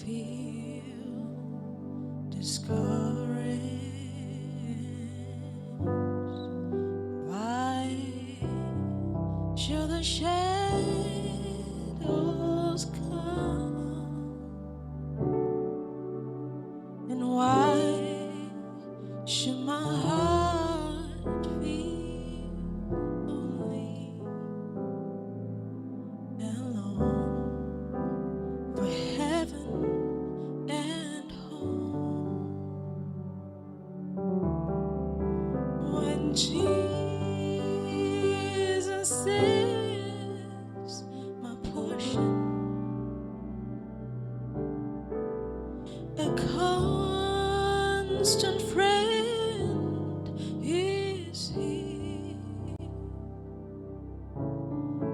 feel discouraged? Why should the shadows come? And why should my heart feel lonely and alone for heaven and home? When Jesus is my portion, a constant friend is He.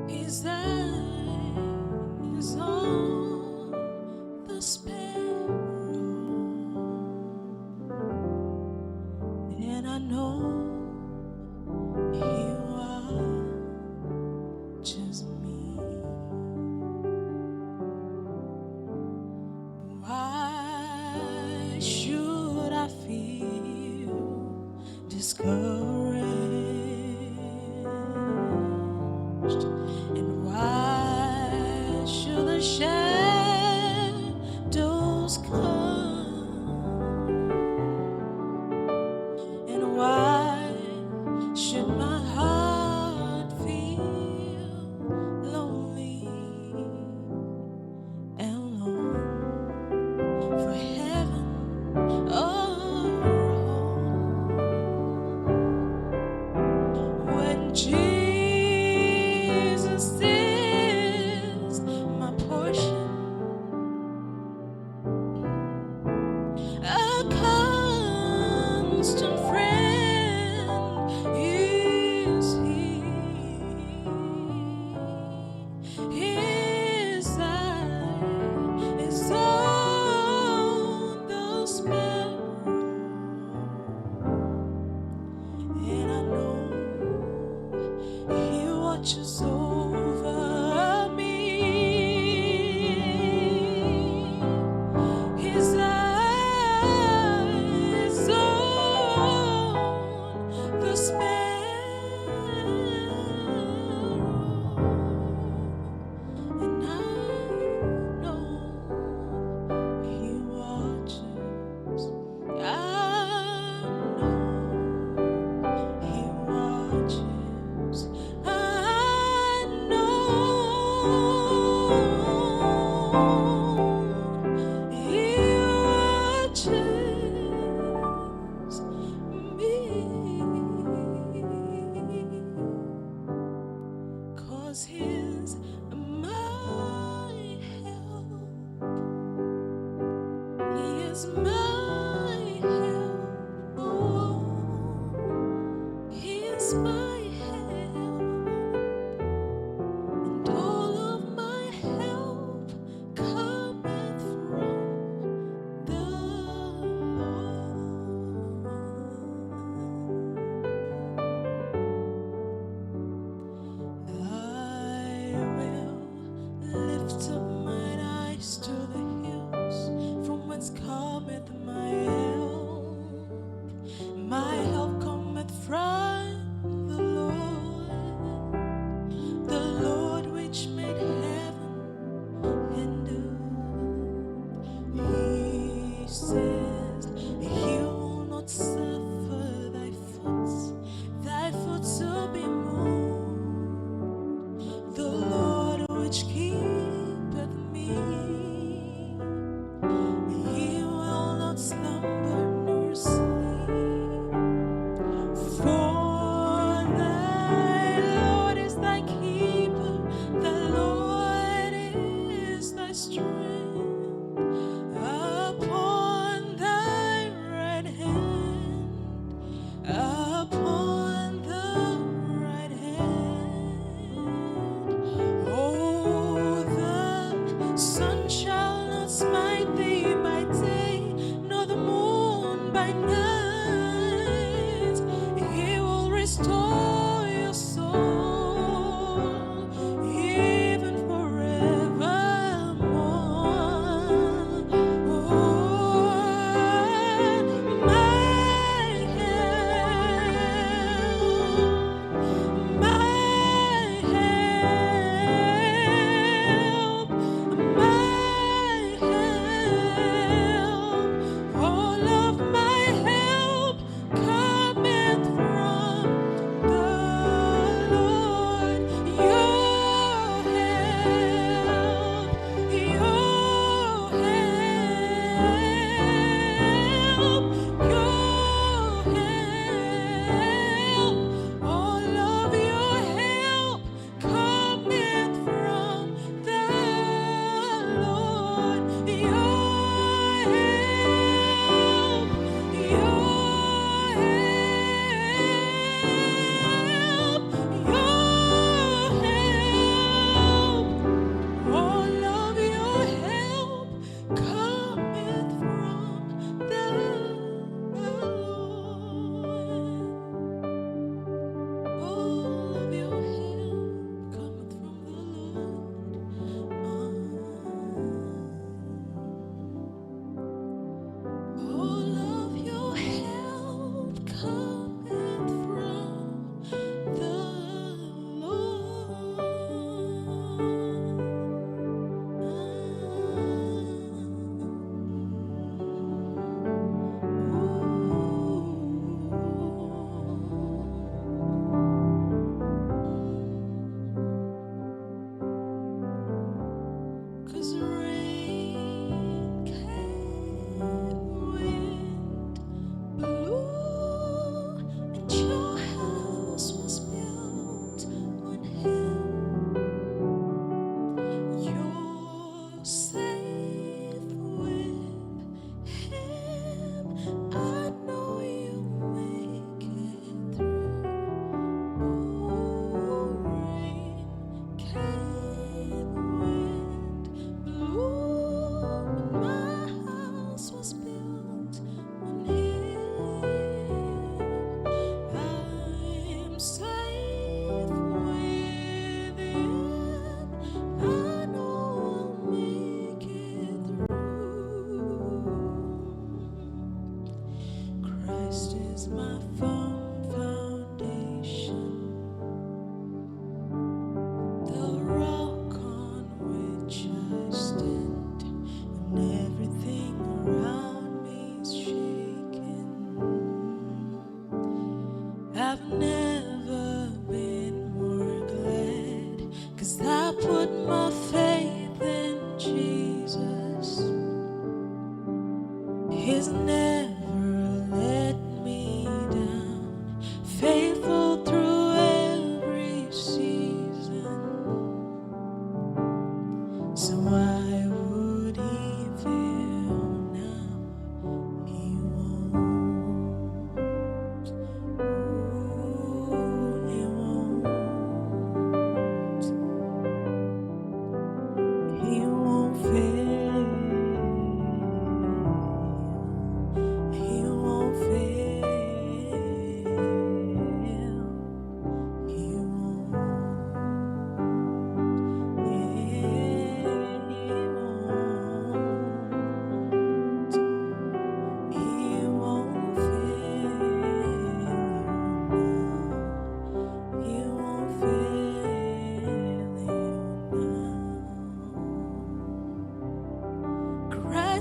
His eyes on the sparrow, and I know He watches me. Why should I feel discouraged? And why should the shadows come? And why should my heart feel lonely and alone for heaven or home? When Jesus is my portion, a constant friend is He. His eye is on the sparrow, and I know He watches over me. His eyes on the sparrow, and I know He watches. I know He watches. I know He watches me, 'cause He's my help. He is my help. Oh, He is my help, and all of my help cometh from the Lord. I will lift up mine eyes to the hills, from whence cometh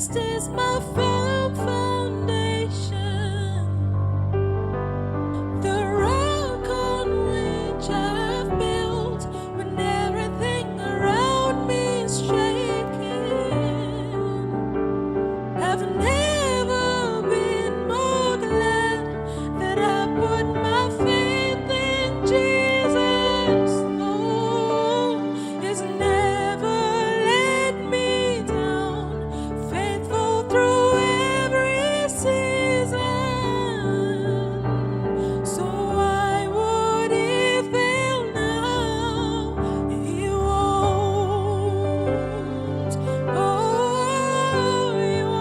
Christ is my firm foundation, the rock on which I've built when everything around me is shaking. I've never been more glad that I put my faith in Jesus. Oh, He's never let me down, faithful through every season. So why would He fail now? He won't. Oh, He won't.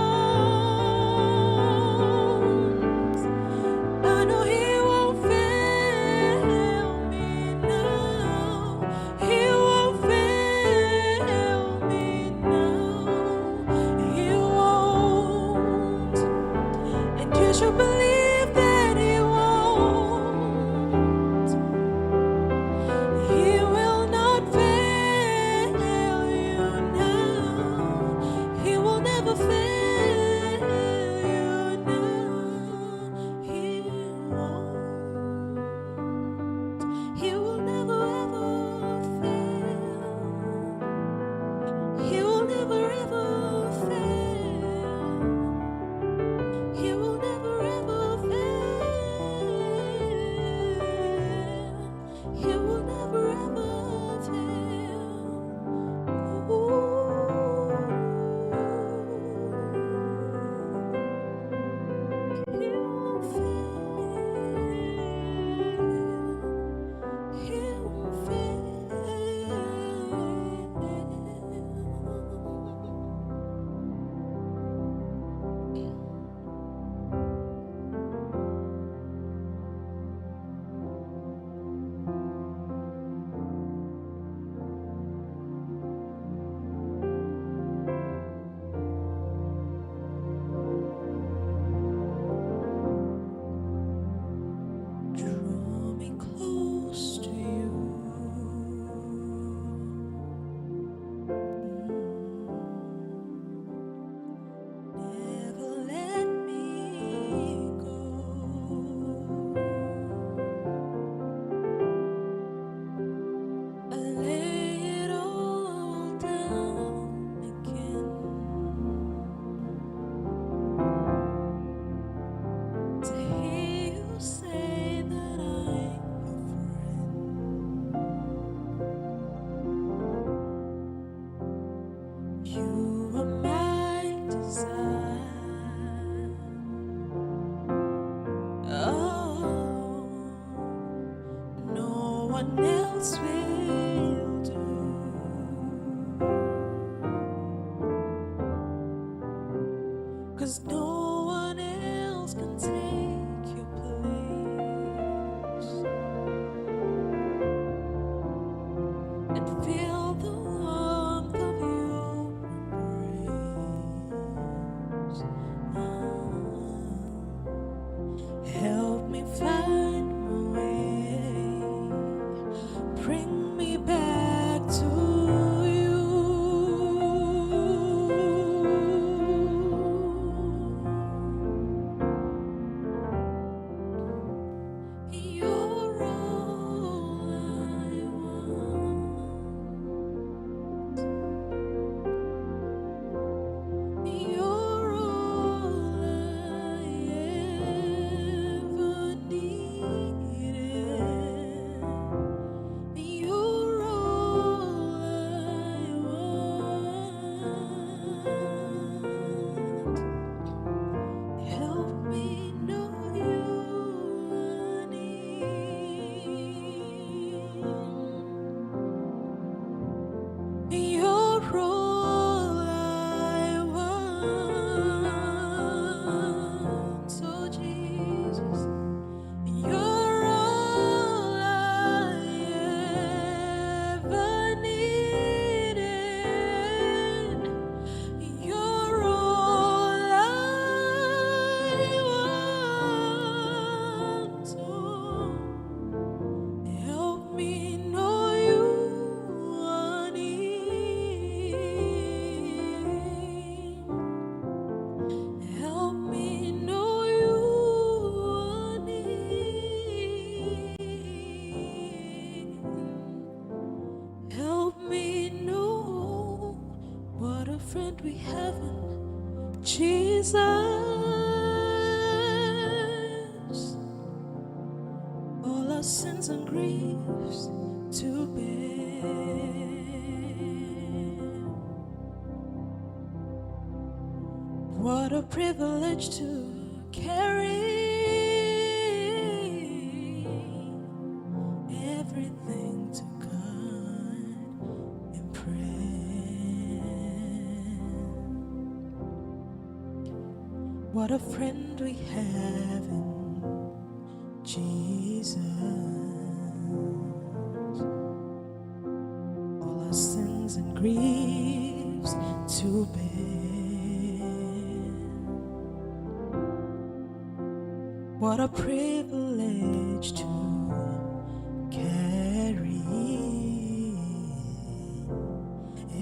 I know He won't fail me now. He won't fail me now. He won't. And you should believe that He won't. He will not fail you now. He will never fail you now. He won't. He will never ever fail. He will never ever fail. He will never ever fail. He will never ever fail. He won't fail. He won't fail. Draw me close to you. Never let me go. I lay it all down again to hear you say that I'm your friend. You are my desire. Oh, no one else will do. 'Cause no one else can take your place and feel the warmth of your embrace. Help me find my way. Bring me back to you. You're all I want. help me know what a friend we have in Jesus. All our sins and griefs to bear. What a privilege to carry everything to God in prayer. What a friend we have in Jesus. All our sins and griefs to bear. What a privilege to carry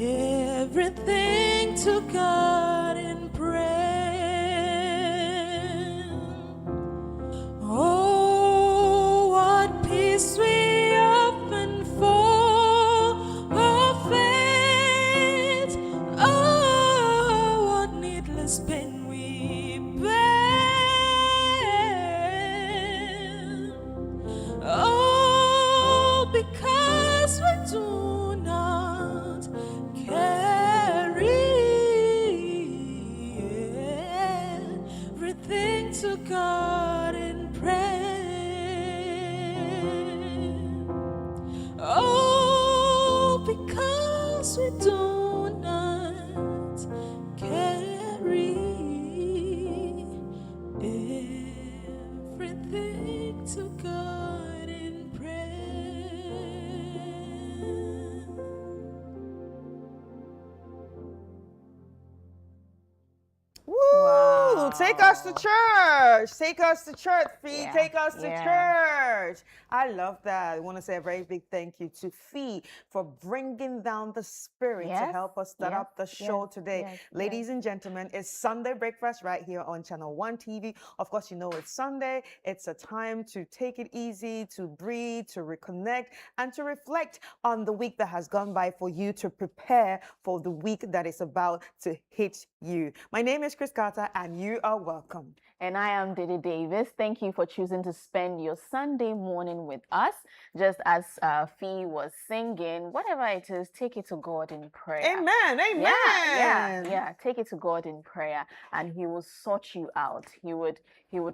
everything to God in prayer. Oh, what peace we often forfeit. Oh, what needless pain we bear. Oh, because we do not carry everything to God in prayer. Oh, because we do not carry everything to God in prayer. Woo! Wow. Take us to church. Take us to church, Fee. Yeah, Take us to yeah. church. I love that. I want to say a very big thank you to Fee for bringing down the spirit to Yes, help us start yes, up the show yes, today. yes, Ladies and gentlemen, it's Sunday breakfast right here on Channel One TV. Of course, you know it's Sunday. It's a time to take it easy, to breathe, to reconnect, and to reflect on the week that has gone by for you to prepare for the week that is about to hit you. My name is Kata, and you are welcome. And I am Dede Davis. Thank you for choosing to spend your Sunday morning with us. Just as Fee was singing, whatever it is, take it to God in prayer. Amen. Amen. Yeah. Take it to God in prayer, and He will sort you out. He would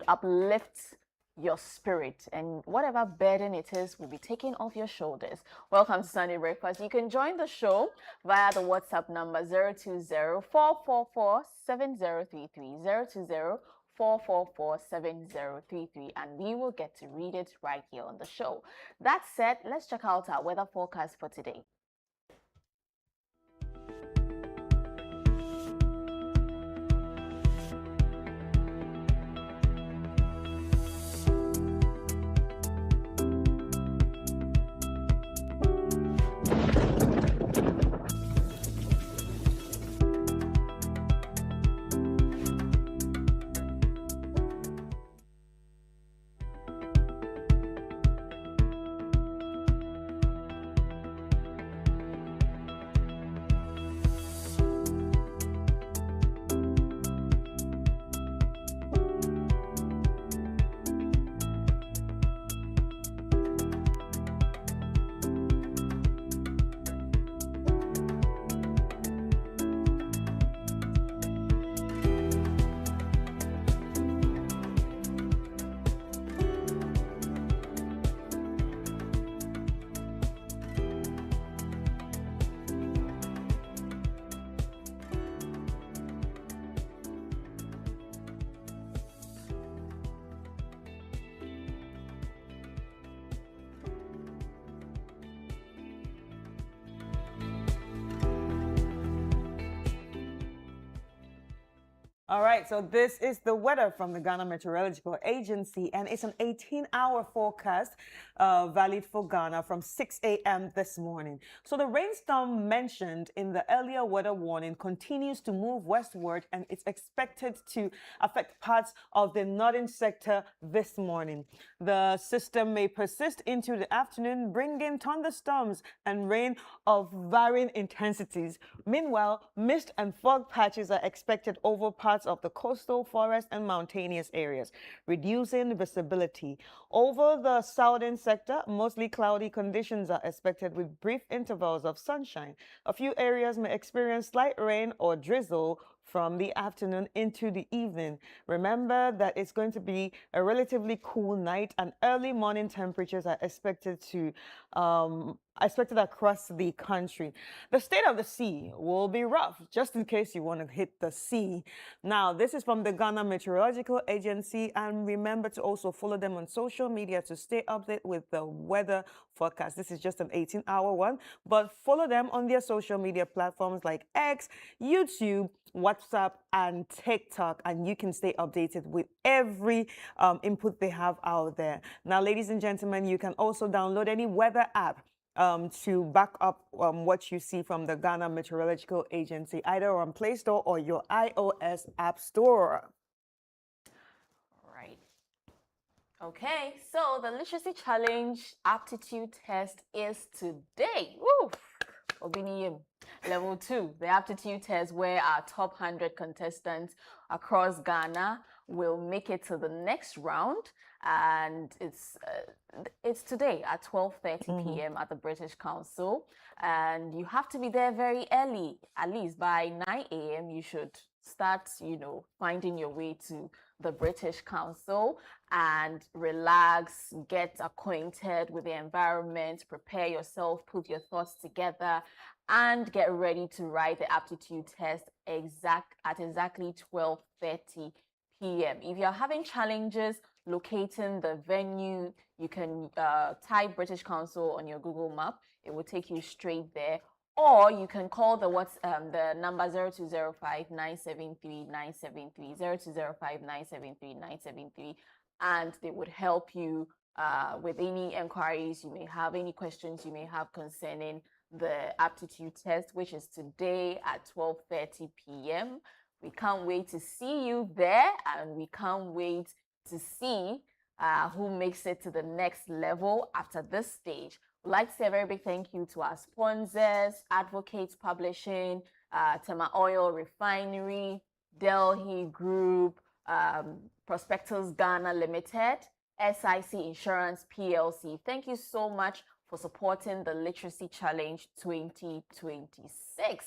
uplift your spirit, and whatever burden it is will be taken off your shoulders. Welcome to Sunday Breakfast. You can join the show via the WhatsApp number 020-444-7033, 020-444-7033, and we will get to read it right here on the show. That said, let's check out our weather forecast for today. All right, so this is the weather from the Ghana Meteorological Agency, and it's an 18-hour forecast valid for Ghana from 6 a.m. this morning. So the rainstorm mentioned in the earlier weather warning continues to move westward, and it's expected to affect parts of the northern sector this morning. The system may persist into the afternoon, bringing thunderstorms and rain of varying intensities. Meanwhile, mist and fog patches are expected over parts of the coastal, forest, and mountainous areas, reducing visibility. Over the southern sector, mostly cloudy conditions are expected with brief intervals of sunshine. A few areas may experience slight rain or drizzle from the afternoon into the evening. Remember that it's going to be a relatively cool night, and early morning temperatures are expected across the country. The state of the sea will be rough, just in case you want to hit the sea. Now, this is from the Ghana Meteorological Agency, and remember to also follow them on social media to stay updated with the weather forecast. This is just an 18-hour one, but follow them on their social media platforms like X, YouTube, WhatsApp, and TikTok, and you can stay updated with every input they have out there. Now, ladies and gentlemen, you can also download any weather app to back up what you see from the Ghana Meteorological Agency, either on Play Store or your iOS App Store. Right. Okay, so the literacy challenge aptitude test is today. Woo! Obiniyim. Level 2, the aptitude test, where our top 100 contestants across Ghana will make it to the next round, and it's today at 12:30 p.m. at the British Council, and you have to be there very early. At least by 9 a.m. you should start, finding your way to the British Council and relax, get acquainted with the environment, prepare yourself, put your thoughts together, and get ready to write the aptitude test at exactly 12:30 p.m. If you're having challenges locating the venue, you can type British Council on your Google map. It will take you straight there. Or you can call the number 0205 973 973, 0205 973 973, and they would help you with any inquiries you may have, any questions you may have concerning the aptitude test, which is today at 12:30 p.m. We can't wait to see you there, and we can't wait to see who makes it to the next level after this stage. We'd like to say a very big thank you to our sponsors, Advocates Publishing, Tema Oil Refinery, Delhi Group, Prospectors Ghana Limited, SIC Insurance PLC. Thank you so much for supporting the Literacy Challenge 2026.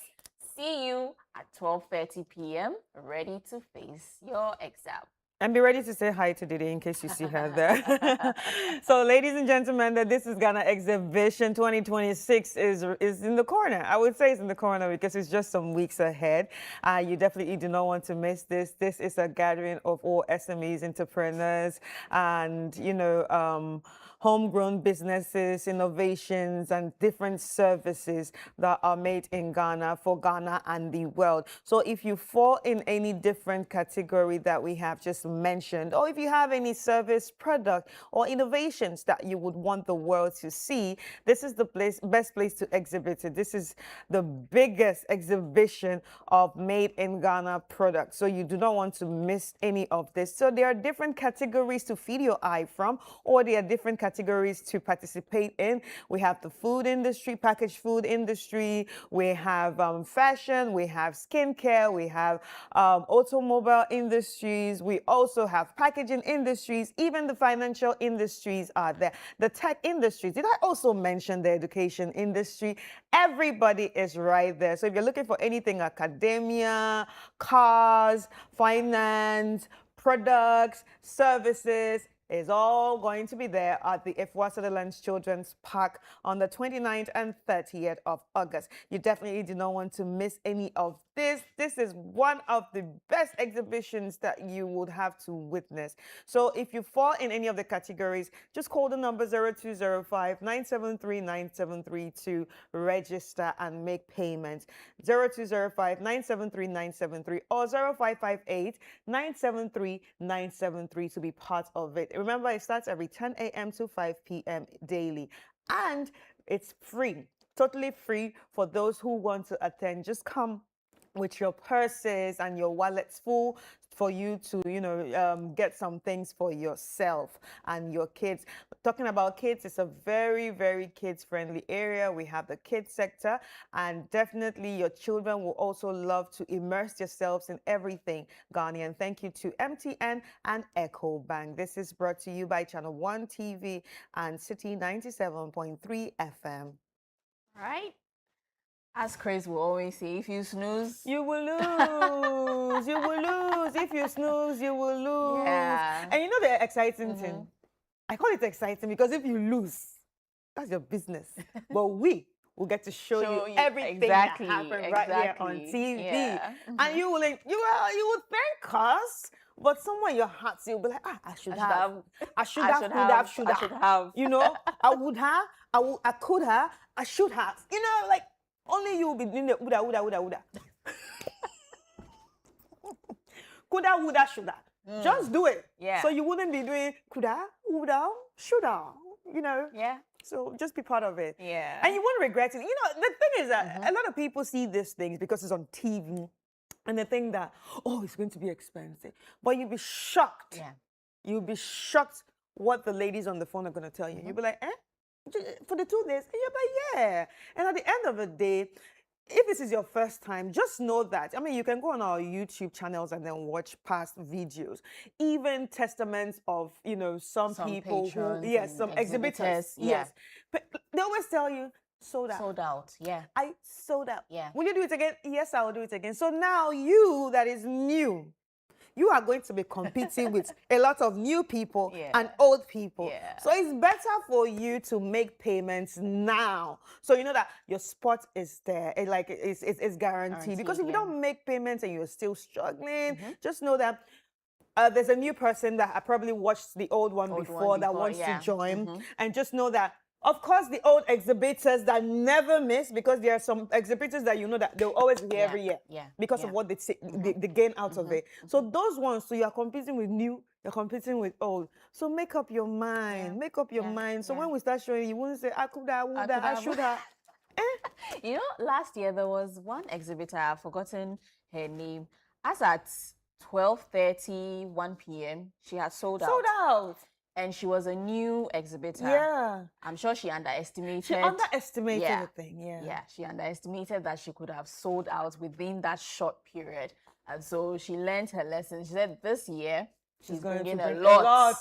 See you at 12:30 p.m. ready to face your exam. And be ready to say hi to Dede in case you see her there. So, ladies and gentlemen, this is Ghana Exhibition 2026 is in the corner. I would say it's in the corner because it's just some weeks ahead. You definitely do not want to miss this. This is a gathering of all SMEs, entrepreneurs, and, homegrown businesses, innovations, and different services that are made in Ghana for Ghana and the world. So if you fall in any different category that we have just mentioned, or if you have any service, product, or innovations that you would want the world to see, this is the best place to exhibit it. This is the biggest exhibition of made in Ghana products. So you do not want to miss any of this. So there are different categories to feed your eye from, or there are different categories to participate in. We have the food industry, packaged food industry, we have fashion, we have skincare, we have automobile industries, we also have packaging industries, even the financial industries are there. The tech industries, did I also mention the education industry? Everybody is right there. So if you're looking for anything, academia, cars, finance, products, services, is all going to be there at the Ifwa Sutherland Children's Park on the 29th and 30th of August. You definitely do not want to miss any of this is one of the best exhibitions that you would have to witness. So if you fall in any of the categories, just call the number 0205-973-9732 to register and make payments. 0205-973-973 or 0558-973-973 to be part of it. Remember, it starts every 10 a.m. to 5 p.m. daily. And it's free, totally free for those who want to attend. Just come with your purses and your wallets full for you to, get some things for yourself and your kids. Talking about kids, it's a very, very kids-friendly area. We have the kids sector, and definitely your children will also love to immerse yourselves in everything Ghanaian. Thank you to MTN and EcoBank. This is brought to you by ChannelOne TV and Citi 97.3 FM. Right? As Chris will always say, if you snooze, you will lose. You will lose. If you snooze, you will lose. Yeah. And you know the exciting thing? I call it exciting because if you lose, that's your business. But we will get to show you everything that happened right here on TV. Yeah. And you will thank us. But somewhere in your heart, you'll be like, I should have. You know, I would have, I could have, I should have. You know, like, only you will be doing the woulda. Coulda, woulda, shoulda. Just do it. Yeah. So you wouldn't be doing coulda, woulda, shoulda, you know? Yeah. So just be part of it. Yeah. And you won't regret it. You know, the thing is that a lot of people see these things because it's on TV and they think that, oh, it's going to be expensive. But you'll be shocked. Yeah. You'll be shocked what the ladies on the phone are going to tell you. You'll be like, for the 2 days? And you're like, yeah. And at the end of the day, if this is your first time, just know that. I mean, you can go on our YouTube channels and then watch past videos. Even testaments of, some people who, some exhibitors. Yeah. Yes. But they always tell you, sold out. Sold out, yeah. I sold out. Yeah. Will you do it again? Yes, I will do it again. So now you that is new, you are going to be competing with a lot of new people and old people. Yeah. So it's better for you to make payments now. So you know that your spot is there. It's guaranteed. Because if you don't make payments and you're still struggling, just know that there's a new person that I probably watched the old one before that wants to join. And just know that, of course, the old exhibitors that never miss, because there are some exhibitors that you know that they'll always be here every year because of what they gain out of it. So those ones, so you're competing with new, you're competing with old. So make up your mind. Make up your mind. So when we start showing you won't say, I could have, I should have. You know, last year there was one exhibitor, I've forgotten her name. As at 12:30, 1 p.m., she had sold out. And she was a new exhibitor. Yeah. I'm sure she underestimated. She underestimated the thing, Yeah, she underestimated that she could have sold out within that short period. And so she learned her lesson. She said this year, she's bringing a lot.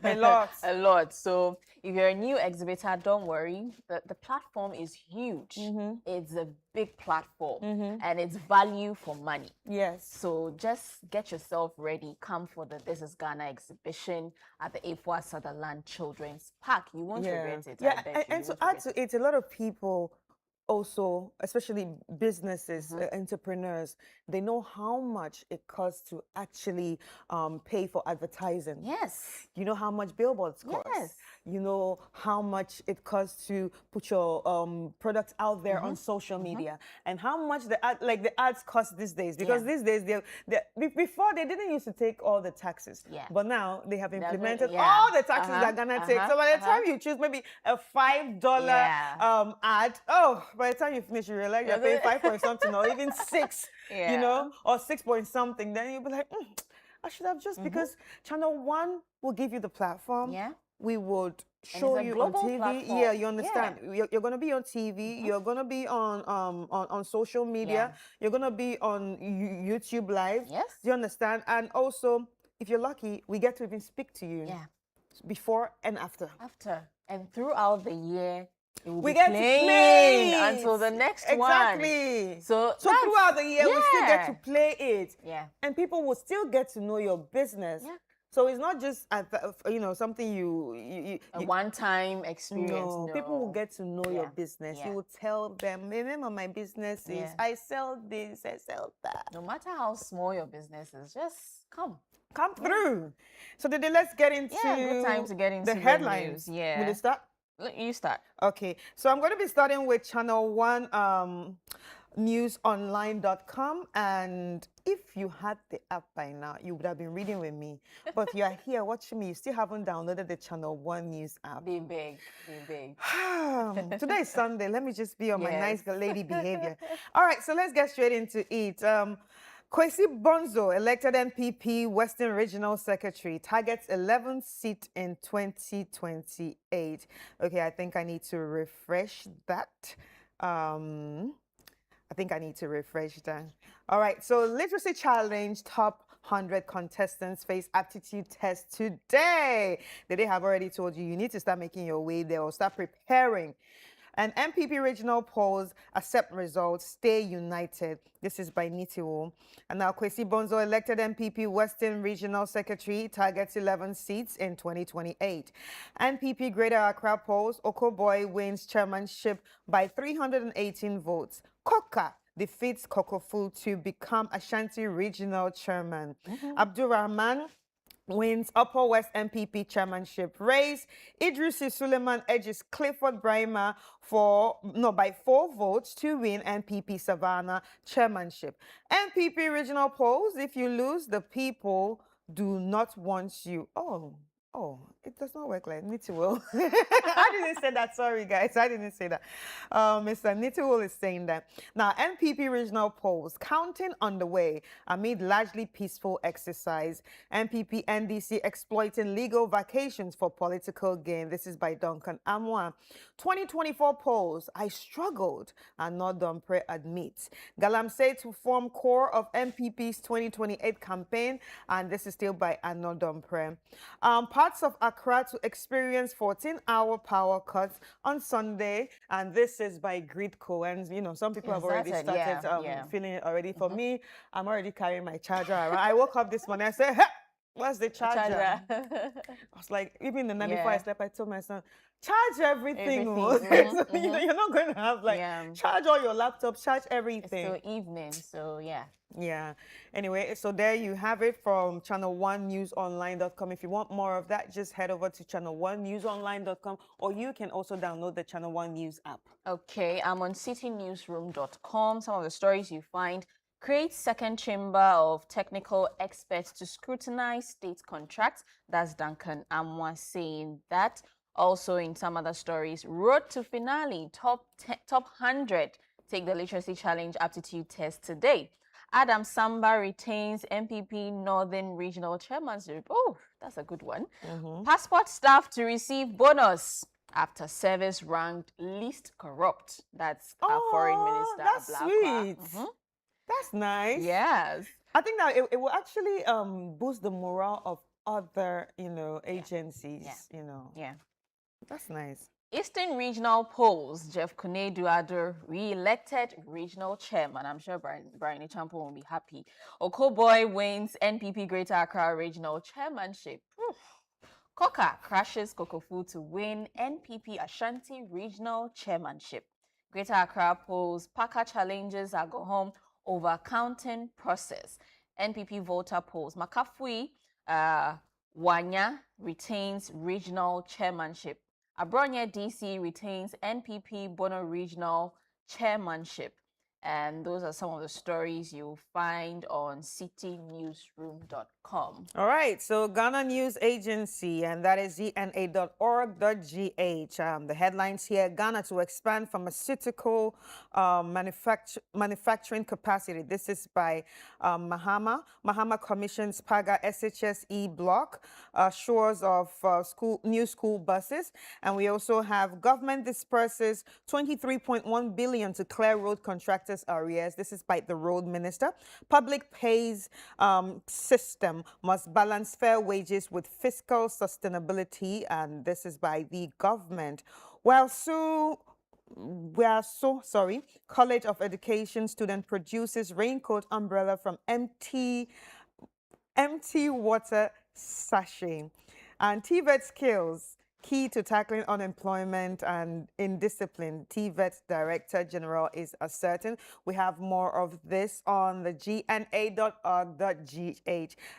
A lot. So if you're a new exhibitor, don't worry. The platform is huge. It's a big platform and it's value for money. Yes. So just get yourself ready. Come for the This is Ghana exhibition at the Afua Sutherland Children's Park. You won't regret it. Yeah, and to add to it, a lot of people also, especially businesses, entrepreneurs, they know how much it costs to actually pay for advertising. Yes. You know how much billboards cost. Yes. You know how much it costs to put your products out there on social media, and how much the ads cost these days. Because these days, before they didn't used to take all the taxes, but now they have implemented all the taxes that Ghana takes. So by the time you choose maybe a $5 ad, by the time you finish, you realize you're paying 5 point something or even 6, you know, or 6 point something. Then you'll be like, I should have just, because ChannelOne will give you the platform. Yeah. We would show you on TV. Platform. Yeah, you understand. You're going to be on TV. You're going to be on social media. You're going to be on YouTube Live. Yes. Do you understand? And also, if you're lucky, we get to even speak to you. Yeah. Before and after. And throughout the year, we get to play until the next one. Exactly. So throughout the year, we still get to play it. Yeah. And people will still get to know your business. Yeah. So it's not just something A one-time experience. no, people will get to know your Yeah. business. Yeah. You will tell them, remember my business is Yeah. I sell this, I sell that. No matter how small your business is, just come. Come through. So Dede, let's get into Yeah, good time to get into the headlines. news. Yeah. Will you start? You start. Okay, so I'm going to be starting with ChannelOne newsonline.com, and if you had the app by now, you would have been reading with me. But you are here watching me, you still haven't downloaded the ChannelOne news app. Be big, be big. Today is Sunday. Let me just be on my nice Yes. lady behavior. All right, so let's get straight into it. Kwesi Bonzo, elected NPP Western Regional Secretary, targets 11th seat in 2028. Okay, I think I need to refresh that. I think I need to refresh that. All right, so Literacy Challenge top 100 contestants face aptitude test today. They have already told you need to start making your way there or start preparing. And MPP regional polls accept results, stay united. This is by Nitiwo. And now Kwesi Bonzo, elected MPP Western Regional Secretary, targets 11 seats in 2028. NPP Greater Accra polls, Okoboy wins chairmanship by 318 votes. Koka defeats Kokofu to become Ashanti Regional Chairman. Abdurrahman wins Upper West MPP chairmanship race. Idrisi Suleiman edges Clifford Brahima by 4 votes to win NPP Savannah chairmanship. NPP regional polls, if you lose, the people do not want you. Oh, it does not work like Nitiwil. I didn't say that. Sorry, guys. I didn't say that. Mr. Nitiwil is saying that. Now, NPP regional polls counting on the way amid largely peaceful exercise. NPP NDC exploiting legal vacations for political gain. This is by Duncan Amwa. 2024 polls, I struggled, and Nodompre admits. Galamsey to form core of NPP's 2028 campaign, and this is still by Anodompre. Parts of Accra to experience 14-hour power cuts on Sunday, and this is by Gridco. And some people have already started feeling it already. For me, I'm already carrying my charger around. I woke up this morning, I said, hey, where's the charger? I was like, even the night before I slept, I told my son, charge everything. So, you're not going to have charge all your laptops, charge everything. It's still evening, so yeah. Yeah. Anyway, so there you have it from ChannelOneNewsOnline.com. If you want more of that, just head over to ChannelOneNewsOnline.com, or you can also download the Channel One News app. Okay, I'm on CitiNewsroom.com. Some of the stories you find: create second chamber of technical experts to scrutinize state contracts. That's Duncan Amwa saying that. Also, in some other stories, road to finale, top 100 take the literacy challenge aptitude test today. Adam Samba retains MPP Northern Regional Chairmanship. Oh, that's a good one. Passport staff to receive bonus after service ranked least corrupt. That's our foreign minister. That's sweet. That's nice. Yes. I think that it will actually boost the morale of other, agencies. Yeah. That's nice. Eastern Regional polls, Jeff Kunedu-Addo re-elected regional chairman. I'm sure Brian Ichampo will be happy. Okoboy wins NPP Greater Accra regional chairmanship. Koka crashes Kokofu to win NPP Ashanti regional chairmanship. Greater Accra polls, Paka challenges Agohom over counting process. NPP voter polls, Makafui Wanya retains regional chairmanship. Abronya DC retains NPP Bono Regional Chairmanship. And those are some of the stories you'll find on citinewsroom.com. All right, so Ghana News Agency, and that is gna.org.gh. The headlines here: Ghana to expand pharmaceutical manufacturing capacity. This is by Mahama. Mahama commissions Paga SHSE block, shores of new school buses. And we also have government disperses 23.1 billion to clear road contractors arrears. This is by the road minister. Public pays system must balance fair wages with fiscal sustainability, and this is by the government. College of Education student produces raincoat umbrella from empty water sachet. And TVET skills, key to tackling unemployment and indiscipline. TVET Director General is asserting. We have more of this on the gna.org.gh.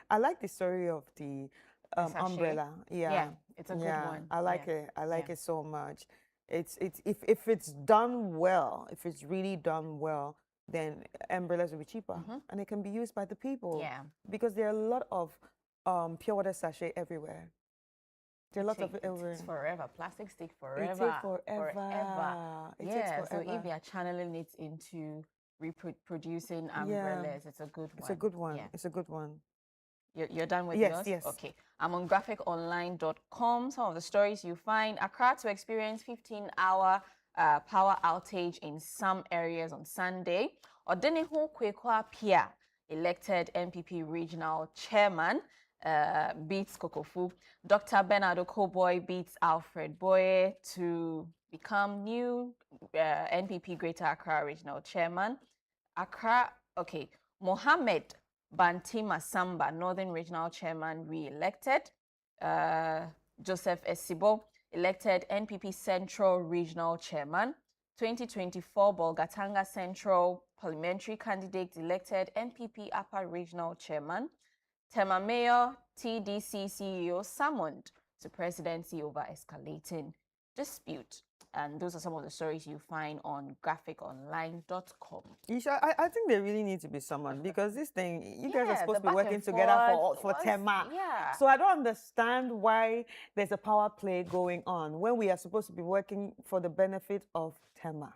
I like the story of the sachet. umbrella. Yeah, it's a good one. I like Yeah. it. I like it so much. It's if it's done well, if it's really done well, then umbrellas will be cheaper and it can be used by the people. Yeah. Because there are a lot of pure water sachet everywhere. There are lots of it It everywhere. takes forever. Plastic stick forever. It takes forever. It takes Yeah. So forever. if they are channeling it into reproducing umbrellas, it's a good one. It's a good one. Yeah. It's a good one. You're done with Yes, yours? yes. Okay. I'm on graphiconline.com. Some of the stories you find. Accra to experience 15-hour power outage in some areas on Sunday. Odenihu Kwekwa Pia, elected NPP regional chairman, beats Kokofu. Dr. Bernard Okoboy beats Alfred Boye to become new NPP Greater Accra regional chairman. Accra, okay. Mohammed Banti Masamba, Northern Regional Chairman, re-elected. Joseph Esibo, elected NPP Central Regional Chairman. 2024 Bolgatanga Central Parliamentary Candidate, elected NPP Upper Regional Chairman. Tema Mayor, TDC CEO summoned to presidency over escalating dispute. And those are some of the stories you find on graphiconline.com. I think they really need to be summoned because this thing, you guys are supposed to be working together for Tema. Yeah. So I don't understand why there's a power play going on when we are supposed to be working for the benefit of Tema.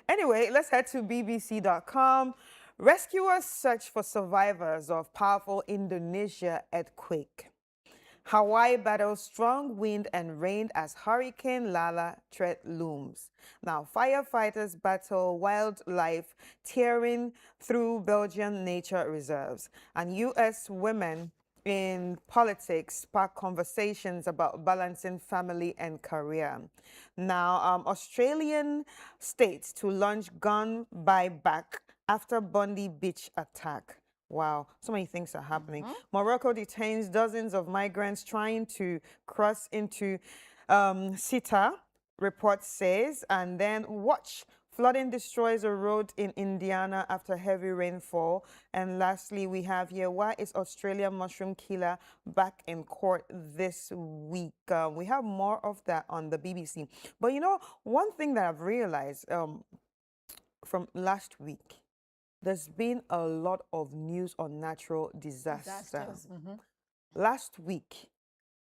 Anyway, let's head to bbc.com. Rescuers search for survivors of powerful Indonesia earthquake. Hawaii battles strong wind and rain as Hurricane Lala threat looms. Now, firefighters battle wildlife tearing through Belgian nature reserves. And U.S. women in politics spark conversations about balancing family and career. Now, Australian states to launch gun buyback after Bondi Beach attack. Wow, so many things are happening. Morocco detains dozens of migrants trying to cross into Citi, report says. And then watch, flooding destroys a road in Indiana after heavy rainfall. And lastly, we have here, why is Australian mushroom killer back in court this week? We have more of that on the BBC. But you know, one thing that I've realized from last week, there's been a lot of news on natural disasters. Last week,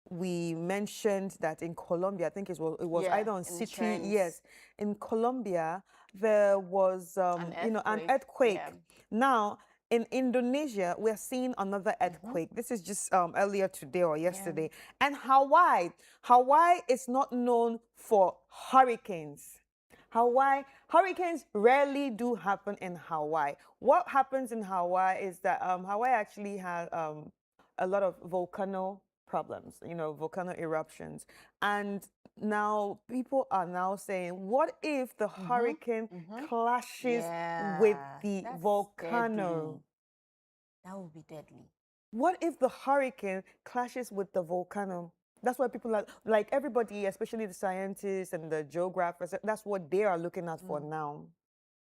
we mentioned that in Colombia, I think it was either on Citi, yes, in Colombia, there was an earthquake. Yeah. Now, in Indonesia, we're seeing another earthquake. This is just earlier today or yesterday. Yeah. And Hawaii is not known for hurricanes. Hurricanes rarely do happen in Hawaii. What happens in Hawaii is that Hawaii actually has a lot of volcano problems, volcano eruptions. And now people are now saying, what if the hurricane clashes with the volcano? Deadly. That would be deadly. What if the hurricane clashes with the volcano? That's why people are, like everybody, especially the scientists and the geographers, that's what they are looking at for now.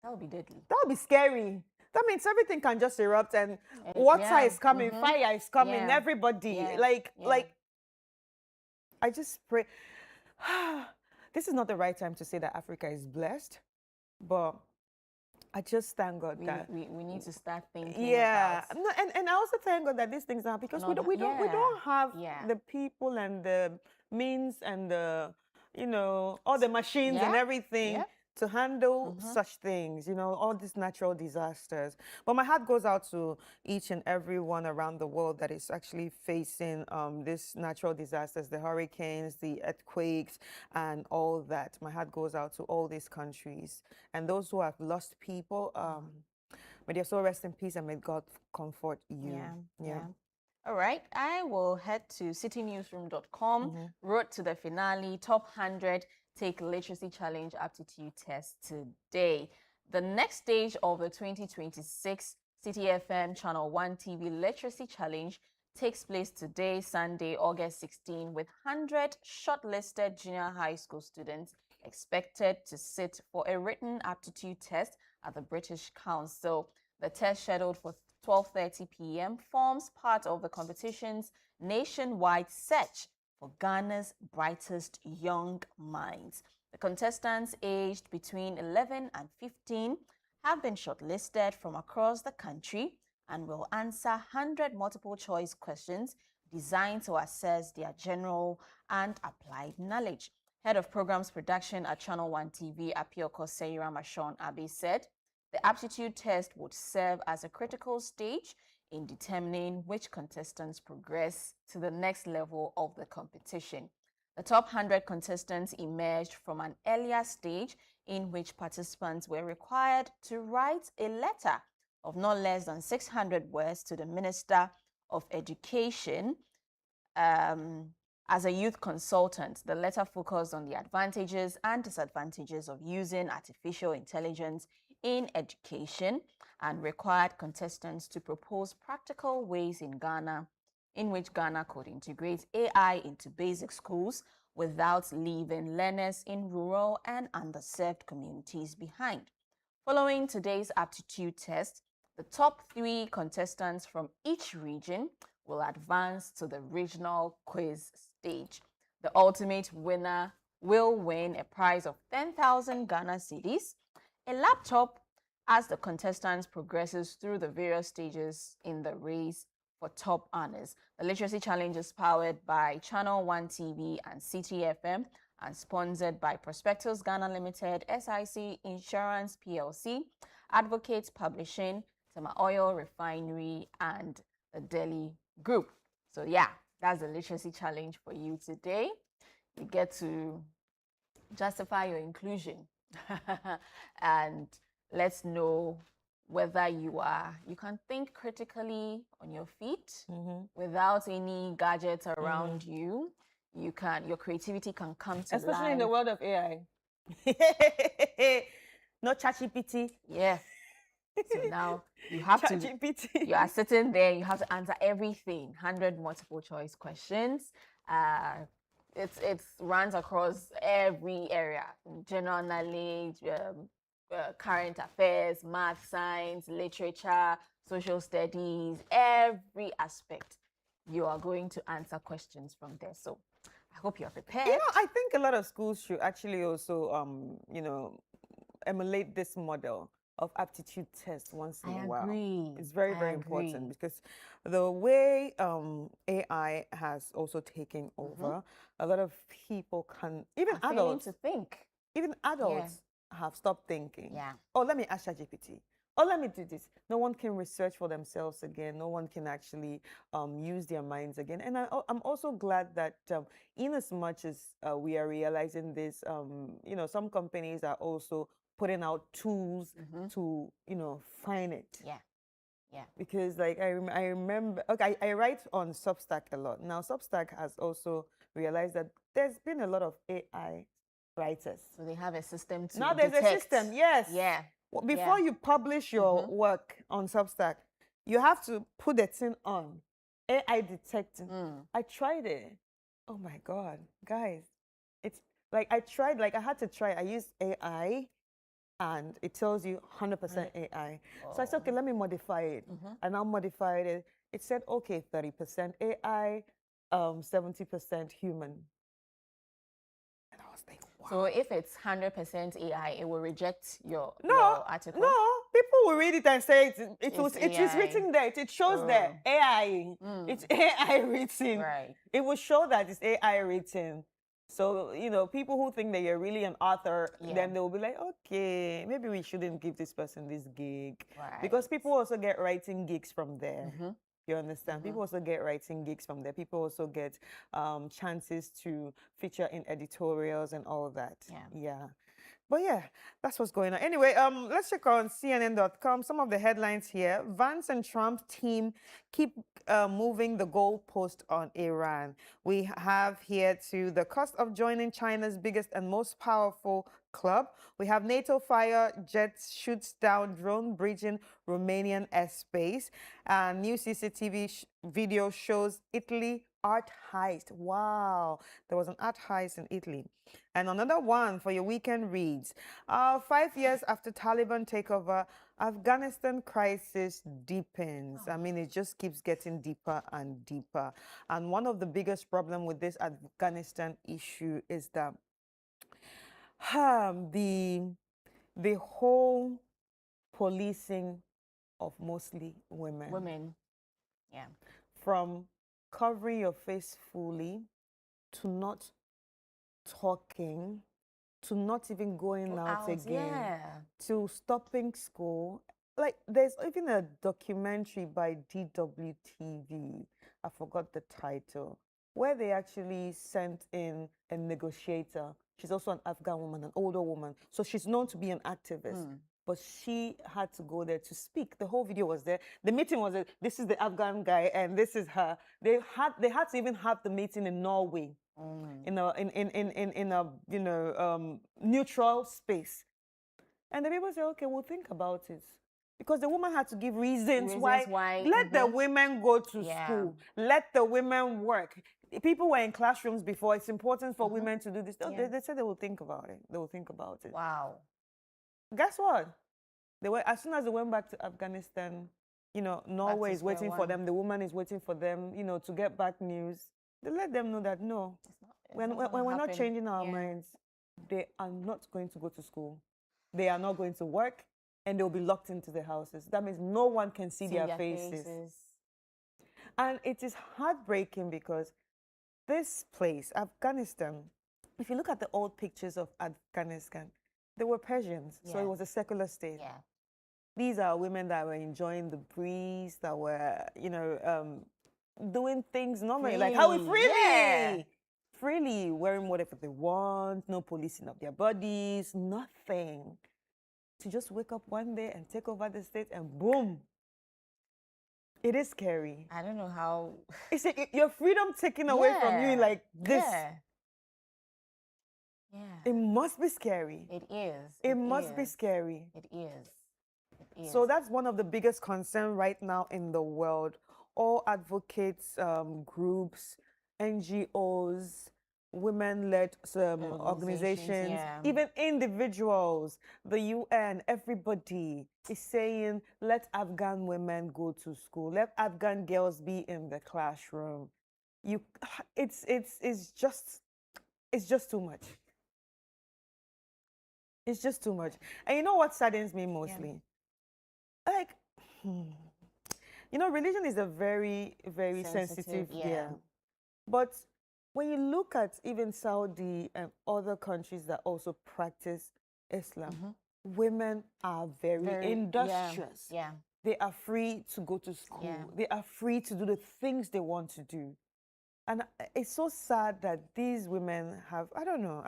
That would be deadly. That would be scary. That means everything can just erupt and water is coming, fire is coming, everybody. Like, I just pray. This is not the right time to say that Africa is blessed, but I just thank God that we need to start thinking. About... No, and I also thank God that these things are because we don't have the people and the means and the all the machines and everything to handle such things, all these natural disasters. But my heart goes out to each and every one around the world that is actually facing these natural disasters, the hurricanes, the earthquakes, and all that. My heart goes out to all these countries. And those who have lost people, may their soul rest in peace and may God comfort you. Yeah. All right, I will head to citinewsroom.com, road to the finale, top 100 take literacy challenge aptitude test today. The next stage of the 2026 Citi FM ChannelOne TV literacy challenge takes place today, Sunday, August 16, with 100 shortlisted junior high school students expected to sit for a written aptitude test at the British Council. The test, scheduled for 12:30 p.m., forms part of the competition's nationwide search for Ghana's brightest young minds. The contestants aged between 11 and 15 have been shortlisted from across the country and will answer 100 multiple choice questions designed to assess their general and applied knowledge. Head of Programs Production at ChannelOne TV, Apioko Seyira Mashon Abi, said the aptitude test would serve as a critical stage in determining which contestants progress to the next level of the competition. The top 100 contestants emerged from an earlier stage in which participants were required to write a letter of not less than 600 words to the Minister of Education. As a youth consultant, the letter focused on the advantages and disadvantages of using artificial intelligence in education and required contestants to propose practical ways in Ghana in which Ghana could integrate AI into basic schools without leaving learners in rural and underserved communities behind. Following today's aptitude test, the top 3 contestants from each region will advance to the regional quiz stage. The ultimate winner will win a prize of 10,000 Ghana cedis, a laptop, as the contestants progresses through the various stages in the race for top honors. The Literacy Challenge is powered by ChannelOne TV and Citi FM and sponsored by Prospectus Ghana Limited, SIC Insurance PLC, Advocates Publishing, Tema Oil Refinery, and the Delhi Group. So yeah, that's the Literacy Challenge for you today. You get to justify your inclusion and let's know whether you can think critically on your feet without any gadgets around you. Your creativity can come to especially life. in the world of AI. No ChatGPT. Yeah. So now you have to, ChatGPT. you are sitting there, you have to answer everything, 100 multiple choice questions. It runs across every area, general knowledge, current affairs, math, science, literature, social studies, every aspect. You are going to answer questions from there. So I hope you're prepared. You know, I think a lot of schools should actually also, emulate this model of aptitude test once in a while. Agree. It's very, very important because the way AI has also taken over, a lot of people can, even I'm adults, to think. Even adults have stopped thinking. Yeah. Oh, let me ask ChatGPT. Oh, let me do this. No one can research for themselves again. No one can actually use their minds again. And I'm also glad that in as much as we are realizing this, some companies are also putting out tools to, find it. Yeah. Yeah. Because like I remember, okay, I write on Substack a lot. Now Substack has also realized that there's been a lot of AI writers. So they have a system to now there's a system, yes. Yeah. Before you publish your work on Substack, you have to put the thing on AI detecting. I tried it. Oh my God, guys. It's like I had to try. I used AI and it tells you 100% AI. So I said, okay, let me modify it. And I modified it. It said, okay, 30% AI, 70% human. And I was like, wow. So if it's 100% AI, it will reject your article? No, people will read it and say it is written there. It shows there, AI. It's AI written. Right. It will show that it's AI written. So, people who think that you're really an author, then they'll be like, okay, maybe we shouldn't give this person this gig. Right. Because people also get writing gigs from there. You understand? People also get writing gigs from there. People also get chances to feature in editorials and all of that. Yeah. But yeah, that's what's going on. Anyway, let's check on CNN.com. Some of the headlines here. Vance and Trump team keep moving the goalpost on Iran. We have here too the cost of joining China's biggest and most powerful club. We have NATO fire jets shoots down drone breaching Romanian airspace. New CCTV video shows Italy art heist. Wow, there was an art heist in Italy. And another one for your weekend reads. 5 years after Taliban takeover, Afghanistan crisis deepens. I mean, it just keeps getting deeper and deeper. And one of the biggest problem with this Afghanistan issue is that the whole policing of mostly women. Women. Yeah. From covering your face fully to not talking to not even going out again Yeah. to stopping school. Like there's even a documentary by DWTV, I forgot the title, where they actually sent in a negotiator. She's also an Afghan woman, an older woman. So she's known to be an activist. But she had to go there to speak. The whole video was there. The meeting was this is the Afghan guy and this is her. They had to even have the meeting in Norway. In a neutral space, and the people say, okay, we'll think about it, because the woman had to give reasons why. Let the women go to school. Let the women work. People were in classrooms before. It's important for women to do this. They said they will think about it. They will think about it. Wow. Guess what? They were, as soon as they went back to Afghanistan, Norway is waiting for them. The woman is waiting for them. To get back news. They let them know that no, when we're not changing our minds, they are not going to go to school. They are not going to work, and they'll be locked into their houses. That means no one can see their faces. And it is heartbreaking because this place, Afghanistan, if you look at the old pictures of Afghanistan, they were Persians, so it was a secular state. Yeah. These are women that were enjoying the breeze, that were, doing things normally, like how we freely wearing whatever they want, no policing of their bodies, nothing. To just wake up one day and take over the state and boom. It is scary. I don't know how. It's like your freedom taken away from you like this. Yeah. It must be scary. It is. It must be scary. It is. It is. So that's one of the biggest concerns right now in the world. All advocates, groups, NGOs, women-led organizations, even individuals, the UN, everybody is saying, let Afghan women go to school, let Afghan girls be in the classroom. It's just too much. It's just too much. And you know what saddens me mostly? Like, religion is a very, very sensitive But when you look at even Saudi and other countries that also practice Islam, women are very industrious. Yeah. They are free to go to school. Yeah. They are free to do the things they want to do. And it's so sad that these women have, I don't know.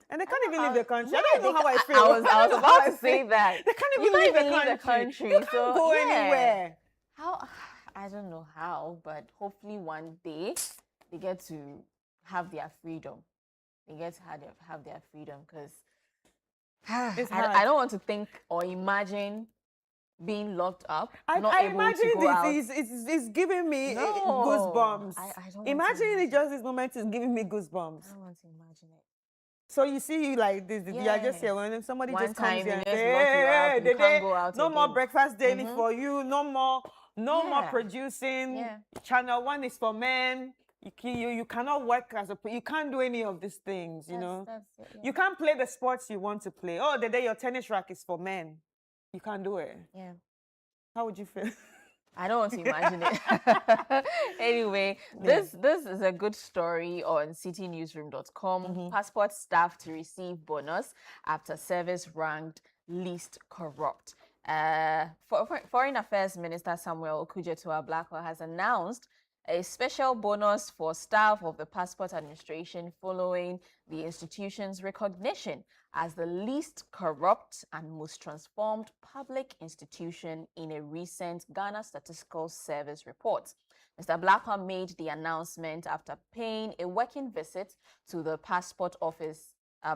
And they can't even leave the country. I don't know how I feel. I was about to say that. They can't even leave the country. You can't go anywhere. How? I don't know how, but hopefully one day they get to have their freedom. They get to have their freedom, because I don't want to think or imagine being locked up. I imagine it's giving me goosebumps. I don't imagine it just this moment is giving me goosebumps. I don't want to imagine it. So you see, like this, you are just here when somebody just comes here and says, hey, no more breakfast daily for you, no more producing. ChannelOne is for men. You cannot work you can't do any of these things, That's it, You can't play the sports you want to play. Oh, the day your tennis rack is for men. You can't do it. Yeah. How would you feel? I don't want to imagine it. Anyway, this is a good story on citinewsroom.com. Passport staff to receive bonus after service ranked least corrupt. Foreign Affairs Minister Samuel Okudzeto-Ablakwa has announced a special bonus for staff of the Passport Administration following the institution's recognition as the least corrupt and most transformed public institution in a recent Ghana Statistical Service report. Mr. Blakwa made the announcement after paying a working visit to the passport office,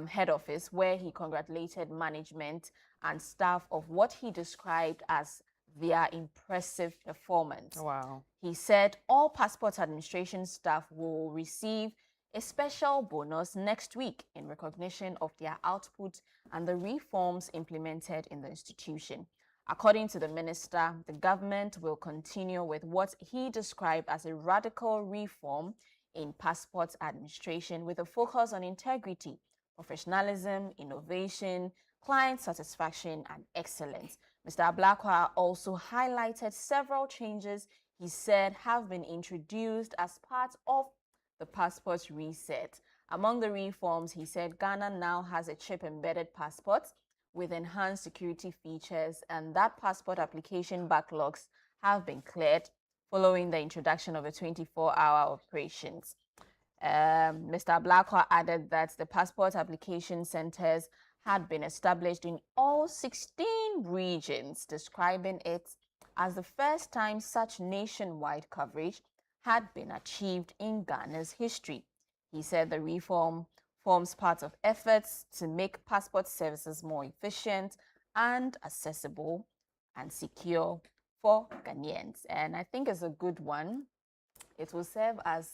head office, where he congratulated management and staff of what he described as their impressive performance. Wow. He said all passport administration staff will receive a special bonus next week in recognition of their output and the reforms implemented in the institution. According to the minister, the government will continue with what he described as a radical reform in passport administration with a focus on integrity, professionalism, innovation, client satisfaction, and excellence. Mr. Blakwa also highlighted several changes he said have been introduced as part of the passport reset. Among the reforms, he said Ghana now has a chip-embedded passport with enhanced security features, and that passport application backlogs have been cleared following the introduction of a 24-hour operations. Mr. Blakwa added that the passport application centers had been established in all 16 regions, describing it as the first time such nationwide coverage had been achieved in Ghana's history. He said the reform forms part of efforts to make passport services more efficient and accessible and secure for Ghanaians. And I think it's a good one. It will serve as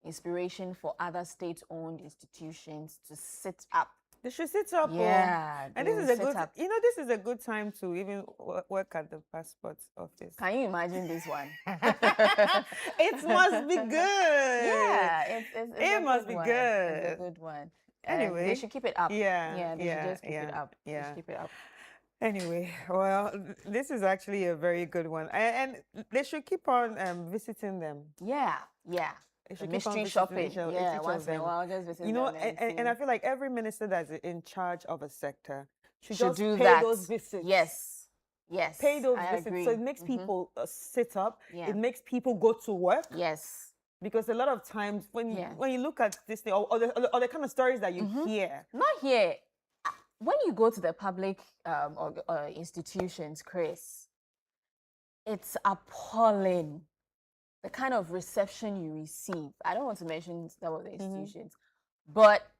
inspiration for other state-owned institutions to sit up. They should sit up. Yeah, And they this is will a good, sit up. this is a good time to even work at the passport office. Can you imagine this one? It must be good. Yeah, it must be one. good. It's a good one. Anyway, they should keep it up. Yeah, they should just keep it up. Yeah. They should keep it up. Anyway, well, this is actually a very good one, and they should keep on visiting them. Yeah. The mystery shopping. Yeah, once in a while, just visit them and I feel like every minister that's in charge of a sector should just do pay that. those visits. Yes. Pay those I visits. agree. So it makes people sit up. Yeah. It makes people go to work. Yes. Because a lot of times when you look at this thing, or the kind of stories that you hear. Not here. When you go to the public institutions, Chris, it's appalling. The kind of reception you receive. I don't want to mention some of the institutions, but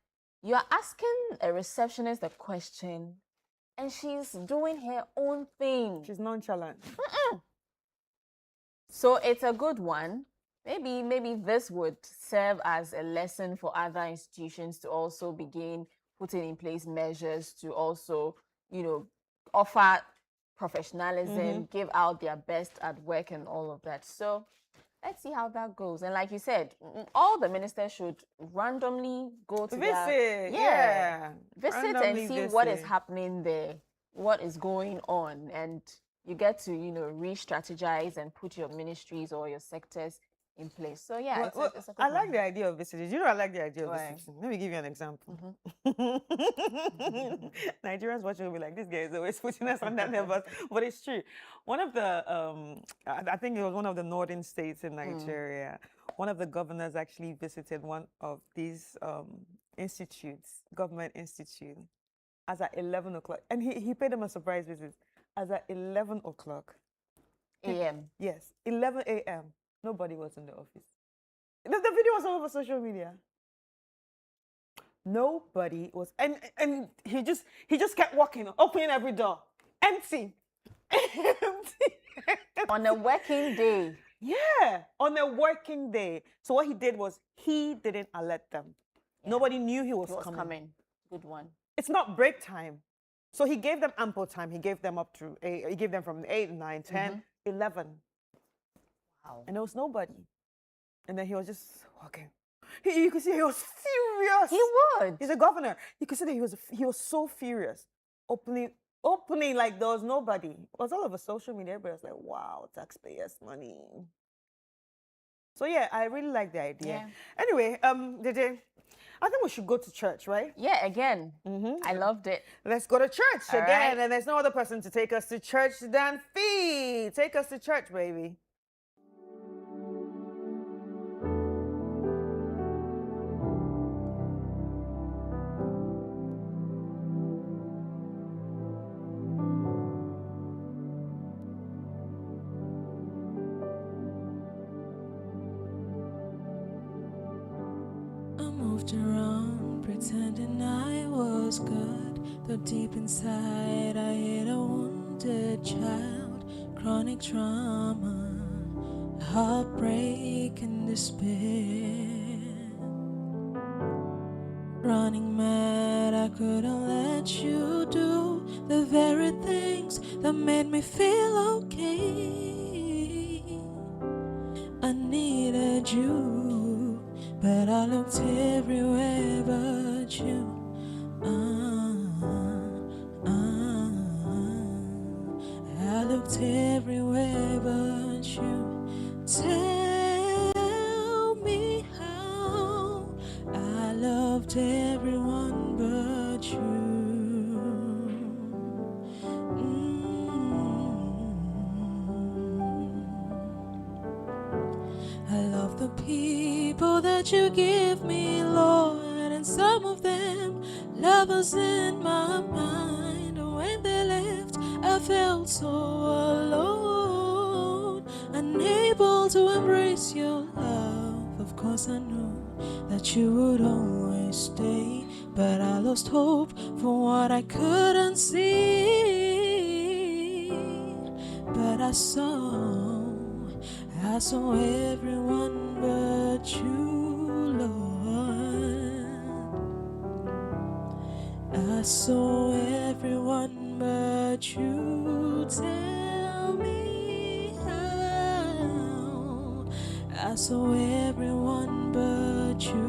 you're asking a receptionist a question and she's doing her own thing. She's nonchalant. So it's a good one. Maybe this would serve as a lesson for other institutions to also begin putting in place measures to also, offer professionalism, give out their best at work and all of that. So let's see how that goes. And like you said, all the ministers should randomly go to visit and see what is happening there, what is going on, and you get to re-strategize and put your ministries or your sectors in place. So yeah, it's a good I like one. the idea of visiting. I like the idea of visiting. Let me give you an example. Nigerians watching will be like, this guy is always putting us on that level, but it's true. One of the, I think it was one of the northern states in Nigeria. One of the governors actually visited one of these institutes, government institute, as at 11 o'clock, and he paid them a surprise visit. As at 11 o'clock a.m. Yes, 11 a.m. Nobody was in the office. The video was all over social media. Nobody was, and he just kept walking, opening every door, empty, empty. On a working day. Yeah, on a working day. So what he did was he didn't alert them. Yeah. Nobody knew he was coming. Good one. It's not break time. So he gave them ample time. He gave them up to he gave them from 8, 9, 10, 11. Wow. And there was nobody. And then he was just walking. You could see he was furious. He would. He's a governor. You could see that he was so furious. Opening like there was nobody. It was all over social media. Everybody was like, wow, taxpayers' money. So yeah, I really like the idea. Yeah. Anyway, Dede, I think we should go to church, right? Yeah, again. I loved it. Let's go to church all again. Right. And there's no other person to take us to church than Fee. Take us to church, baby. was good, though deep inside I hid a wounded child, chronic trauma, heartbreak and despair. Running mad, I couldn't let you do the very things that made me feel okay. I needed you, but I looked everywhere but you. I looked everywhere but you. Tell me how I loved everyone but you. I love the people that you give me, Lord, and some of them lovers in my mind. When they left, I felt so alone, unable to embrace your love. Of course I knew that you would always stay, but I lost hope for what I couldn't see. But I saw everyone but you, Lord. I saw everyone but you. Tell me how I saw everyone but you.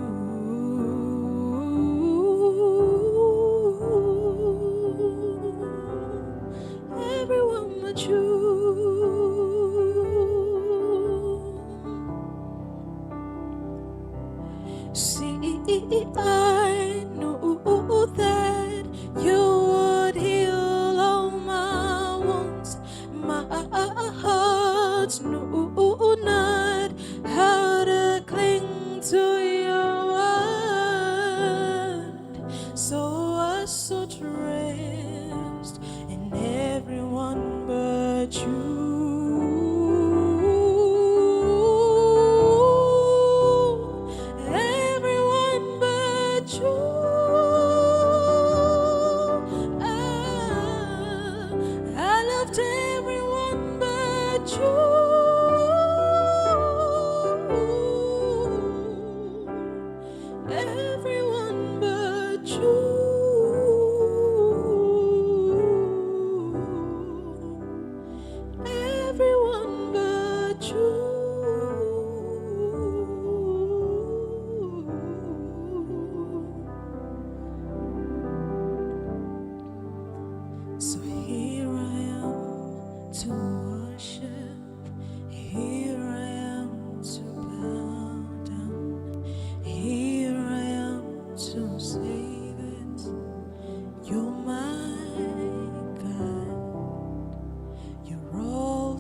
Everyone but you. See, I knew that you would heal all my wounds. My heart knew not how to cling to your word. So I sought rest in everyone but you.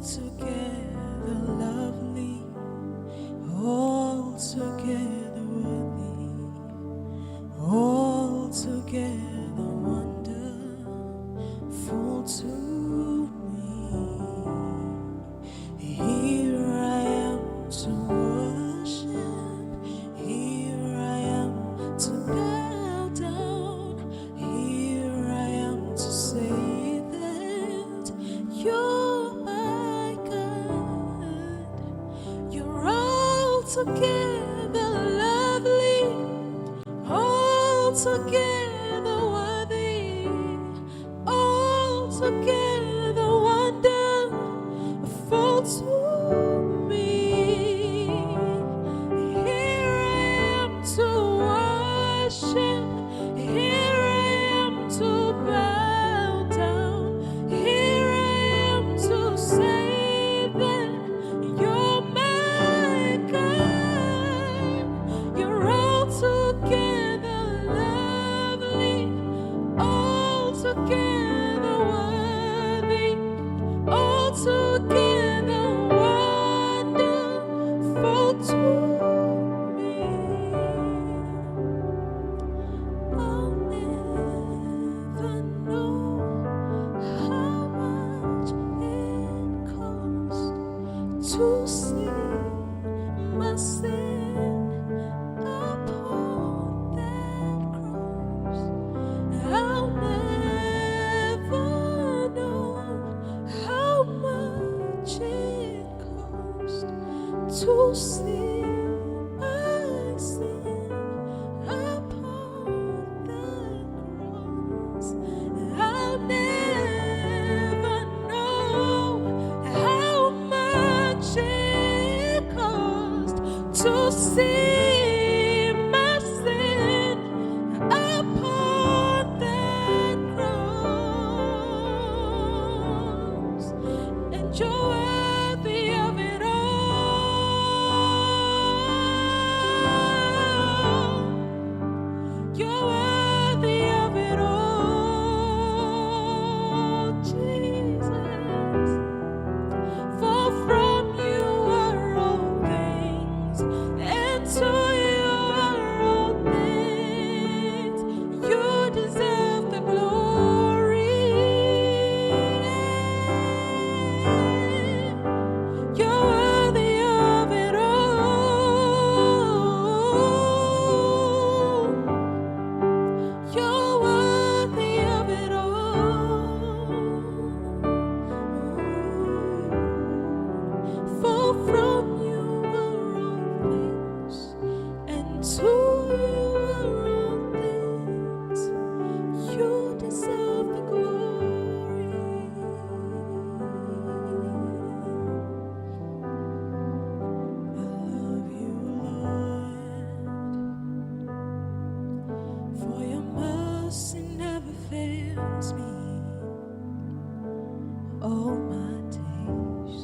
Altogether lovely, altogether worthy, altogether wonderful to me. Here I am to worship, here I am to bow down, here I am to say that you're my God. You're altogether lovely, altogether worthy, altogether wonderful to me. I'll never know how much it costs to see my sin upon that cross. I to see my sin upon the cross. I'll never know how much it cost to see my sin upon that cross. And you're worthy of it all. You're worthy of it all, Jesus. For from you are all things, and to you are all things. You deserve the glory. You're worthy of it all. You're worthy of it all. For from you are all things, and to you are all things. You deserve the glory. I love you, Lord, for your mercy never fails me. All my days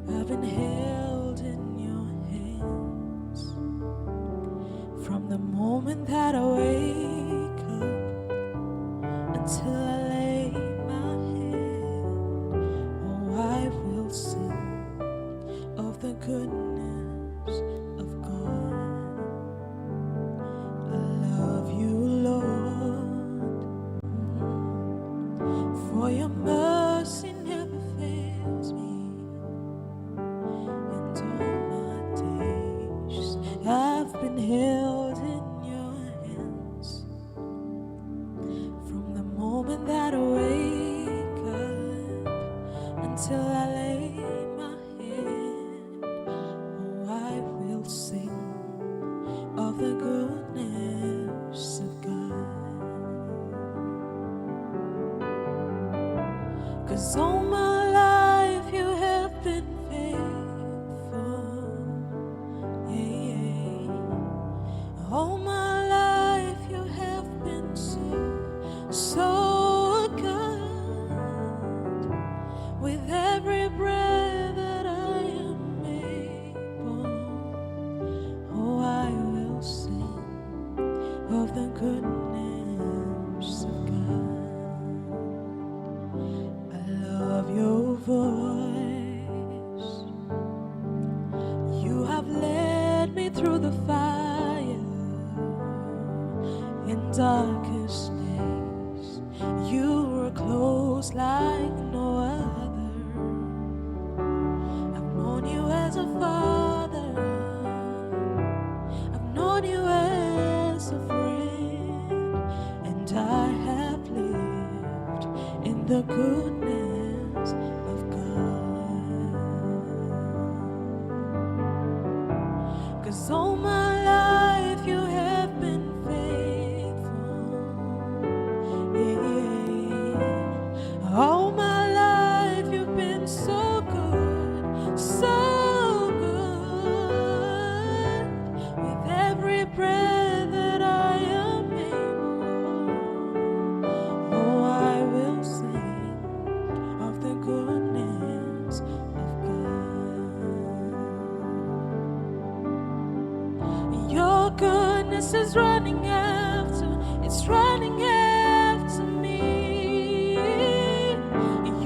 I've been held in your hands. From the moment that I wake up until I lay my head, oh, I will sing of the goodness of God. I love you, Lord, for your mercy never fails me. And all my days I've been held in your hands. From the moment that I wake up until I lay my head, oh, I will sing of the goodness of God. 'Cause all my life you have been faithful. Yeah, yeah. All my life you have been so, so good. With every breath that I am able, oh, I will sing of the goodness of God. I love your voice. You have led me through the fire in darkest days. You were close like no other. I've known you as a father. I've known you as a friend, and I have lived in the goodness of God. 'Cause all my life you have been faithful. Yeah. All my life you've been so good, so good. With every breath that I am able, oh, I will sing of the goodness of God. Your goodness is running after, it's running after me.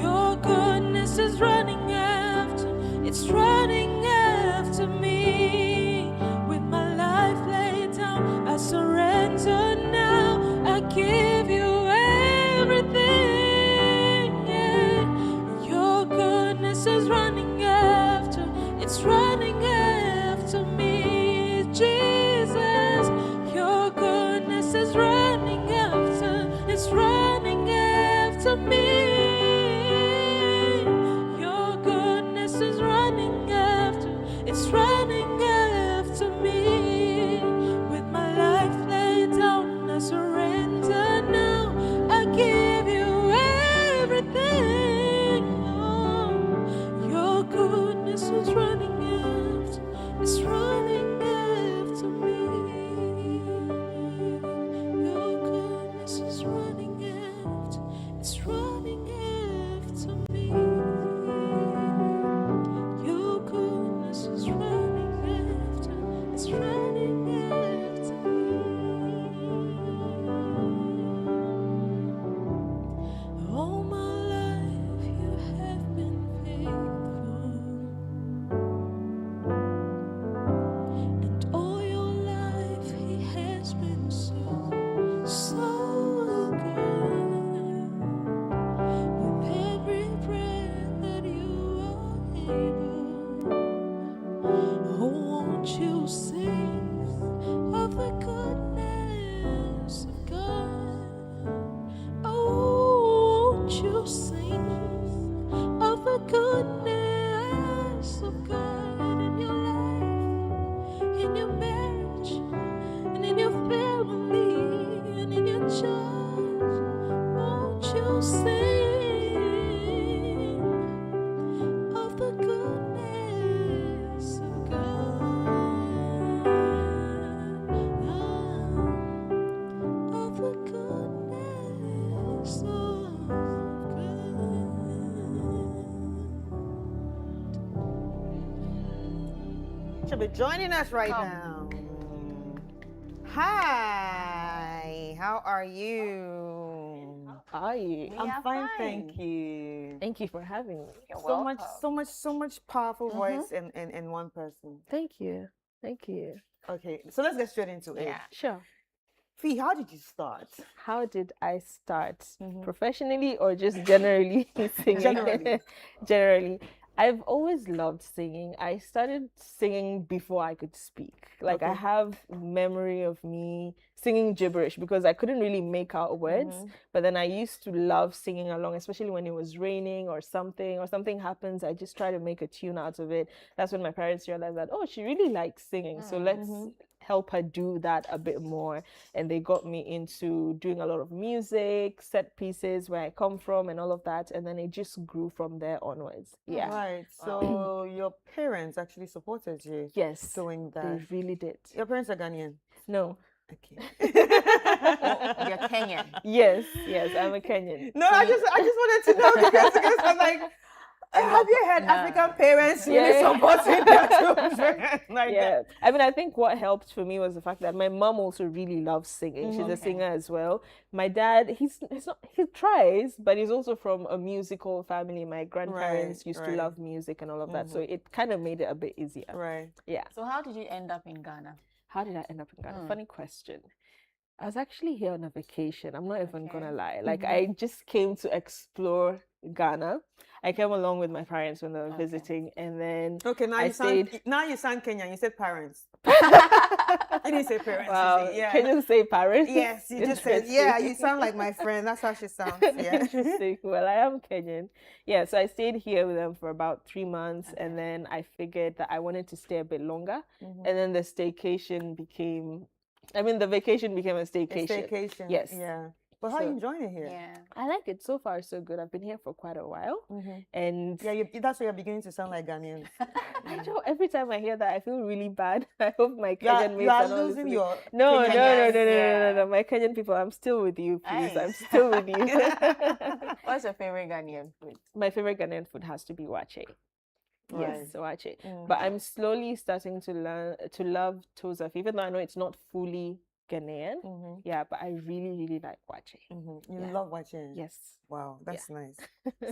Your goodness is running after, it's running after me. With my life laid down, I surrender now. I give you everything. Yeah. Your goodness is running after, it's running after me. Jesus, your goodness is running after goodness of God in your life, in your marriage, and in your family, and in your church. Won't you sing of the goodness of God? Of the goodness of God. Should be joining us right Come. now. Hi, how are you? Are you? We I'm are fine, thank you. Thank you for having me. You're So much, welcome. so much powerful voice in one person. Thank you. Thank you. Okay, so let's get straight into it. Yeah. Sure. Fee, how did you start? How did I start? Professionally or just generally singing? Generally. Generally. I've always loved singing. I started singing before I could speak. Like I Okay. have memory of me singing gibberish because I couldn't really make out words. But then I used to love singing along, especially when it was raining or something happens. I just try to make a tune out of it. That's when my parents realized that, oh, she really likes singing. So let's help her do that a bit more. And they got me into doing a lot of music, set pieces, where I come from and all of that. And then it just grew from there onwards. Yeah. Right. So your parents actually supported you Yes. doing They that. really did. Your parents are Ghanaian. No. Okay. You're Kenyan. Yes, I'm a Kenyan. No, I just wanted to know because I'm like, have you had African parents really Yeah. supporting their children like Yeah, that? I mean, I think what helped for me was the fact that my mom also really loves singing. She's a singer as well. My dad, he tries, but he's also from a musical family. My grandparents used to love music and all of that, so it kind of made it a bit easier. Right. Yeah. So how did you end up in Ghana? How did I end up in Ghana? Funny question. I was actually here on a vacation. I'm not even gonna lie. Like I just came to explore Ghana. I came along with my parents when they were visiting, and then Okay, now I you stayed. sound Kenyan. You said parents. You didn't say parents. you Wow, said- yeah. can you say parents? Yes, you just said, yeah, you sound like my friend. That's how she sounds. Yeah. Interesting. Well, I am Kenyan. Yeah, so I stayed here with them for about 3 months, and then I figured that I wanted to stay a bit longer, and then the vacation became a staycation. Staycation. Yes. Yeah. But how are you enjoying it here? Yeah. I like it so far, so good. I've been here for quite a while, and Yeah, that's why you're beginning to sound like Ghanaians. I know every time I hear that, I feel really bad. I hope my You are, Kenyan mates you are are not losing listening. your No, Kenyan- no. My Kenyan people, I'm still with you, please. I'm Nice. still with you. What's your favorite Ghanaian food? My favorite Ghanaian food has to be wache. Yes, wache. Mm. But I'm slowly starting to learn to love toza, even though I know it's not fully Ghanaian. Yeah, but I really, really like wache. You Yeah. love watching. Yes. Wow, that's nice.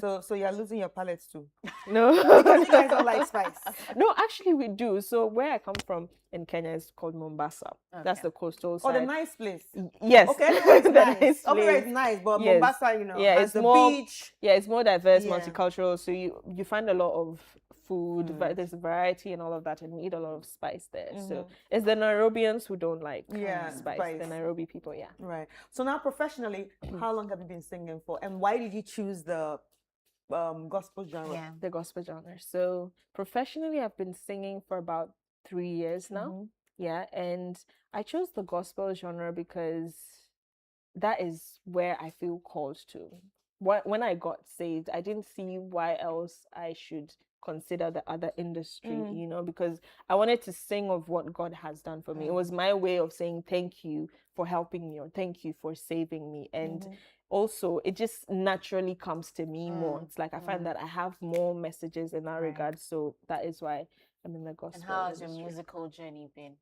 So you're losing your palate too. No. Because you guys don't like spice. No, actually we do. So where I come from in Kenya is called Mombasa. That's the coastal side. Oh, the nice place. Yes. Okay, everywhere is The nice. nice Everywhere place. is nice, but Yes. Mombasa, you know, Yeah, has it's the more beach. Yeah, it's more diverse, Yeah. multicultural. So you find a lot of food, there's variety and all of that, and we eat a lot of spice there. So it's the Nairobians who don't like spice. The Nairobi people, yeah. Right. So now professionally, how long have you been singing for? And why did you choose the gospel genre? Yeah. The gospel genre. So professionally, I've been singing for about 3 years now. Yeah, and I chose the gospel genre because that is where I feel called to. When I got saved, I didn't see why else I should consider the other industry, you know, because I wanted to sing of what God has done for me. It was my way of saying thank you for helping me, or thank you for saving me. And also it just naturally comes to me more. It's like I find that I have more messages in that regard. So that is why I'm in the gospel. And how has your industry. musical journey been?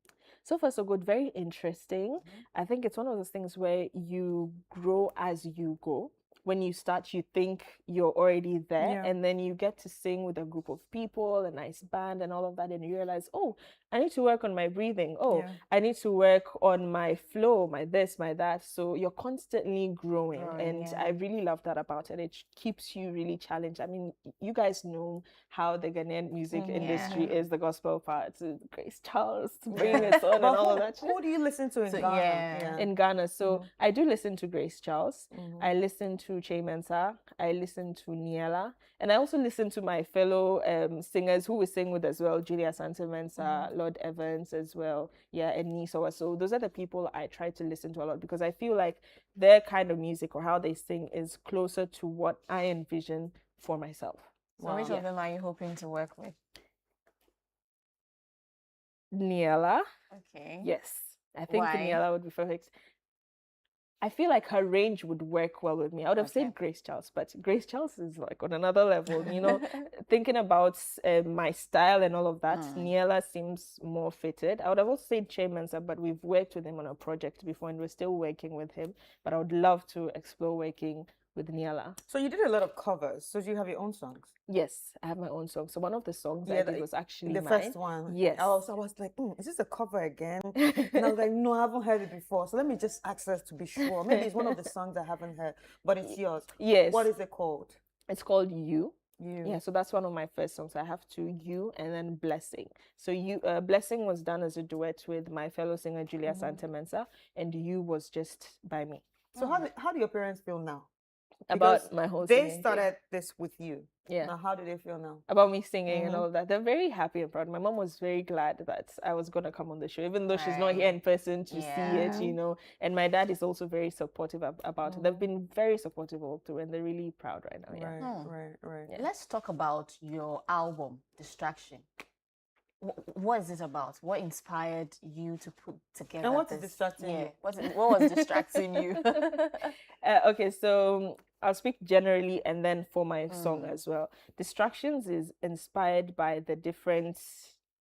So far so good, very interesting. I think it's one of those things where you grow as you go. When you start, you think you're already there, and then you get to sing with a group of people, a nice band and all of that, and you realize, oh, I need to work on my breathing. Oh, I need to work on my flow, my this, my that. So you're constantly growing, and I really love that about it. It keeps you really challenged. I mean, you guys know how the Ghanaian music industry is, the gospel part, Grace Charles, bringing it on and all of that. Who do you listen to in Ghana? In Ghana. So I do listen to Grace Charles. I listen to Chimensa, I listen to Niela, and I also listen to my fellow singers who we sing with as well, Julia Santamensa, Lord Evans as well, yeah, and Nisoa. So those are the people I try to listen to a lot because I feel like their kind of music or how they sing is closer to what I envision for myself. So which of them are you hoping to work with? Niela. Okay. Yes. I think Why? Niela would be perfect. I feel like her range would work well with me. I would have said Grace Charles, but Grace Charles is like on another level, you know. Thinking about my style and all of that, Niela seems more fitted. I would have also said Chimensa, but we've worked with him on a project before and we're still working with him. But I would love to explore working with Niela. So you did a lot of covers. So do you have your own songs? Yes, I have my own song. So one of the songs I did was actually the mine. first one. Yes. I was like, is this a cover again? And I was like, no, I haven't heard it before. So let me just access to be sure. Maybe it's one of the songs I haven't heard, but it's yours. Yes. What is it called? It's called You. You. Yeah, so that's one of my first songs. I have You and then Blessing. So Blessing was done as a duet with my fellow singer Julia Santamensa, and You was just by me. So how do your parents feel now? About my whole they singing. started this with you. Yeah. Now, how do they feel now? About me singing and all of that. They're very happy and proud. My mom was very glad that I was going to come on the show, even though she's not here in person to see it, you know. And my dad is also very supportive about it. They've been very supportive all through, and they're really proud right now. Yeah. Right. Yeah. Let's talk about your album, Distraction. What is it about? What inspired you to put together? And what is distracting you? What was distracting you? Okay, so I'll speak generally and then for my song as well. Distractions is inspired by the different,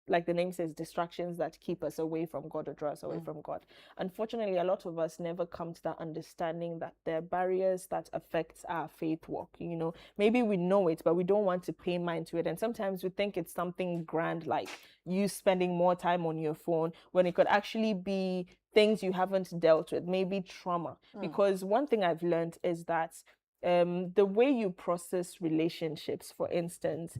like the name says, distractions that keep us away from God or draw us away from God. Unfortunately, a lot of us never come to that understanding that there are barriers that affect our faith walk. You know, maybe we know it, but we don't want to pay mind to it. And sometimes we think it's something grand, like you spending more time on your phone, when it could actually be things you haven't dealt with, maybe trauma. Because one thing I've learned is that the way you process relationships, for instance,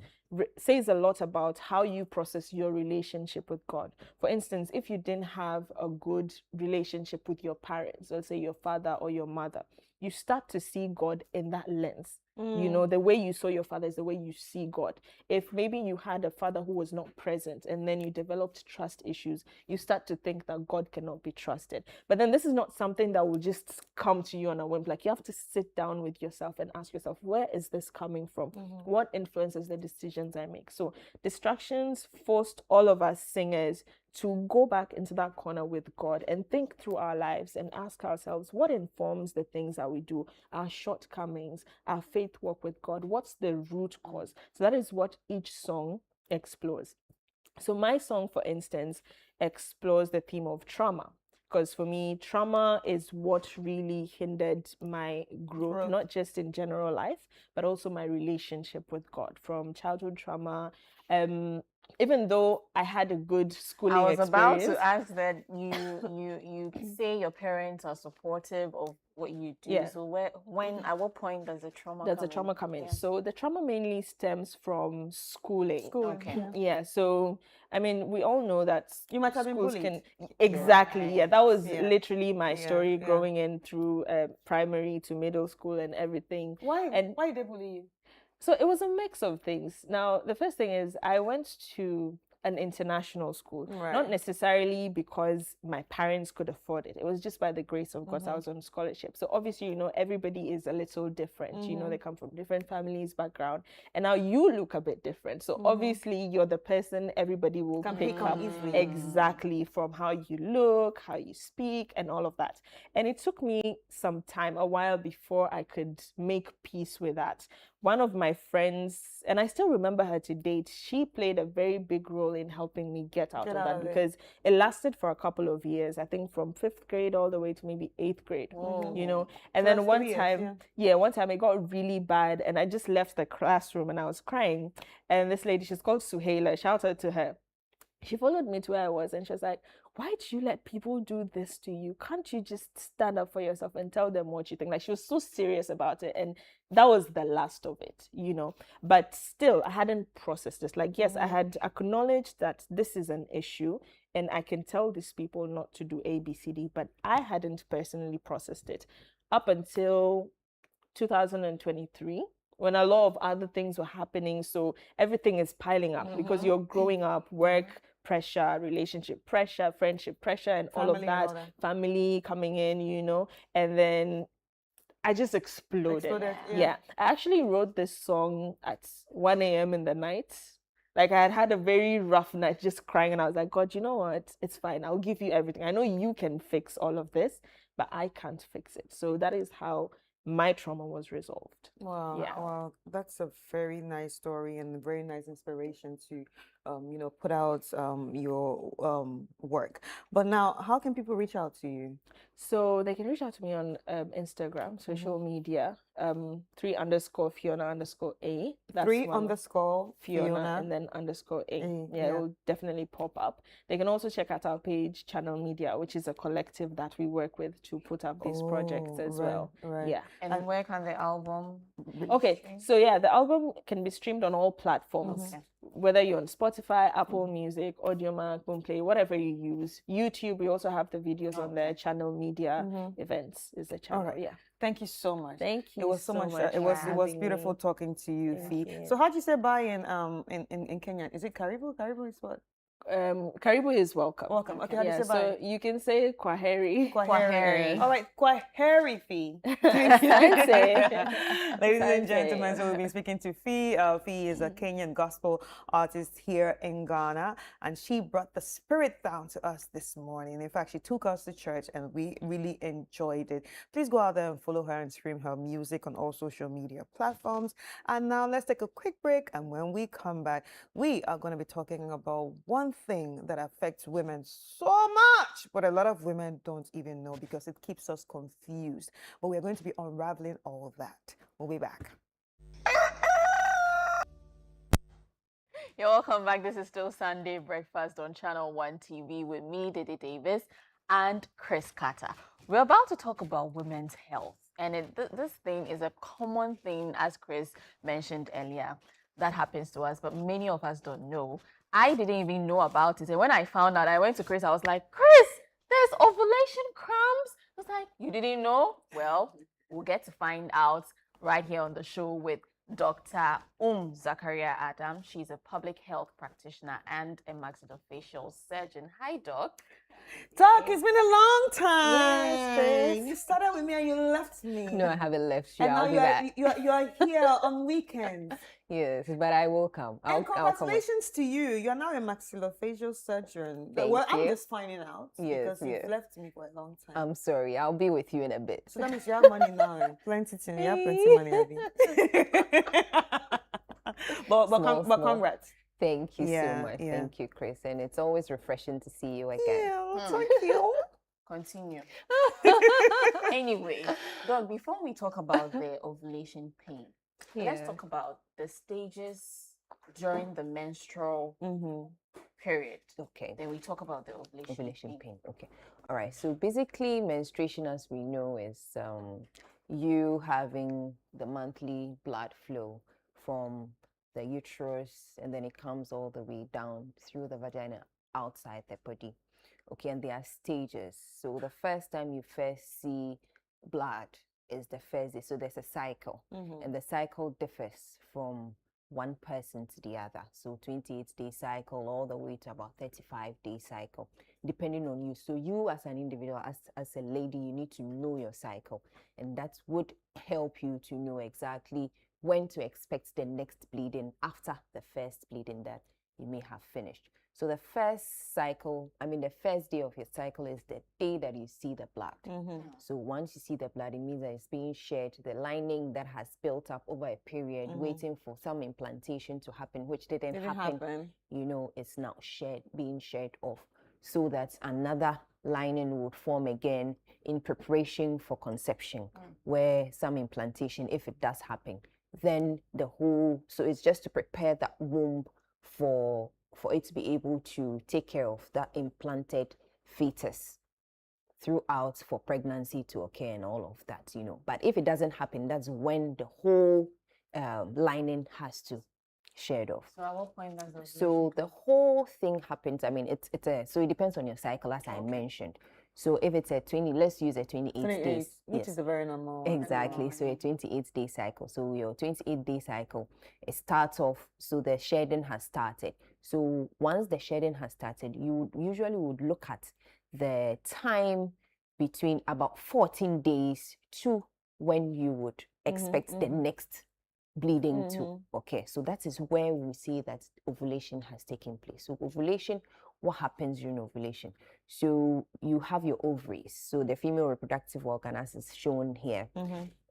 says a lot about how you process your relationship with God. For instance, if you didn't have a good relationship with your parents, let's say your father or your mother, you start to see God in that lens. You know, the way you saw your father is the way you see God. If maybe you had a father who was not present and then you developed trust issues, you start to think that God cannot be trusted. But then this is not something that will just come to you on a whim. Like, you have to sit down with yourself and ask yourself, where is this coming from? What influences the decisions I make? So distractions forced all of us singers to go back into that corner with God and think through our lives and ask ourselves, what informs the things that we do, our shortcomings, our faith walk with God? What's the root cause? So that is what each song explores. So my song, for instance, explores the theme of trauma. Because for me, trauma is what really hindered my growth, not just in general life, but also my relationship with God, from childhood trauma. Even though I had a good schooling experience. I was about to ask that you say your parents are supportive of what you do. Yeah. So at what point does the trauma come in? Does the trauma come in? Yeah. So the trauma mainly stems from schooling. Okay. Yeah. So I mean, we all know that you might have been bullied. Exactly. Yeah. That was literally my story growing in through primary to middle school and everything. Why did they bully you? So it was a mix of things. Now, the first thing is I went to an international school, not necessarily because my parents could afford it. It was just by the grace of God. I was on scholarship. So obviously, you know, everybody is a little different. You know, they come from different families, background, and now you look a bit different. So obviously, you're the person everybody will pick up easily. Exactly, from how you look, how you speak, and all of that. And it took me some time, a while, before I could make peace with that. One of my friends, and I still remember her to date, she played a very big role in helping me get out of that, because it lasted for a couple of years, I think from 5th grade all the way to maybe 8th grade, you know. And then one time it got really bad and I just left the classroom and I was crying. And this lady, she's called Suhaila, shout out to her. She followed me to where I was and she was like, why do you let people do this to you? Can't you just stand up for yourself and tell them what you think? Like, she was so serious about it. And that was the last of it, you know. But still, I hadn't processed this. Like, yes, I had acknowledged that this is an issue and I can tell these people not to do A, B, C, D, but I hadn't personally processed it up until 2023 when a lot of other things were happening. So everything is piling up because you're growing up, work pressure, relationship pressure, friendship pressure, and all of that, family coming in, and then I just exploded. Yeah. I actually wrote this song at 1 a.m. in the night. Like I had had a very rough night just crying, and I was like, God, you know what? It's fine. I'll give you everything. I know you can fix all of this, but I can't fix it. So that is how my trauma was resolved. Wow. Yeah. Wow. That's a very nice story and a very nice inspiration to, put out your work. But now, how can people reach out to you? So they can reach out to me on Instagram, social media, 3_Fiona_A. That's 3_Fiona and then _A. Yeah, it will definitely pop up. They can also check out our page, Channel Media, which is a collective that we work with to put up these projects as well. Right. Yeah. And where can the album Okay, so yeah, the album can be streamed on all platforms, whether you're on Spotify, Apple Music, Audiomack, Boomplay, whatever you use. YouTube, we also have the videos on there. Channel Media Events is the channel. Yeah. Thank you so much. Thank you. It was so much. It was beautiful talking to you, Fee. So how do you say bye in Kenya? Is it Karibu? Karibu is what? Karibu is welcome. Welcome. Okay, how do you say bye? So you can say Kwaheri. Kwaheri. All right, Kwaheri, Fee. Ladies and gentlemen, so we've been speaking to Fee. Fee is a Kenyan gospel artist here in Ghana, and she brought the spirit down to us this morning. In fact, she took us to church, and we really enjoyed it. Please go out there and follow her and stream her music on all social media platforms. And now let's take a quick break, and when we come back, we are going to be talking about one thing that affects women so much, but a lot of women don't even know because it keeps us confused. But we're going to be unraveling all of that. We'll be back. You're welcome back. This is still Sunday Breakfast on ChannelOne TV with me, Dede Davies, and Chris Kata. We're about to talk about women's health. And this thing is a common thing, as Chris mentioned earlier, that happens to us, but many of us don't know. I didn't even know about it. And when I found out, I went to Chris. I was like, Chris, there's ovulation cramps. I was like, you didn't know? Well, we'll get to find out right here on the show with Dr. Zakaria Adam. She's a public health practitioner and a maxillofacial surgeon. Hi, Doc. Doc, it's been a long time. Yes, Chris. You started with me and you left me. No, I haven't left you. And I'll be now back. you are here on weekends. Yes, but I will come. And congratulations to you. You are now a maxillofacial surgeon. Thank I'm you. just finding out because you've left me for a long time. I'm sorry. I'll be with you in a bit. So that means you have money now. Plenty to me. You have plenty money, I think. but congrats. Thank you so much. Thank you, Chris. And it's always refreshing to see you again. Yeah, thank you. Continue. Anyway, Doc, before we talk about the ovulation pain, let's talk about the stages during the menstrual period. Okay. Then we talk about the ovulation pain. Okay. All right. So basically, menstruation, as we know, is you having the monthly blood flow from the uterus, and then it comes all the way down through the vagina outside the body. Okay, and there are stages. So the first time you first see blood is the first day. So there's a cycle, and the cycle differs from one person to the other. So 28-day cycle all the way to about 35-day cycle, depending on you. So you as an individual, as a lady, you need to know your cycle, and that would help you to know exactly when to expect the next bleeding after the first bleeding that you may have finished. So the first cycle, the first day of your cycle is the day that you see the blood. So once you see the blood, it means that it's being shed. The lining that has built up over a period, waiting for some implantation to happen, which didn't happen. It's now being shed off, so that another lining would form again in preparation for conception, where some implantation, if it does happen, then so it's just to prepare that womb for it to be able to take care of that implanted fetus throughout for pregnancy to occur and all of that, But if it doesn't happen, that's when the whole lining has to shed off. So at what point does So the whole thing happens. So it depends on your cycle, as I mentioned. So if it's a 20, let's use a 28 28, days. which Yes. is a very normal. Exactly. So a 28-day cycle. So your 28-day cycle, it starts off, so the shedding has started. So once the shedding has started, you usually would look at the time between about 14 days to when you would expect the next bleeding to. Okay, so that is where we see that ovulation has taken place. So ovulation, what happens during ovulation? So you have your ovaries, so the female reproductive organ as is shown here.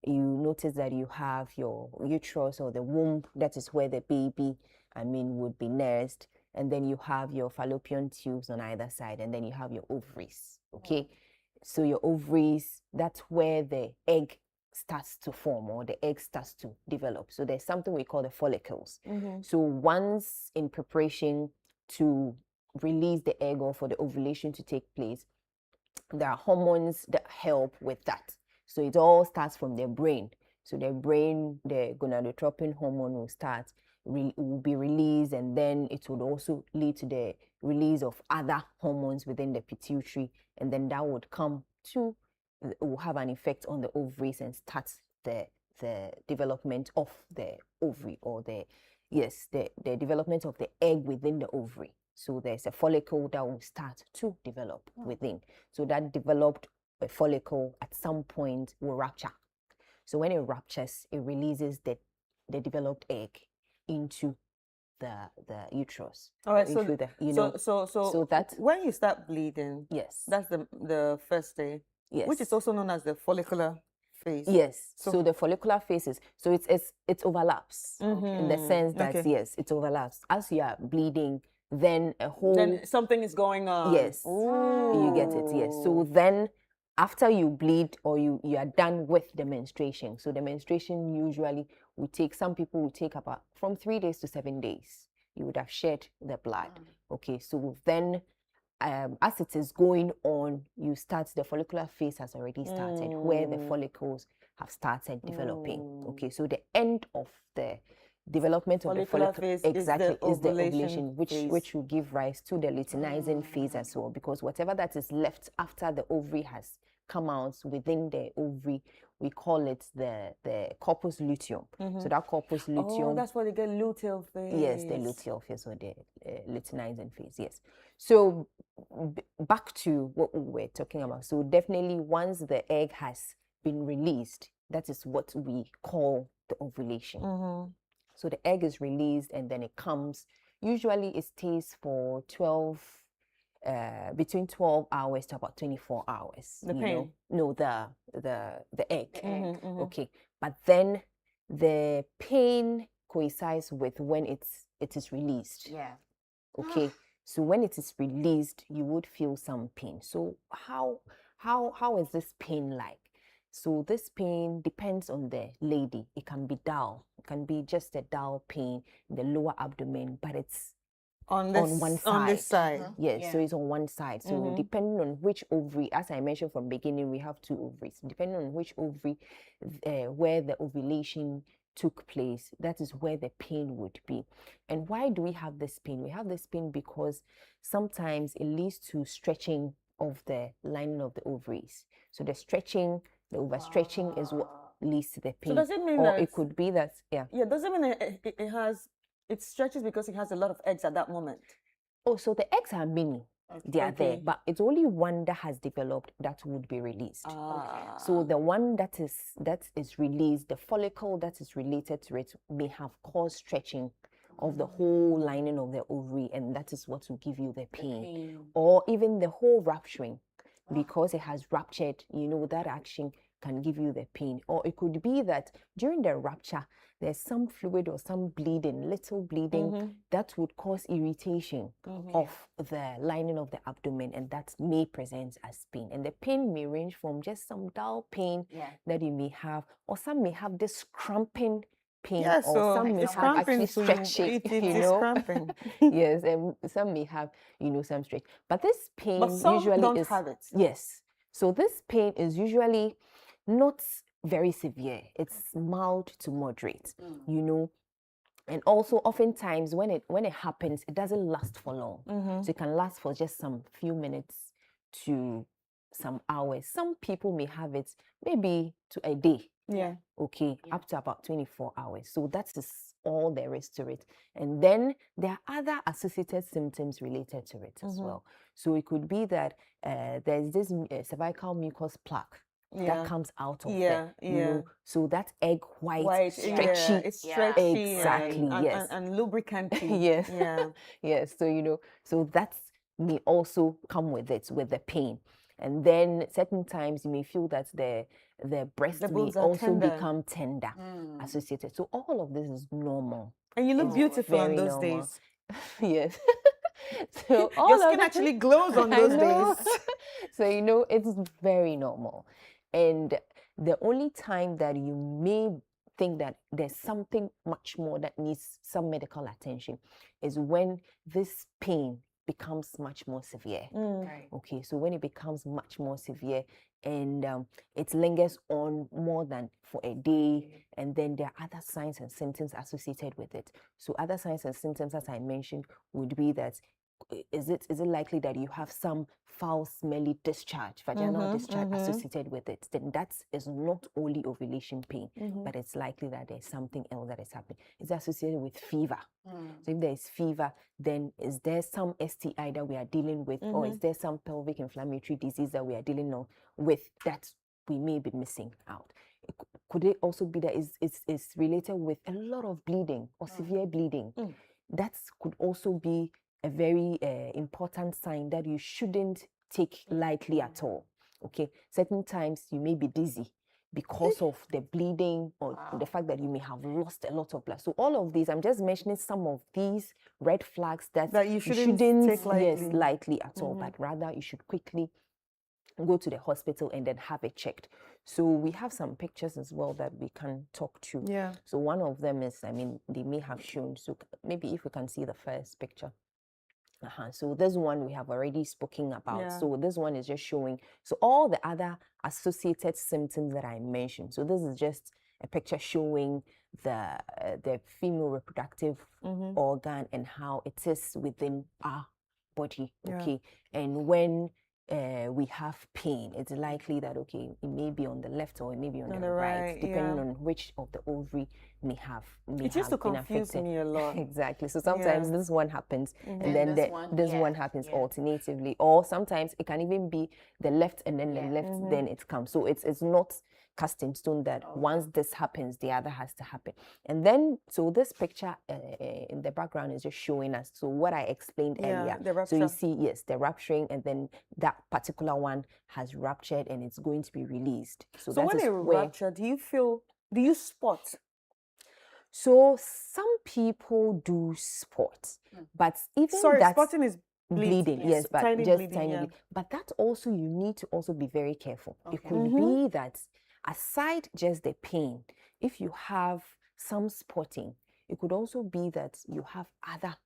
You notice that you have your uterus or the womb, that is where the baby, would be nursed, and then you have your fallopian tubes on either side, and then you have your ovaries. Okay, so your ovaries, that's where the egg starts to form, or the egg starts to develop. So there's something we call the follicles. So once in preparation to release the egg or for the ovulation to take place, there are hormones that help with that. So it all starts from the brain. So the brain, the gonadotropin hormone will be released, and then it would also lead to the release of other hormones within the pituitary, and then that would come to, will have an effect on the ovaries and start the development of the ovary, or the development of the egg within the ovary. So there's a follicle that will start to develop within. So that developed follicle at some point will rupture. So when it ruptures, it releases the developed egg into the uterus. All right, into so that when you start bleeding, yes, that's the first day, yes, which is also known as the follicular phase. Yes. So the follicular phases. So it overlaps in the sense that Okay. yes, it overlaps. As you are bleeding, then a whole Then something is going on. yes, you get it. Yes. So then after you bleed, or you are done with the menstruation. So the menstruation usually will take, some people will take about from 3 days to 7 days. You would have shed the blood. Okay. So then as it is going on, you start, the follicular phase has already started, where the follicles have started developing. Okay, so the end of the development of the follicle phase exactly is the ovulation, phase. which will give rise to the luteinizing phase as well, because whatever that is left after the ovary has come out within the ovary, we call it the corpus luteum. So that corpus luteum, Oh, that's why they get luteal phase. yes, the luteal phase, or the luteinizing phase. Yes. So back to what we were talking about. So definitely once the egg has been released, that is what we call the ovulation. So the egg is released, and then it comes, usually it stays for between 12 hours to about 24 hours. The pain? No, the egg. Okay. But then the pain coincides with when it is released. Yeah. Okay. So when it is released, you would feel some pain. So how is this pain like? So this pain depends on the lady. It can be dull. It can be just a dull pain in the lower abdomen, but it's on one side. On this side. Yes, Yeah. so it's on one side. So depending on which ovary, as I mentioned from beginning, we have 2 ovaries. Depending on which ovary, where the ovulation took place, that is where the pain would be. And why do we have this pain? We have this pain because sometimes it leads to stretching of the lining of the ovaries. So the stretching, the overstretching is what leads to the pain. So does it mean or that it could be that, yeah. Yeah, does it mean it stretches because it has a lot of eggs at that moment? Oh, so the eggs are many. They are there, but it's only one that has developed that would be released. So the one that is released, the follicle that is related to it, may have caused stretching of the whole lining of the ovary, and that is what will give you the pain. Or even the whole rupturing, because it has ruptured, that action can give you the pain. Or it could be that during the rupture, there's some fluid or some bleeding, little bleeding, that would cause irritation of the lining of the abdomen, and that may present as pain. And the pain may range from just some dull pain that you may have, or some may have this cramping pain, Yeah, or so some may it's have actually cramping, so stretching, it is cramping. Yes, and some may have, some stretch. But this pain But some usually don't have it. Yes. So this pain is usually not very severe. It's mild to moderate, and also oftentimes when it happens, it doesn't last for long. So it can last for just some few minutes to some hours. Some people may have it maybe to a day. Yeah. Okay, up to about 24 hours. So that is all there is to it. And then there are other associated symptoms related to it as well. So it could be that there's this cervical mucus plaque that comes out of there. You know, so that egg white, stretchy. Yeah, it's stretchy Exactly, and, and lubricanty. Yes. Yeah. Yes. So, you know, so that's may also come with it, with the pain. And then certain times you may feel that the breast may bones are also tender. become tender associated. So all of this is normal. And you look It's beautiful on very those normal. days. Yes. So all Your of skin that- actually glows on I those know. days. So, you know, it's very normal. And the only time that you may think that there's something much more that needs some medical attention is when this pain becomes much more severe. Right. Okay, so when it becomes much more severe and it lingers on more than for a day, and then there are other signs and symptoms associated with it. So other signs and symptoms, as I mentioned, would be that is it likely that you have some foul smelly discharge, vaginal discharge associated with it? Then that is not only ovulation pain, but it's likely that there's something else that is happening. It's associated with fever. So if there is fever, then is there some STI that we are dealing with, or is there some pelvic inflammatory disease that we are dealing with that we may be missing out? Could it also be that it's related with a lot of bleeding or severe bleeding? That could also be a very important sign that you shouldn't take lightly at all. Okay, certain times you may be dizzy because of the bleeding or the fact that you may have lost a lot of blood. So all of these, I'm just mentioning some of these red flags that you shouldn't take lightly. yes, lightly at all, but rather you should quickly go to the hospital and then have it checked. So we have some pictures as well that we can talk to. Yeah. So one of them is, I mean, they may have shown, so maybe if we can see the first picture. So this one we have already spoken about. Yeah. So this one is just showing, so all the other associated symptoms that I mentioned. So this is just a picture showing the female reproductive organ and how it is within our body. Okay, and when we have pain, it's likely that okay, it may be on the left or it may be on the right, depending on which of the ovary may have it used to confuse me a lot. Exactly. So sometimes this one happens and then this one happens alternatively, or sometimes it can even be the left and then the left, then it comes. So it's not cast in stone that once this happens, the other has to happen. And then, so this picture in the background is just showing us, so what I explained earlier. So you see, yes, the rupturing, and then that particular one has ruptured and it's going to be released. So when it rupture, do you spot? So some people do spot, but even spotting is bleeding, yes, but tiny just bleeding, tiny. But that also, you need to also be very careful. It could be that aside just the pain, if you have some spotting, it could also be that you have other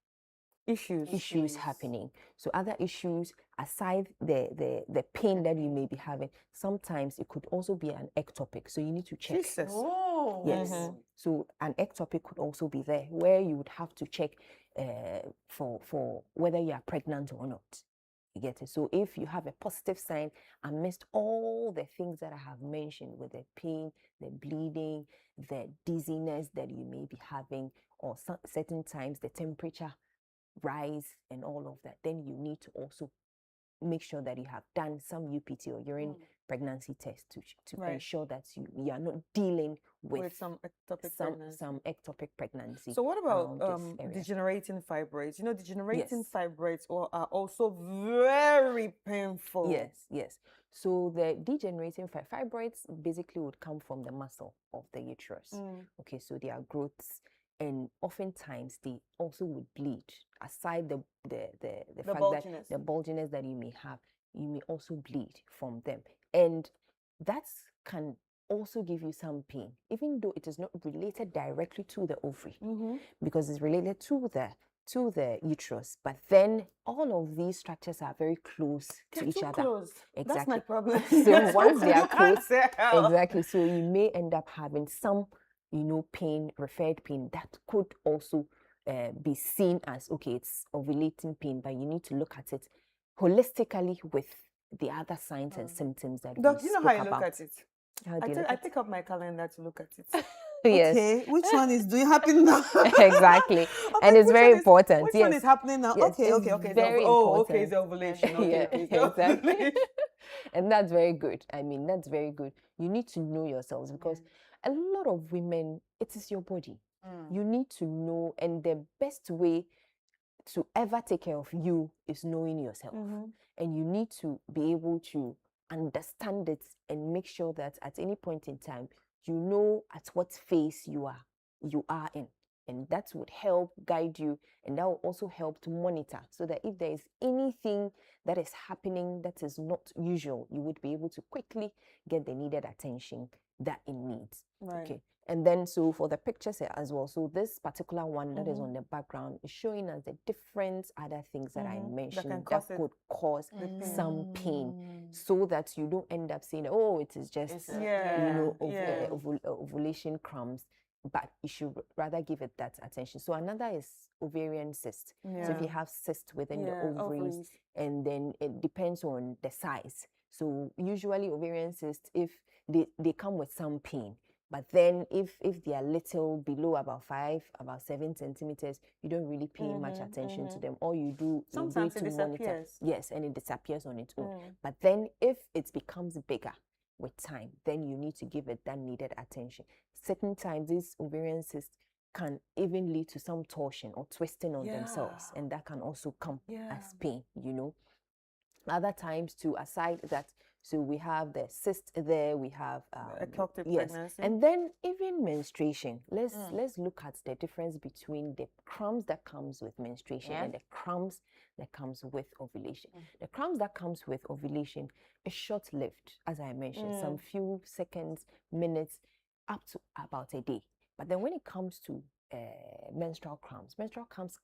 issues happening. So other issues aside the pain that you may be having, sometimes it could also be an ectopic. So you need to check. Jesus. Oh. Yes. So an ectopic could also be there, where you would have to check for whether you are pregnant or not. You get it? So if you have a positive sign amidst all the things that I have mentioned, with the pain, the bleeding, the dizziness that you may be having, or certain times the temperature rise and all of that, then you need to also make sure that you have done some UPT or urine pregnancy test to ensure that you are not dealing with some ectopic pregnancy. So what about degenerating fibroids? You know, degenerating fibroids are also very painful. Yes. So the degenerating fibroids basically would come from the muscle of the uterus. Okay, so they are growths, and oftentimes they also would bleed. Aside the fact that the bulginess that you may have, you may also bleed from them, and that can also give you some pain, even though it is not related directly to the ovary, because it's related to the uterus. But then all of these structures are very close to each other. Close. Exactly. That's my problem. So once they are close, exactly. So you may end up having some, pain, referred pain that could also be seen as, okay, it's ovulating pain, but you need to look at it holistically with the other signs and symptoms that Doc, we you know spoke how I look about. at it? How do you look I at pick up my calendar to look at it. it? Yes. Okay, which one is doing happen now? Exactly. I'm And like, it's which very one important. Which yes. one is happening now? Yes, Okay, it's okay, okay. very Okay, important. it's the ovulation. Okay, Yeah, okay, it's the exactly. ovulation. And that's very good. I mean, that's very good. You need to know yourselves because a lot of women, it is your body. You need to know, and the best way to ever take care of you is knowing yourself. And you need to be able to understand it and make sure that at any point in time, you know at what phase you are in. And that would help guide you, and that will also help to monitor so that if there is anything that is happening that is not usual, you would be able to quickly get the needed attention that it needs. Right. Okay. And then, so for the pictures here as well, so this particular one that is on the background is showing us the different other things that I mentioned that could cause some pain, so that you don't end up saying, oh, it is just, ovulation cramps, but you should rather give it that attention. So another is ovarian cyst. So if you have cyst within the ovaries, and then it depends on the size. So usually ovarian cysts, if they come with some pain, but then if they are little below about 7 centimeters, you don't really pay much attention to them. All you do sometimes is it to monitor. disappears. Yes, and it disappears on its own. But then if it becomes bigger with time, then you need to give it that needed attention. Certain times these ovarian cysts can even lead to some torsion or twisting on themselves, and that can also come as pain, Other times too, aside that, so we have the cyst there, we have ectopic pregnancy. And then even menstruation. Let's look at the difference between the cramps that comes with menstruation and the cramps that comes with ovulation. The cramps that comes with ovulation is short-lived, as I mentioned, some few seconds, minutes, up to about a day. But then when it comes to menstrual cramps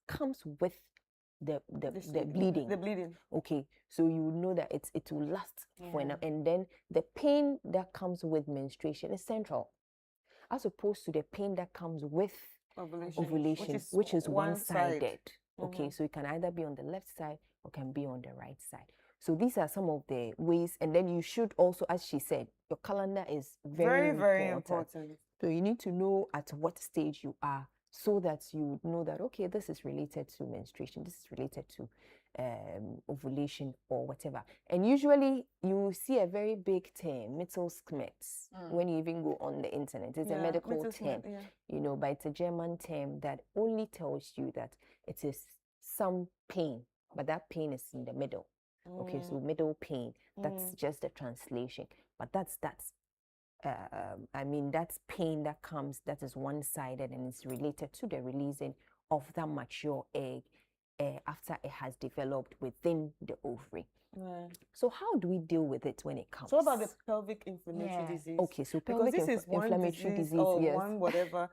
comes with the bleeding. The bleeding. Okay, so you know that it will last for enough, and then the pain that comes with menstruation is central, as opposed to the pain that comes with ovulation, which is one-sided. Okay, so it can either be on the left side or can be on the right side. So these are some of the ways, and then you should also, as she said, your calendar is very important. So you need to know at what stage you are, so that you know that, okay, this is related to menstruation, this is related to ovulation or whatever. And usually you see a very big term, Mittelschmerz, when you even go on the internet. It's a medical term, but it's a German term that only tells you that it is some pain, but that pain is in the middle. Okay, so middle pain, that's just the translation. But that's pain that comes, that is one-sided, and it's related to the releasing of that mature egg after it has developed within the ovary. So how do we deal with it when it comes? So what about the pelvic inflammatory disease? Okay, so pelvic inflammatory disease, or one whatever.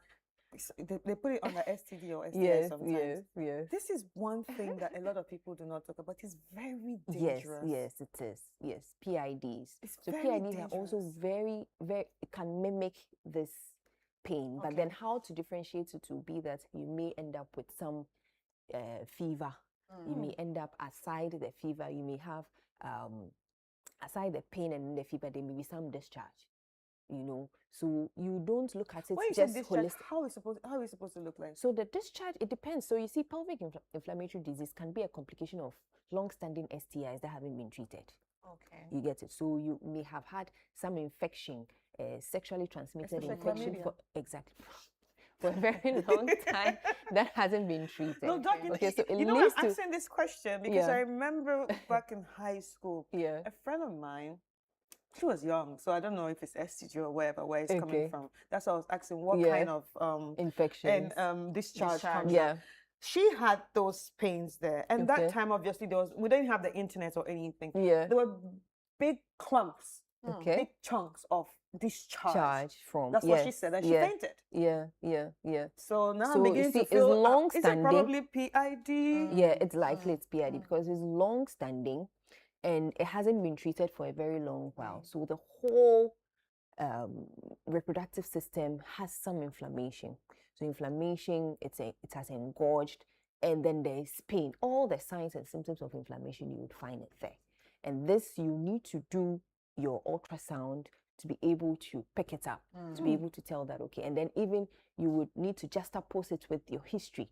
They put it under STD or STI sometimes. Yes. This is one thing that a lot of people do not talk about. It's very dangerous. Yes, it is. Yes, PIDs. So very PIDs are also very, very, it can mimic this pain. But then how to differentiate it will be that you may end up with some fever. You may end up, aside the fever, you may have, aside the pain and the fever, there may be some discharge. So you don't look at it just holistic. How is it supposed to look like? So the discharge, it depends. So you see, pelvic inflammatory disease can be a complication of long-standing STIs that haven't been treated. Okay. You get it. So you may have had some infection, sexually transmitted infection for a very long time that hasn't been treated. No, Doc, okay, so I'm asking this question because I remember back in high school, a friend of mine, she was young, so I don't know if it's STG or where it's coming from. That's why I was asking what kind of infection and discharge comes out. She had those pains there, and that time obviously we didn't have the internet or anything. There were big clumps, big chunks of discharge from. That's what she said, and she fainted. Yeah. So now I'm beginning to feel. It's long-standing. Is it probably PID? Yeah, it's likely it's PID because it's long-standing. And it hasn't been treated for a very long while. So the whole reproductive system has some inflammation. So inflammation, it has engorged, and then there's pain. All the signs and symptoms of inflammation, you would find it there. And this, you need to do your ultrasound to be able to pick it up, to be able to tell that, okay. And then even you would need to juxtapose it with your history,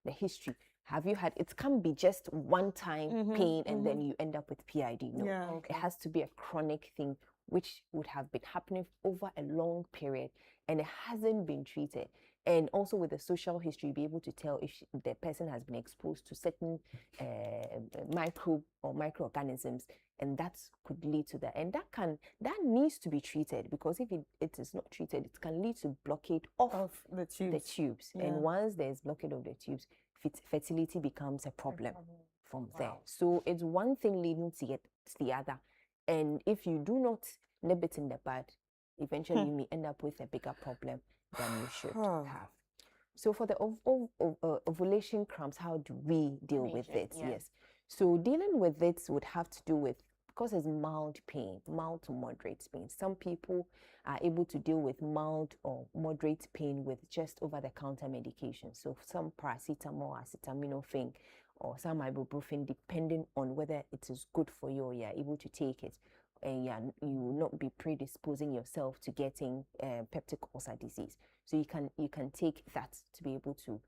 the history. Have you had, it can't be just one time pain and then you end up with PID. No, Yeah. it has to be a chronic thing, which would have been happening over a long period and it hasn't been treated. And also with the social history, be able to tell if the person has been exposed to certain microbe or microorganisms, and that could lead to that. And that needs to be treated, because if it is not treated, it can lead to blockade of the tubes. The tubes. Yeah. And once there's blockade of the tubes, fertility becomes a problem from there. So it's one thing leading to the other. And if you do not nip it in the bud, eventually you may end up with a bigger problem than you should have. So for the ovulation cramps, how do we deal with it? Yes. So dealing with it would have to do with, because it's mild pain, mild to moderate pain. Some people are able to deal with mild or moderate pain with just over-the-counter medication. So some paracetamol, acetaminophen, or some ibuprofen, depending on whether it is good for you or you're able to take it. And you will not be predisposing yourself to getting peptic ulcer disease. So you can take that to be able to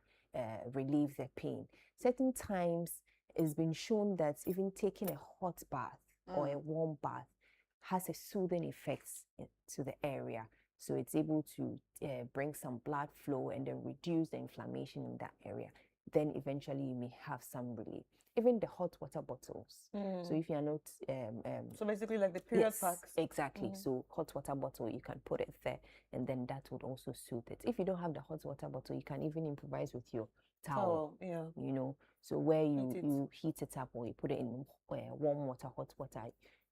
relieve the pain. Certain times it's been shown that even taking a hot bath or a warm bath has a soothing effect to the area. So it's able to bring some blood flow and then reduce the inflammation in that area. Then eventually you may have some relief. Even the hot water bottles. So if you are not... so basically like the period packs. Exactly. So hot water bottle, you can put it there, and then that would also soothe it. If you don't have the hot water bottle, you can even improvise with your towel. Yeah. You know, so where you heat it up, or you put it in warm water, hot water,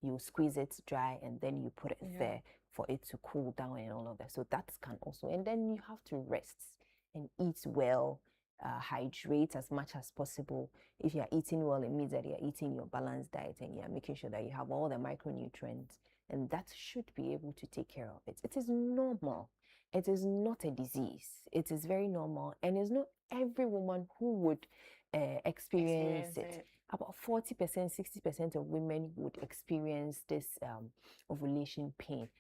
you squeeze it dry, and then you put it there for it to cool down and all of that. So that can also... And then you have to rest and eat well. Hydrate as much as possible. If you're eating well, it means that you're eating your balanced diet and you're making sure that you have all the micronutrients, and that should be able to take care of it. It is normal. It is not a disease. It is very normal, and it's not every woman who would experience it. About 40%, 60% of women would experience this ovulation pain,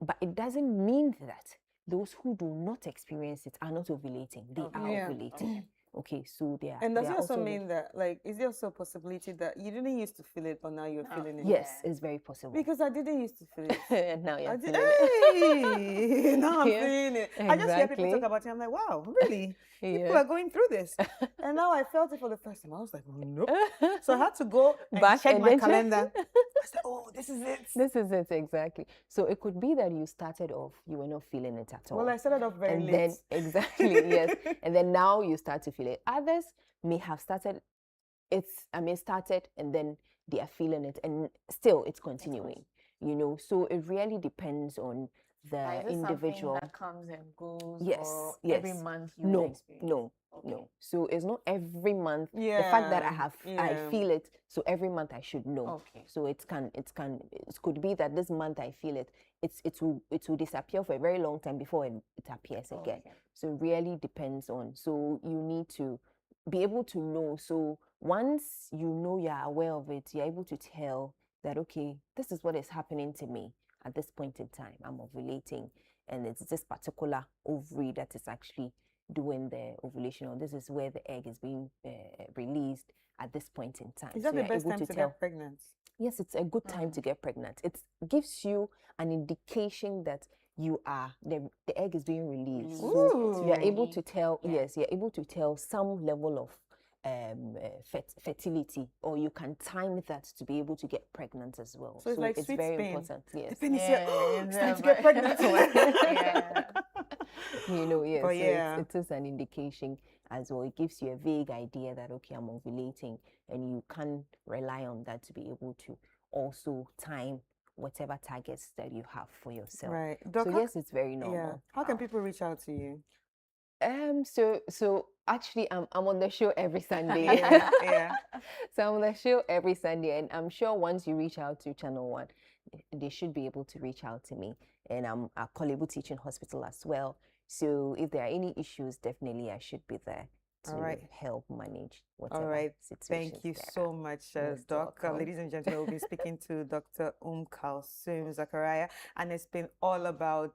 but it doesn't mean that those who do not experience it are not ovulating. They are ovulating. Okay, so they are. And does it also mean that, like, is there also a possibility that you didn't used to feel it, but now you're feeling it? Yes, it's very possible. Because I didn't used to feel it. Now you're feeling it. Hey, now I'm Yeah, feeling it. I just hear people exactly. talk about it. I'm like, wow, really? People are going through this. And now I felt it for the first time. I was like, nope. So I had to go and Back check and my then calendar. I said, oh, this is it. This is it, exactly. So it could be that you started off, you were not feeling it at all. Well, I started off very and late. then exactly, yes. And then now you start to feel it. Others may have started, started and then they are feeling it, and still it's continuing. You know, so it really depends on the individual. That comes and goes. Yes, or yes. Every month you No, experience. no, Okay. no. So it's not every month. Yeah. The fact that I feel it, so every month I should know. Okay. So it could be that this month I feel it. It will disappear for a very long time before it appears again. Okay. So it really depends on. So you need to be able to know. So once you know, you're aware of it, you're able to tell that, okay, this is what is happening to me at this point in time. I'm ovulating, and it's this particular ovary that is actually doing the ovulation, or this is where the egg is being released at this point in time. Is that So the you're best able time to tell. get pregnant? Yes, it's a good time to get pregnant. It gives you an indication that you are the egg is being released. So you're able to tell. Yes, you're able to tell some level of fertility, or you can time that to be able to get pregnant as well. So it's like it's sweet very Spain. important. Yes. The penny said, oh, it's time to get pregnant. You know, yes. But So yeah. it is an indication as well. It gives you a vague idea that, okay, I'm ovulating, and you can rely on that to be able to also time whatever targets that you have for yourself. Right. So yes, it's very normal. Yeah. How can people reach out to you? So actually I'm on the show every Sunday. Yeah. So I'm on the show every Sunday, and I'm sure once you reach out to ChannelOne, they should be able to reach out to me. And I'm at Collabo Teaching Hospital as well. So if there are any issues, definitely I should be there to help manage whatever All right. situations Thank you there so are. much, You're Doc. welcome. Ladies and gentlemen, we'll be speaking to Dr. Oum-Kalsoum Zakaria, and it's been all about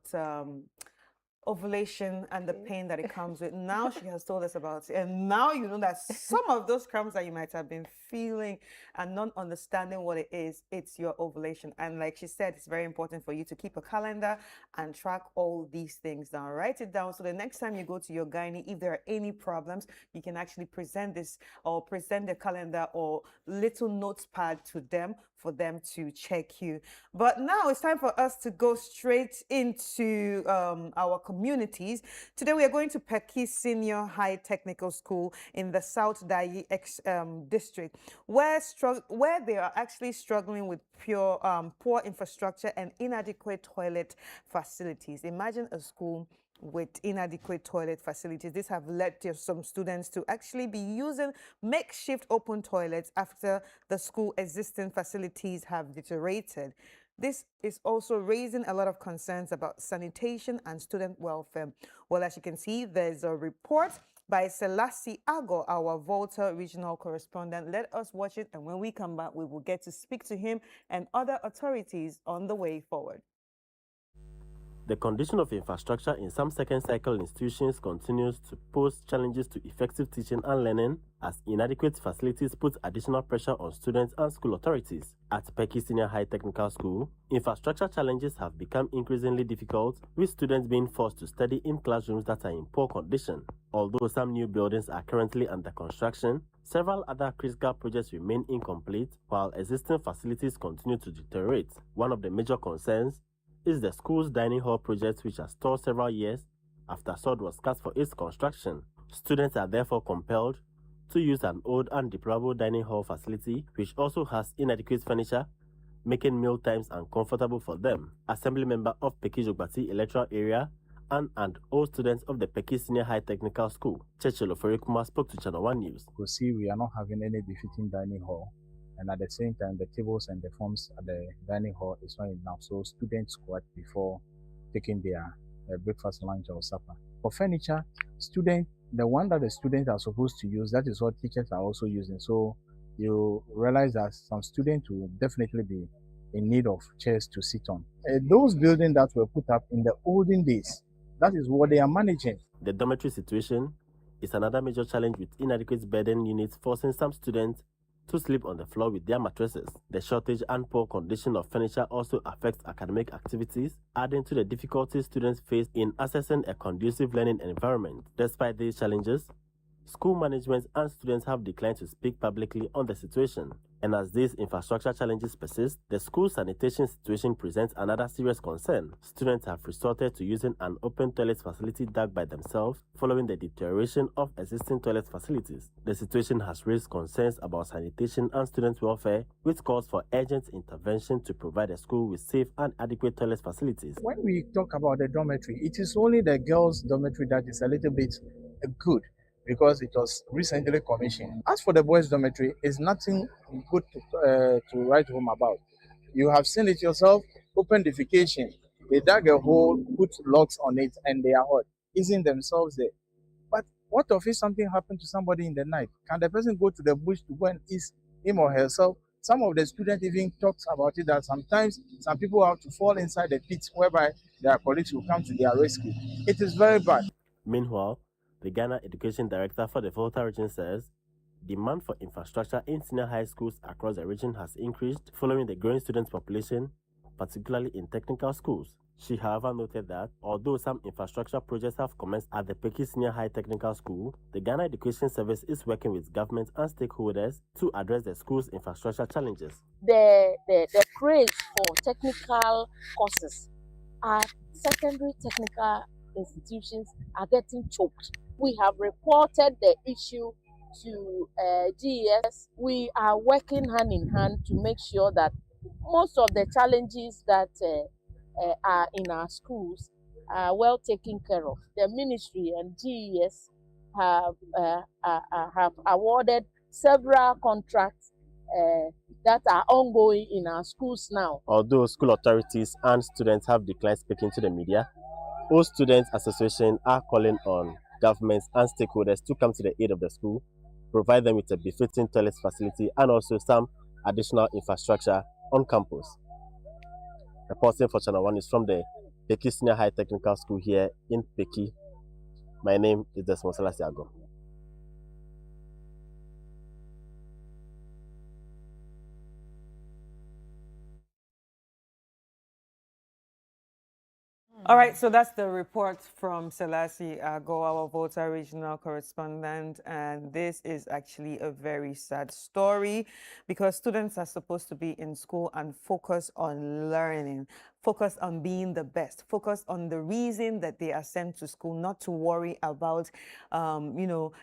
ovulation and the pain that it comes with. Now she has told us about it, and now you know that some of those cramps that you might have been feeling and not understanding what it is, it's your ovulation. And like she said, it's very important for you to keep a calendar and track all these things down. Write it down so the next time you go to your gynae, if there are any problems, you can actually present this or present the calendar or little notepad to them for them to check you. But now it's time for us to go straight into our communities. Today we are going to Peki Senior High Technical School in the South Dayi district, where they are actually struggling with poor infrastructure and inadequate toilet facilities. Imagine a school with inadequate toilet facilities. This have led to some students to actually be using makeshift open toilets after the school existing facilities have deteriorated. This is also raising a lot of concerns about sanitation and student welfare. Well, as you can see, there's a report by Selassie Ago, our Volta regional correspondent. Let us watch it, and when we come back, we will get to speak to him and other authorities on the way forward. The condition of infrastructure in some second cycle institutions continues to pose challenges to effective teaching and learning, as inadequate facilities put additional pressure on students and school authorities. At Peki Senior High Technical School, infrastructure challenges have become increasingly difficult, with students being forced to study in classrooms that are in poor condition. Although some new buildings are currently under construction, several other critical projects remain incomplete, while existing facilities continue to deteriorate. One of the major concerns is the school's dining hall project, which has stalled several years after sod was cast for its construction. Students are therefore compelled to use an old and deplorable dining hall facility, which also has inadequate furniture, making meal times uncomfortable for them. Assembly member of Peki Jogbati electoral area and old students of the Peki Senior High Technical School, Chechelo spoke to ChannelOne News. You see, we are not having any befitting dining hall. And at the same time, the tables and the forms at the dining hall is not enough. So students squat before taking their breakfast, lunch, or supper. For furniture, the one that the students are supposed to use, that is what teachers are also using. So you realize that some students will definitely be in need of chairs to sit on. Those buildings that were put up in the olden days, that is what they are managing. The dormitory situation is another major challenge, with inadequate bedding units forcing some students to sleep on the floor with their mattresses. The shortage and poor condition of furniture also affects academic activities, adding to the difficulties students face in accessing a conducive learning environment. Despite these challenges, school management and students have declined to speak publicly on the situation. And as these infrastructure challenges persist, the school sanitation situation presents another serious concern. Students have resorted to using an open toilet facility dug by themselves following the deterioration of existing toilet facilities. The situation has raised concerns about sanitation and student welfare, which calls for urgent intervention to provide the school with safe and adequate toilet facilities. When we talk about the dormitory, it is only the girls' dormitory that is a little bit good, because it was recently commissioned. As for the boys' dormitory, it's nothing good to write home about. You have seen it yourself, open defecation. They dug a hole, put locks on it, and they are hot, easing themselves there. But what if something happened to somebody in the night? Can the person go to the bush to go and ease him or herself? Some of the students even talks about it, that sometimes some people have to fall inside the pit, whereby their colleagues will come to their rescue. It is very bad. Meanwhile, the Ghana Education Director for the Volta region says demand for infrastructure in senior high schools across the region has increased following the growing student population, particularly in technical schools. She, however, noted that although some infrastructure projects have commenced at the Peki Senior High Technical School, the Ghana Education Service is working with government and stakeholders to address the school's infrastructure challenges. The craze for technical courses at secondary technical institutions are getting choked. We have reported the issue to GES. We are working hand in hand to make sure that most of the challenges that are in our schools are well taken care of. The ministry and GES have awarded several contracts that are ongoing in our schools now. Although school authorities and students have declined speaking to the media, all students associations are calling on governments, and stakeholders to come to the aid of the school, provide them with a befitting toilet facility and also some additional infrastructure on campus. Reporting for Channel One is from the Peki Senior High Technical School here in Peki. My name is Desua Salasiago. All right, so that's the report from Selassie Ago, our Volta regional correspondent. And this is actually a very sad story because students are supposed to be in school and focus on learning, focus on being the best, focus on the reason that they are sent to school, not to worry about,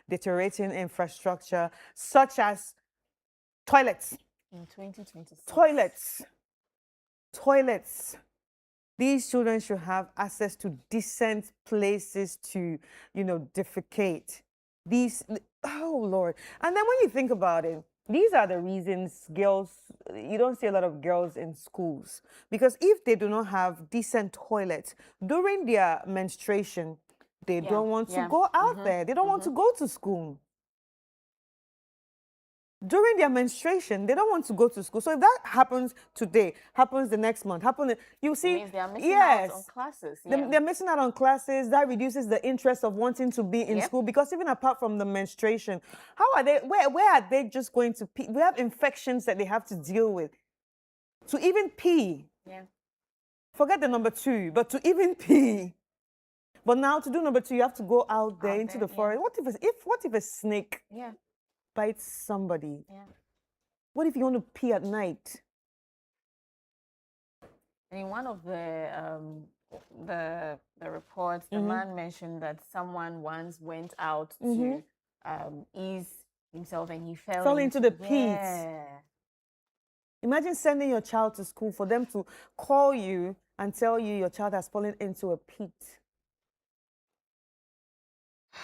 deteriorating infrastructure such as toilets. In 2026. Toilets. These children should have access to decent places to, defecate. Oh Lord. And then when you think about it, these are the reasons you don't see a lot of girls in schools. Because if they do not have decent toilets during their menstruation, they don't want to go out there. They don't want to go to school. During their menstruation, they don't want to go to school. So if that happens today, happens the next month, you see, it means they are missing out on classes. They're missing out on classes. That reduces the interest of wanting to be in school because even apart from the menstruation, how are they? Where are they just going to pee? We have infections that they have to deal with. To even pee. Yeah. Forget the number 2, but to even pee. But now to do number 2, you have to go out there into the forest. What if a snake? Yeah. Bites somebody. Yeah. What if you want to pee at night? In one of the reports, the man mentioned that someone once went out to ease himself and he fell into the pit. Yeah. Imagine sending your child to school for them to call you and tell you your child has fallen into a pit.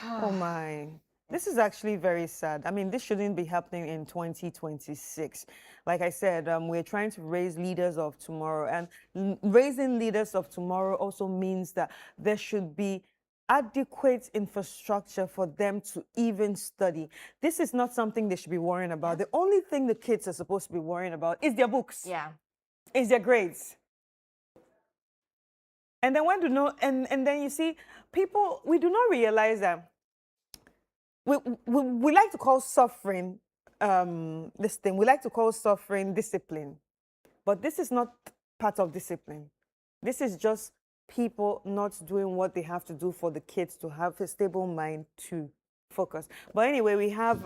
Oh my. This is actually very sad. I mean, this shouldn't be happening in 2026. Like I said, we're trying to raise leaders of tomorrow. And raising leaders of tomorrow also means that there should be adequate infrastructure for them to even study. This is not something they should be worrying about. The only thing the kids are supposed to be worrying about is their books. Yeah. Is their grades. And then and then you see, we do not realize that we like to call suffering we like to call suffering discipline. But this is not part of discipline. This is just people not doing what they have to do for the kids to have a stable mind to focus. But anyway, we have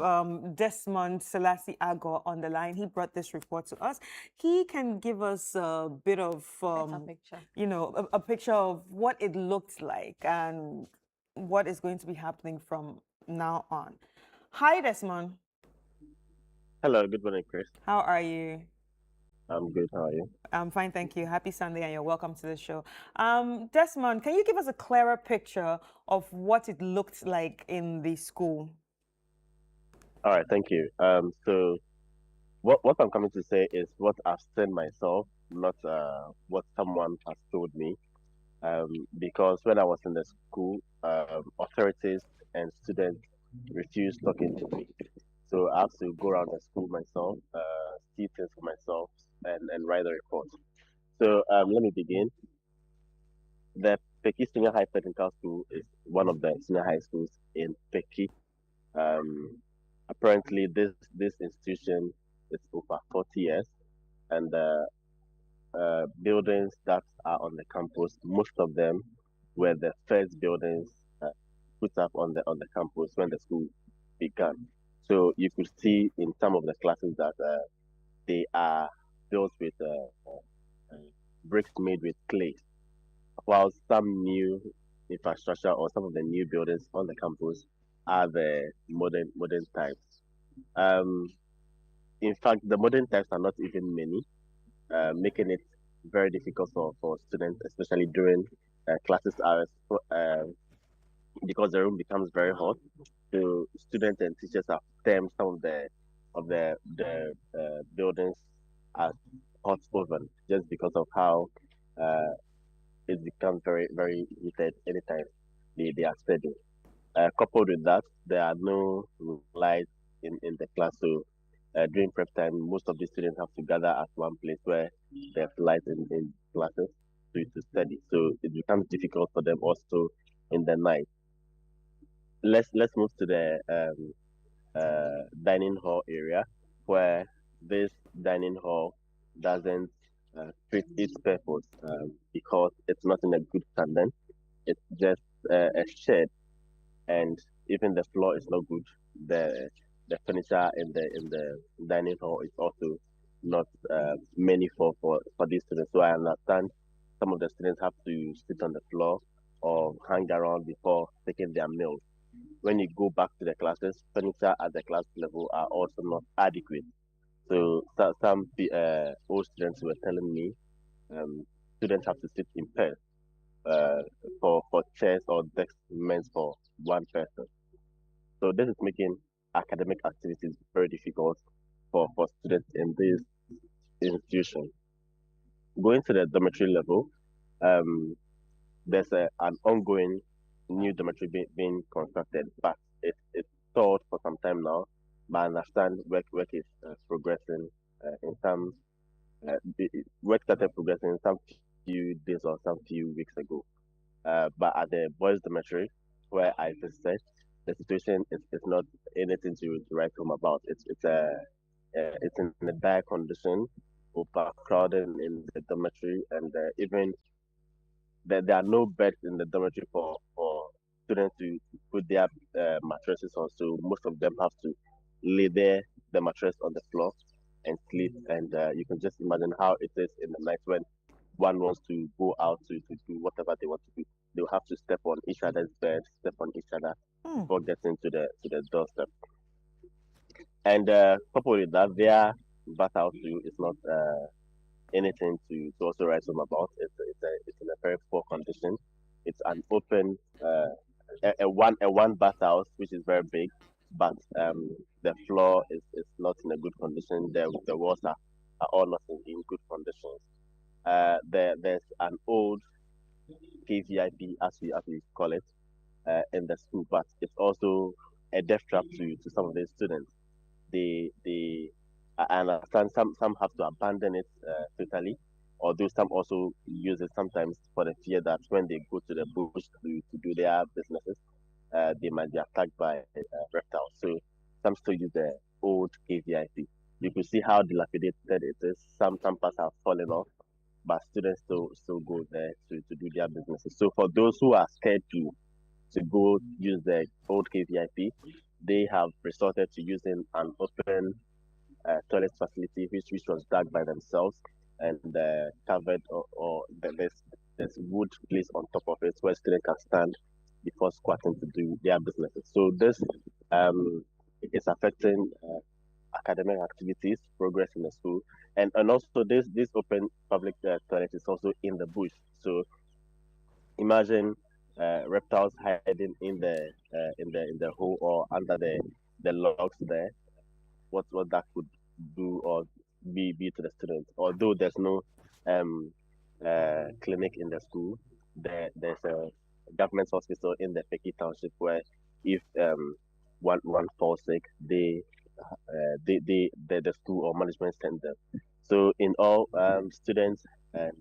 Desmond Selassie Agor on the line. He brought this report to us. He can give us a bit of, a picture of what it looks like and what is going to be happening from now on. Hi, Desmond. Hello, good morning, Chris. How are you? I'm good. How are you? I'm fine, thank you. Happy Sunday, and you're welcome to the show. Desmond, can you give us a clearer picture of what it looked like in the school? All right, thank you. So what I'm coming to say is what I've seen myself, not what someone has told me. Because when I was in the school, authorities and students refused talking to me. So I have to go around the school myself, see things for myself, and write a report. So let me begin. The Peki Senior High Technical School is one of the senior high schools in Peki. Apparently, this institution is over 40 years, and the buildings that are on the campus, most of them were the first buildings put up on the campus when the school began. So you could see in some of the classes that they are built with bricks made with clay, while some new infrastructure or some of the new buildings on the campus are the modern types. In fact, the modern types are not even many, making it very difficult for students, especially during classes hours, because the room becomes very hot. So students and teachers have termed some of the buildings as hot oven, just because of how it becomes very very heated anytime they are studying. Coupled with that, there are no lights in the class. So during prep time, most of the students have to gather at one place where there's light in classes to study. So it becomes difficult for them also in the night. Let's move to the dining hall area, where this dining hall doesn't fit its purpose because it's not in a good condition. It's just a shed, and even the floor is not good. The the furniture in the dining hall is also not many for these students. So I understand some of the students have to sit on the floor or hang around before taking their meals. When you go back to the classes, furniture at the class level are also not adequate. So, some old students were telling me students have to sit in pairs uh, for chairs or desks meant for one person. So this is making academic activities very difficult for students in this institution. Going to the dormitory level, um, there's an ongoing new dormitory being constructed, but it's stalled for some time now. But I understand work is progressing in some work started progressing in some few days or some few weeks ago. But at the boys' dormitory where I visited, the situation is not anything to write home about. It's in a dire condition, overcrowding in the dormitory, and even there are no beds in the dormitory for students to put their mattresses on. So most of them have to lay the mattress on the floor and sleep. And you can just imagine how it is in the night when one wants to go out to do whatever they want to do. They'll have to step on each other's bed, step on each other before getting to the doorstep. And coupled with that, their bathhouse too is not anything to also write home about. It's in a very poor condition. It's an open a one bathhouse which is very big, but the floor is not in a good condition. The walls are all not in good conditions. There's an old KVIP as we call it in the school, but it's also a death trap to some of the students. They I understand some have to abandon it totally, although some also use it sometimes for the fear that when they go to the bush to do their businesses, they might be attacked by reptiles. So some still use the old KVIP. You could see how dilapidated it is. Some parts have fallen off, but students still go there to do their businesses. So for those who are scared to go use the old KVIP, they have resorted to using an open toilet facility which was dug by themselves and covered or there's wood placed on top of it where students can stand before squatting to do their businesses. So this um, is affecting academic activities, progress in the school, and also this open public toilet is also in the bush. So imagine reptiles hiding in the hole or under the logs there. What that could do or be to the students. Although there's no um clinic in the school, there's a government hospital in the Peki township where if one falls sick, the school or management send them. So in all, students and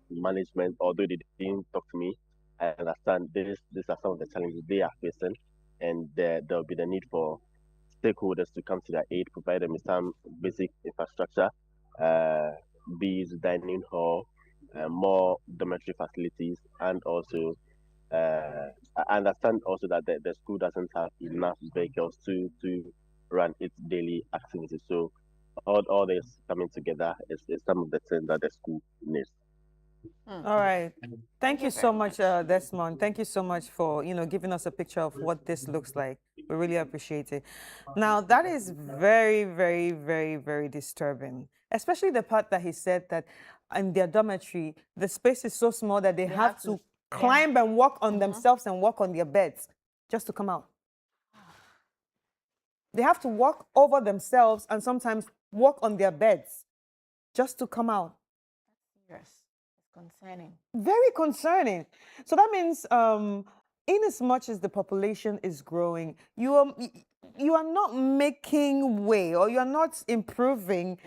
management, although they didn't talk to me, I understand these are some of the challenges they are facing, and there'll be the need for stakeholders to come to their aid, provide them with some basic infrastructure, uh, be it dining hall, more dormitory facilities, and also I understand also that the school doesn't have enough vehicles to run its daily activities. So all this coming together is some of the things that the school needs. All right. Thank you you so very much, Desmond. Thank you so much for giving us a picture of what this looks like. We really appreciate it. Now that is very, very, very, very disturbing. Especially the part that he said that in their dormitory, the space is so small that they have to climb and walk on themselves and walk on their beds just to come out. They have to walk over themselves and sometimes walk on their beds just to come out. Yes, it's concerning. Very concerning. So that means in as much as the population is growing, you are not making way, or you are not improving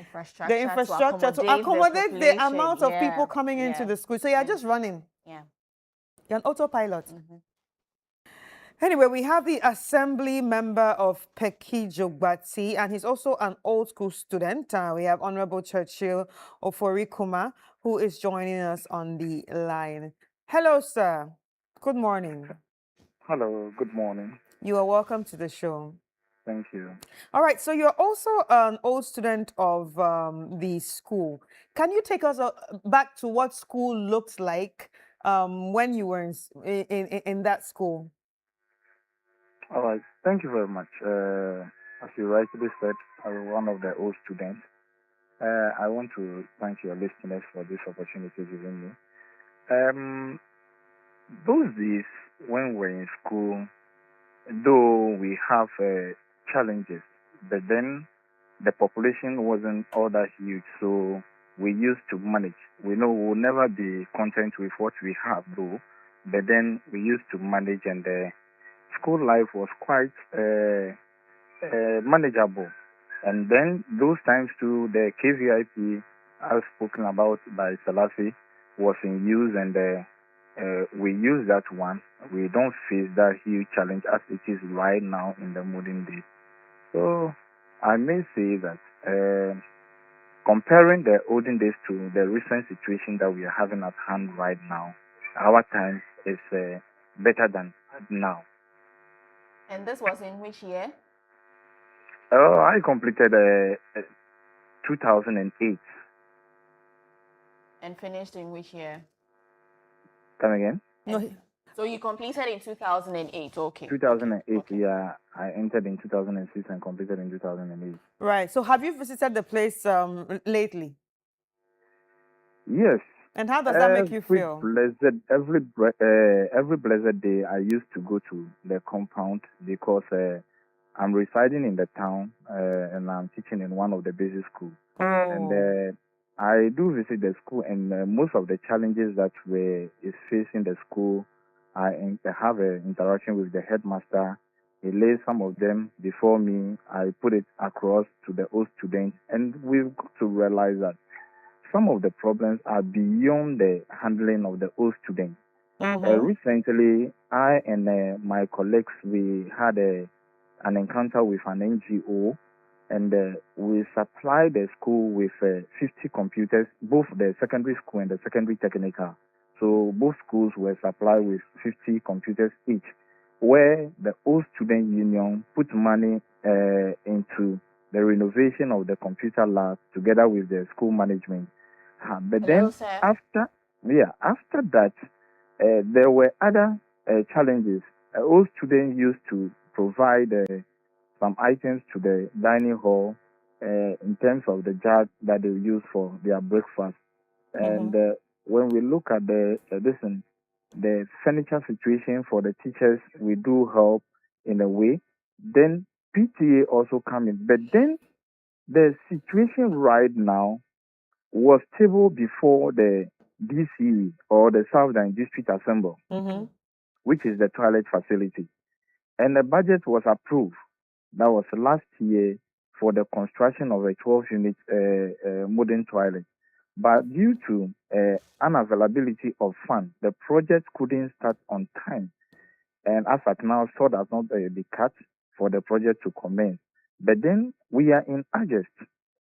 the infrastructure to accommodate the amount of people coming into the school. So you are just running. Yeah. You're an autopilot. Anyway, we have the assembly member of Peki Jogbati, and he's also an old school student. We have Honorable Churchill Oforikuma, who is joining us on the line. Hello, sir. Good morning. Hello, good morning. You are welcome to the show. Thank you. All right, so you're also an old student of the school. Can you take us back to what school looked like when you were in that school? All right, thank you very much. As you rightly said, I'm one of the old students. I want to thank your listeners for this opportunity given me. Those days when we're in school, though we have challenges, but then the population wasn't all that huge, so we used to manage. We know we'll never be content with what we have, though, but then we used to manage, and school life was quite manageable. And then those times too, the KVIP, as spoken about by Selassie, was in use, and we use that one. We don't face that huge challenge as it is right now in the modern day. So I may say that comparing the olden days to the recent situation that we are having at hand right now, our time is better than now. And this was in which year? I completed 2008. And finished in which year? Come again? No, So you completed in 2008, okay. 2008, okay. Yeah. I entered in 2006 and completed in 2008. right. So have you visited the place lately? Yes. And how does that make you feel? Every blessed day, I used to go to the compound because I'm residing in the town and I'm teaching in one of the basic schools. And I do visit the school, and most of the challenges that is facing the school, I have an interaction with the headmaster. He lays some of them before me. I put it across to the old students, and we've got to realize that some of the problems are beyond the handling of the old students. Recently, I and my colleagues, we had an encounter with an NGO, and we supplied the school with 50 computers, both the secondary school and the secondary technical. So both schools were supplied with 50 computers each, where the old student union put money into the renovation of the computer lab together with the school management. But then after that, there were other challenges. All students used to provide some items to the dining hall in terms of the jug that they use for their breakfast. And when we look at the furniture situation for the teachers, we do help in a way. Then PTA also come in. But then the situation right now was stable before the DCE, or the Southern District Assembly, which is the toilet facility. And the budget was approved. That was last year for the construction of a 12-unit modern toilet. But due to unavailability of funds, the project couldn't start on time. And as at now, so does not be cut for the project to commence. But then we are in August,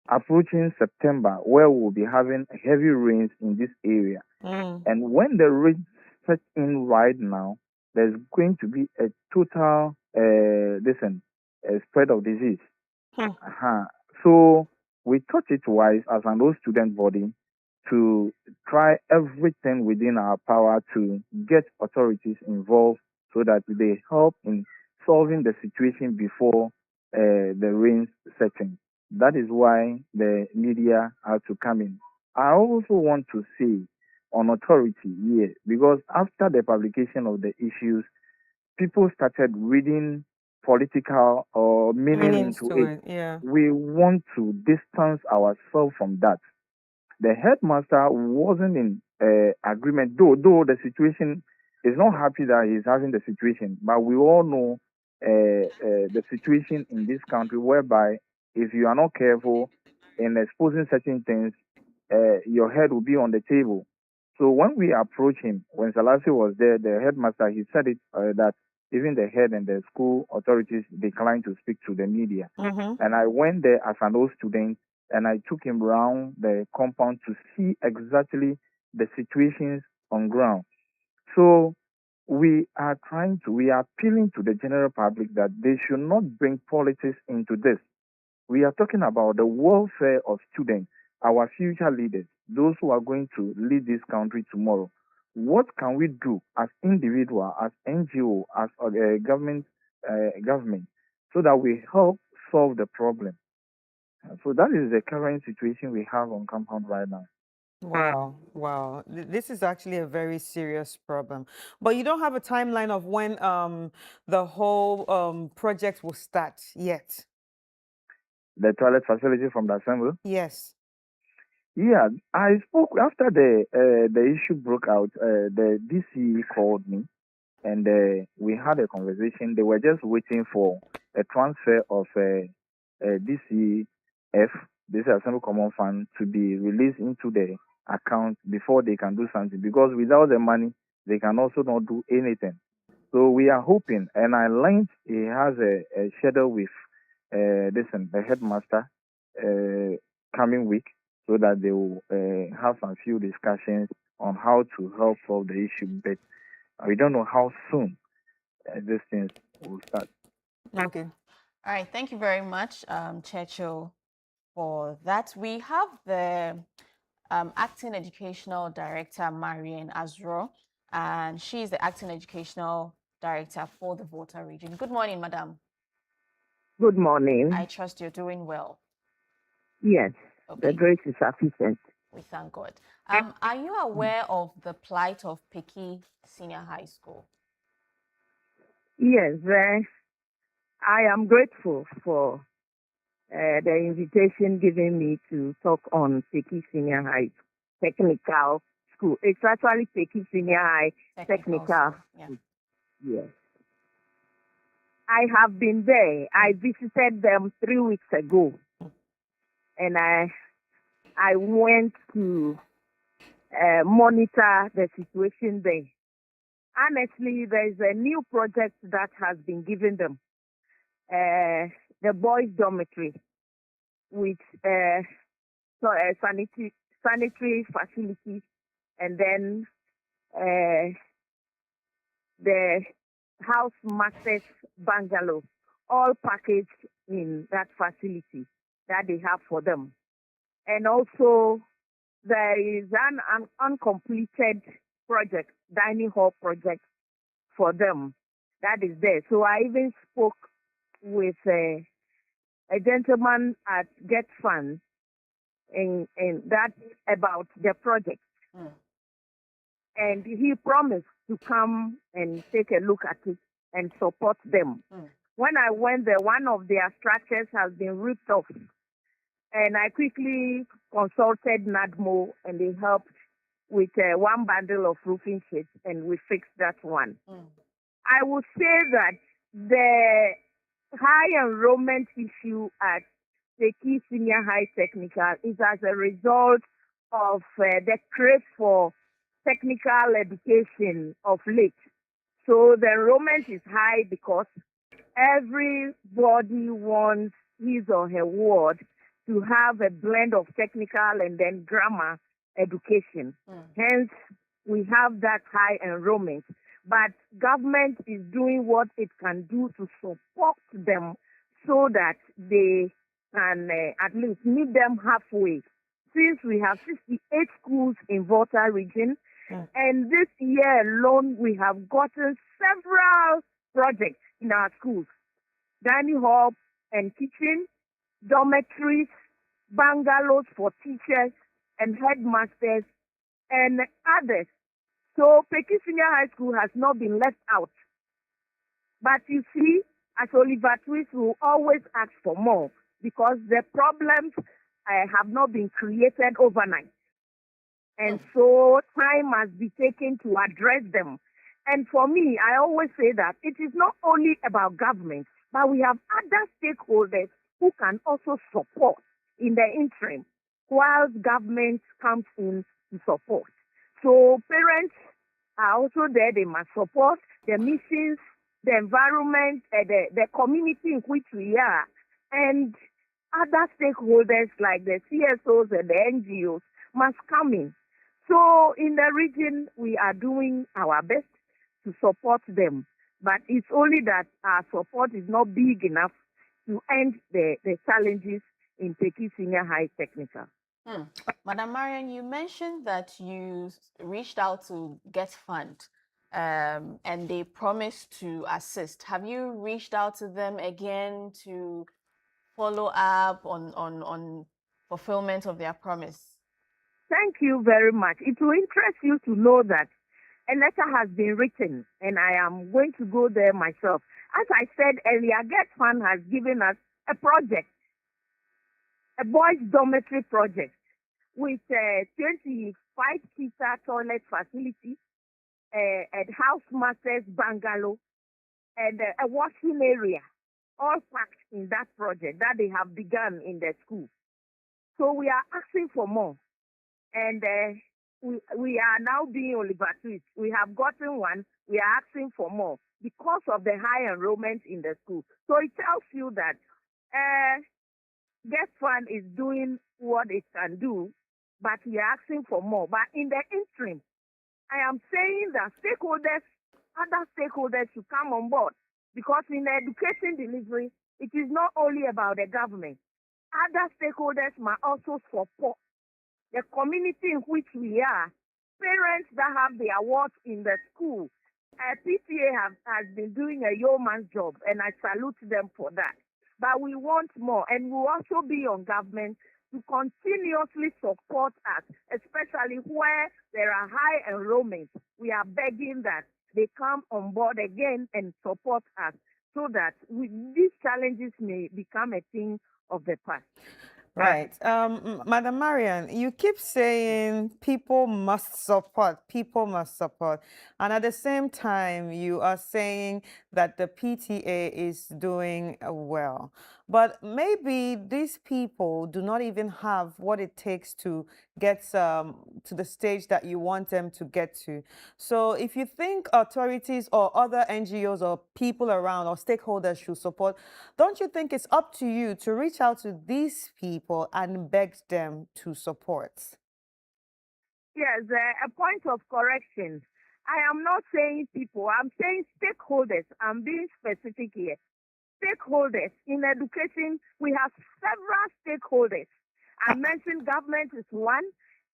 approaching September, where we'll be having heavy rains in this area. And when the rain sets in right now, there's going to be a total spread of disease. So we thought it wise as an old student body to try everything within our power to get authorities involved so that they help in solving the situation before the rains setting. That is why the media had to come in. I also want to say on authority here, because after the publication of the issues, people started reading political or meaning into it. Yeah. We want to distance ourselves from that. The headmaster wasn't in agreement, though the situation is not happy that he's having the situation. But we all know the situation in this country, whereby if you are not careful in exposing certain things, your head will be on the table. So when we approached him, when Selassie was there, the headmaster, he said it that even the head and the school authorities declined to speak to the media. And I went there as an old student, and I took him around the compound to see exactly the situations on ground. So we are appealing to the general public that they should not bring politics into this. We are talking about the welfare of students, our future leaders, those who are going to lead this country tomorrow. What can we do as individual, as NGO, as government, so that we help solve the problem? So that is the current situation we have on compound right now. Wow, wow. This is actually a very serious problem. But you don't have a timeline of when the whole project will start yet. The toilet facility from the assembly? Yes. Yeah, I spoke after the issue broke out. The DCE called me, and we had a conversation. They were just waiting for a transfer of DCF, this Assembly Common Fund, to be released into the account before they can do something. Because without the money, they can also not do anything. So we are hoping, and I learned he has a schedule with the headmaster coming week, so that they will have some few discussions on how to help solve the issue. But we don't know how soon these things will start. Okay. All right. Thank you very much, Churchill, for that. We have the Acting Educational Director, Marian Azro, and she is the Acting Educational Director for the Volta region. Good morning, Madam. Good morning. I trust you're doing well. Yes, Okay. the grace is sufficient. We thank God. Are you aware of the plight of Peki Senior High School? Yes, I am grateful for the invitation given me to talk on Peki Senior High Technical School. It's actually Peki Senior High Technical School. School. Yes. I have been there. I visited them 3 weeks ago, and I went to monitor the situation there. Honestly, there's a new project that has been given them, the boys' dormitory, with sanitary facilities, and then the house masters bungalow, all packaged in that facility that they have for them. And also, there is an uncompleted project, dining hall project for them that is there. So I even spoke with a gentleman at Get Fund in that about the project. And he promised to come and take a look at it and support them. When I went there, one of their structures has been ripped off. And I quickly consulted NADMO, and they helped with one bundle of roofing sheets, and we fixed that one. I would say that the high enrollment issue at the Key Senior High Technical is as a result of the crave for technical education of late. So the enrollment is high because everybody wants his or her ward to have a blend of technical and then grammar education. Hence, we have that high enrollment. But government is doing what it can do to support them so that they can at least meet them halfway. Since we have 68 schools in Volta region, and this year alone, we have gotten several projects in our schools. Dining hall and kitchen, dormitories, bungalows for teachers and headmasters, and others. So Peki Senior High School has not been left out. But you see, as Oliver Twist will always ask for more because the problems have not been created overnight. And so time must be taken to address them. And for me, I always say that it is not only about government, but we have other stakeholders who can also support in the interim whilst government comes in to support. So parents are also there. They must support the missions, the environment, the community in which we are, and other stakeholders like the CSOs and the NGOs must come in. So in the region, we are doing our best to support them. But it's only that our support is not big enough to end the challenges in Peki Senior High Technical. Madam Marian, you mentioned that you reached out to Get Fund and they promised to assist. Have you reached out to them again to follow up on fulfillment of their promise? Thank you very much. It will interest you to know that a letter has been written and I am going to go there myself. As I said earlier, Get Fund has given us a project, a boys' dormitory project with 25 Kata toilet facilities, a housemaster's bungalow, and a washing area, all packed in that project that they have begun in the school. So we are asking for more. And we are now being Oliver Twist. We have gotten one. We are asking for more because of the high enrollment in the school. So it tells you that Get Fund is doing what it can do, but we are asking for more. But in the interim, I am saying that stakeholders, other stakeholders should come on board because in education delivery, it is not only about the government. Other stakeholders must also support the community in which we are, parents that have the awards in the school. PTA has been doing a yeoman's job, and I salute them for that. But we want more, and we'll also be on government to continuously support us, especially where there are high enrollments. We are begging that they come on board again and support us so that these challenges may become a thing of the past. Right. Madam Marian, you keep saying people must support, people must support. And at the same time, you are saying that the PTA is doing well. But maybe these people do not even have what it takes to get to the stage that you want them to get to. So if you think authorities or other NGOs or people around or stakeholders should support, don't you think it's up to you to reach out to these people and beg them to support? Yes, a point of correction. I am not saying people, I'm saying stakeholders. I'm being specific here. Stakeholders in education, we have several stakeholders. I mentioned government is one,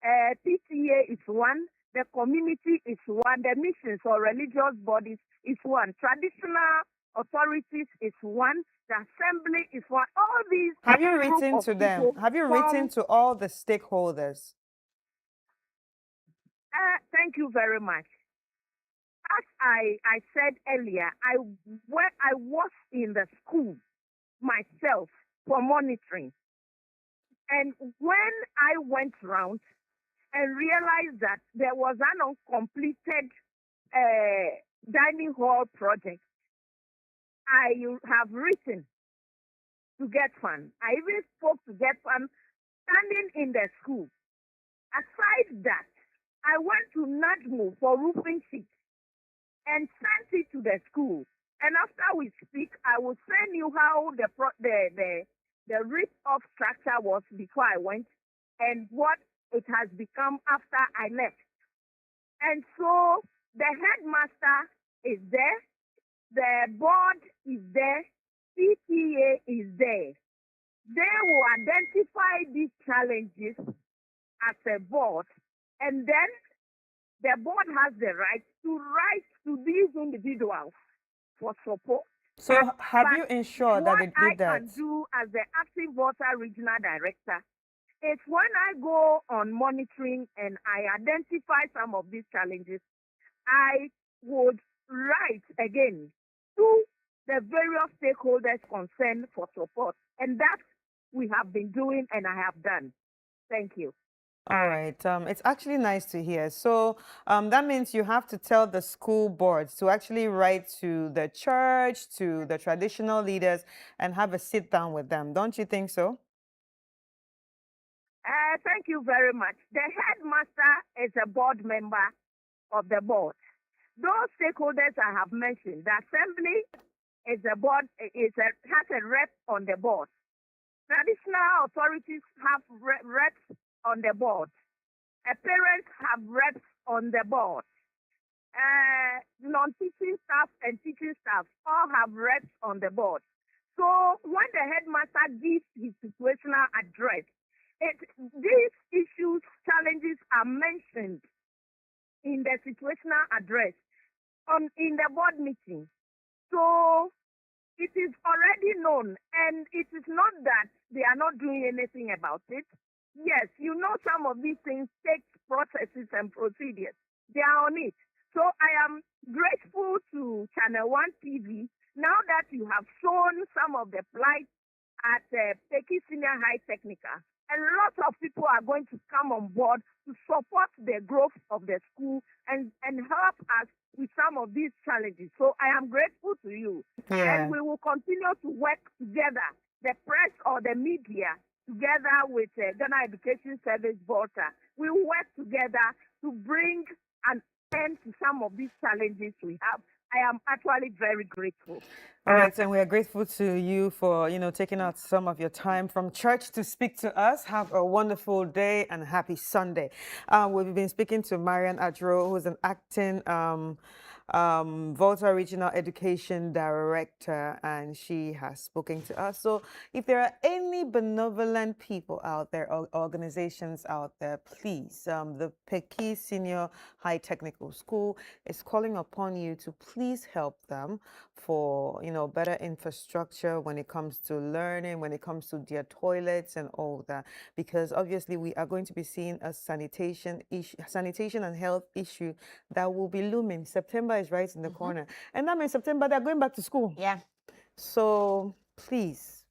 PTA is one, the community is one, the missions or religious bodies is one, traditional authorities is one, the assembly is one. All these. Have you written to them? Have you written to all the stakeholders? Thank you very much. As I said earlier, I was in the school myself for monitoring. And when I went round and realized that there was an uncompleted dining hall project, I have written to Get Fund. I even spoke to Get Fund standing in the school. Aside that, I went to NADMO for roofing sheets and sent it to the school. And after we speak, I will send you how the rip-off structure was before I went and what it has become after I left. And so the headmaster is there, the board is there, PTA is there. They will identify these challenges as a board, and then the board has the right to write to these individuals for support. So have you ensured that they did that? What I can do as the active water regional director is when I go on monitoring and I identify some of these challenges, I would write again to the various stakeholders concerned for support. And that we have been doing and I have done. Thank you. All right. It's actually nice to hear. So that means you have to tell the school boards to actually write to the church, to the traditional leaders, and have a sit down with them. Don't you think so? Thank you very much. The headmaster is a board member of the board. Those stakeholders I have mentioned, the assembly is a board, has a rep on the board. Traditional authorities have reps on the board. Parents have reps on the board. Non-teaching staff and teaching staff all have reps on the board. So when the headmaster gives his situational address, these issues, challenges are mentioned in the situational address in the board meeting. So it is already known, and it is not that they are not doing anything about it. Yes, you know, some of these things take processes and procedures. They are on it. So I am grateful to ChannelOne TV now that you have shown some of the plight at Peki Senior High Technical. A lot of people are going to come on board to support the growth of the school and help us with some of these challenges. So I am grateful to you. Yeah. And we will continue to work together, the press or the media, together with Ghana Education Service Volta. We will work together to bring an end to some of these challenges we have. I am actually very grateful. All right, and we are grateful to you for, taking out some of your time from church to speak to us. Have a wonderful day and happy Sunday. We've been speaking to Marian Adro, who's an acting Volta Regional Education Director, and she has spoken to us. So if there are any benevolent people out there, or organizations out there, please, the Peki Senior High Technical School is calling upon you to please help them for, better infrastructure when it comes to learning, when it comes to their toilets and all that, because obviously we are going to be seeing a sanitation and health issue that will be looming. September is right in the corner, and that means September they're going back to school. Yeah. So please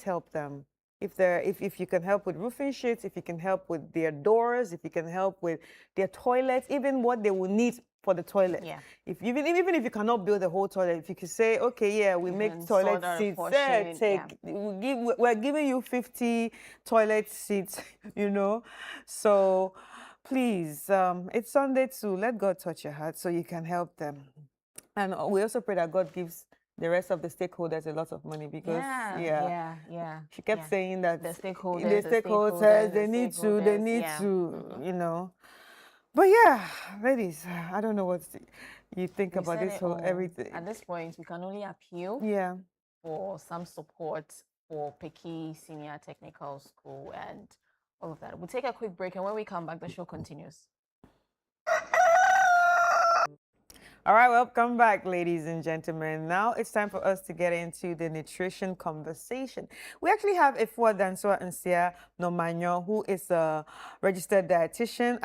help them. If you can help with roofing sheets, if you can help with their doors, if you can help with their toilets, even what they will need for the toilet. Yeah. Even if you cannot build the whole toilet, if you could say, okay, yeah, we make toilet seats. We're giving you 50 toilet seats, So please, it's Sunday too. Let God touch your heart so you can help them. And we also pray that God gives the rest of the stakeholders a lot of money, because she kept saying that the stakeholders, they need to, But yeah, ladies, I don't know what you think about this whole everything. At this point, we can only appeal for some support for Peki Senior Technical School and all of that. We'll take a quick break, and when we come back, the show continues. All right, welcome back, ladies and gentlemen. Now it's time for us to get into the nutrition conversation. We actually have Ifua Densua Nsia Nomanyo, who is a registered dietitian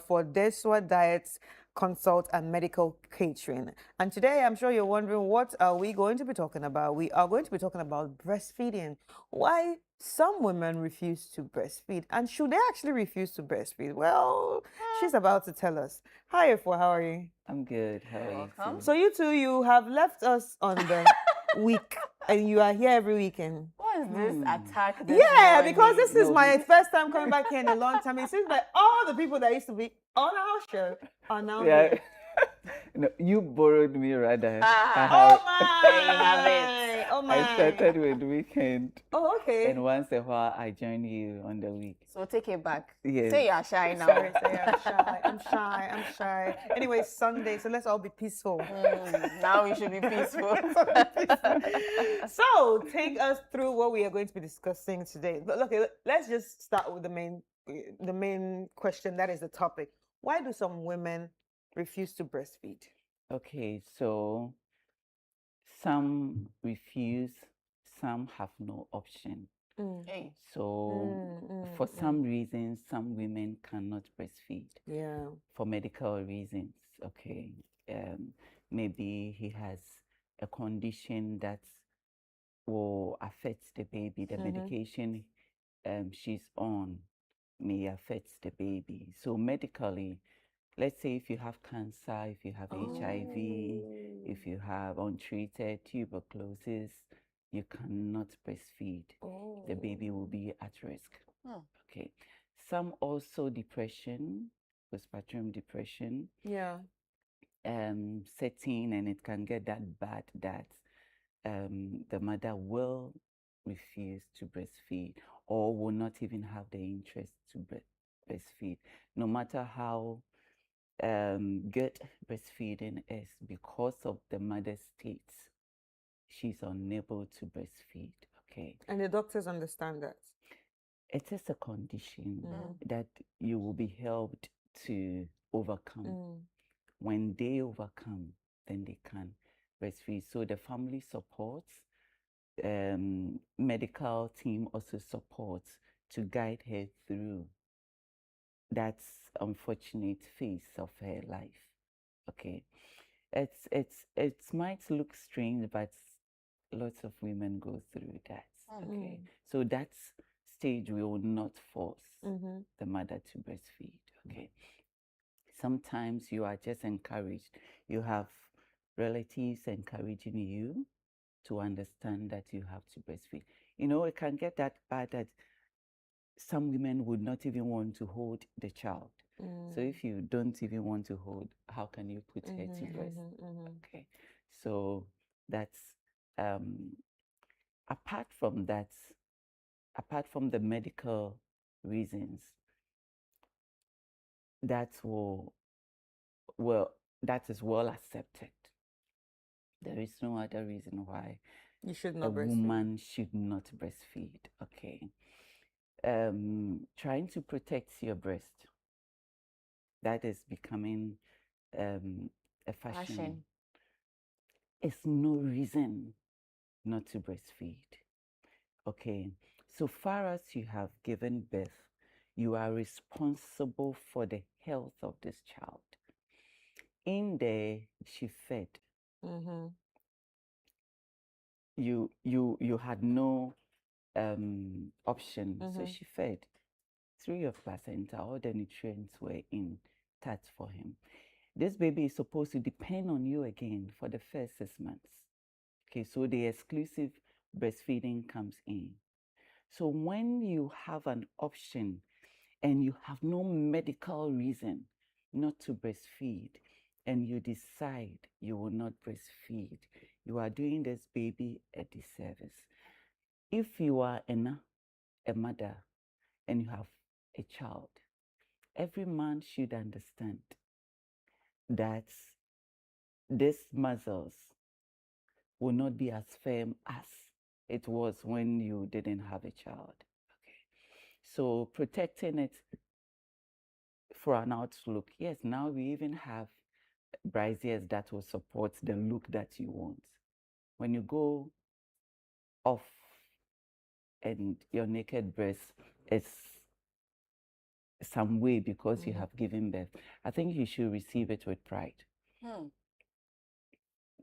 for Desua Diets Consult and Medical Catering. And today, I'm sure you're wondering, what are we going to be talking about? We are going to be talking about breastfeeding. Why some women refuse to breastfeed, and should they actually refuse to breastfeed? Well, she's about to tell us. Hi, Ifua, how are you? I'm good. How are you? So you two, you have left us on the week, and you are here every weekend. What is this attack? Because this is my first time coming back here in a long time. It seems like all the people that used to be on our show are now here. No, you borrowed me rather. Oh my! There you have it. Oh my! I started with weekend. Oh, okay. And once a while, I join you on the week. So take it back. Yes. Say you're shy now. Sorry, I'm shy. Anyway, it's Sunday, so let's all be peaceful. Now we should be peaceful. So take us through what we are going to be discussing today. Okay, let's just start with the main question. That is the topic. Why do some women refuse to breastfeed? Okay, so some refuse, some have no option. So for some reasons, some women cannot breastfeed. Yeah. For medical reasons. Okay. Maybe he has a condition that will affect the baby, the medication she's on may affect the baby. So medically, let's say if you have cancer, if you have HIV, if you have untreated tuberculosis, you cannot breastfeed. The baby will be at risk. Okay. Some also depression, postpartum depression. Yeah. Setting, and it can get that bad that the mother will refuse to breastfeed or will not even have the interest to breastfeed, no matter how good breastfeeding is. Because of the mother's state, she's unable to breastfeed. Okay. And the doctors understand that. It is a condition that you will be helped to overcome. When they overcome, then they can breastfeed. So the family supports, medical team also supports to guide her through that unfortunate phase of her life. Okay, it might look strange, but lots of women go through that. Okay, so that stage we will not force the mother to breastfeed. Okay, sometimes you are just encouraged. You have relatives encouraging you to understand that you have to breastfeed. You know, it can get that bad that some women would not even want to hold the child. So if you don't even want to hold, how can you put her to breast? Okay, so that's apart from that, apart from the medical reasons, that that is well accepted. There is no other reason why you should a not breastfeed. woman should not breastfeed. Okay. Trying to protect your breast. That is becoming a fashion. It's no reason not to breastfeed. Okay. So far as you have given birth, you are responsible for the health of this child. In there, she fed. You had no option, so she fed. Through your placenta, all the nutrients were intact for him. This baby is supposed to depend on you again for the first 6 months. Okay, so the exclusive breastfeeding comes in. So when you have an option and you have no medical reason not to breastfeed, and you decide you will not breastfeed, you are doing this baby a disservice. If you are a mother and you have a child, every man should understand that these muscles will not be as firm as it was when you didn't have a child. Okay. So protecting it for an outlook. Yes, now we even have braziers that will support the look that you want. When you go off and your naked breast is some way because you have given birth, I think you should receive it with pride.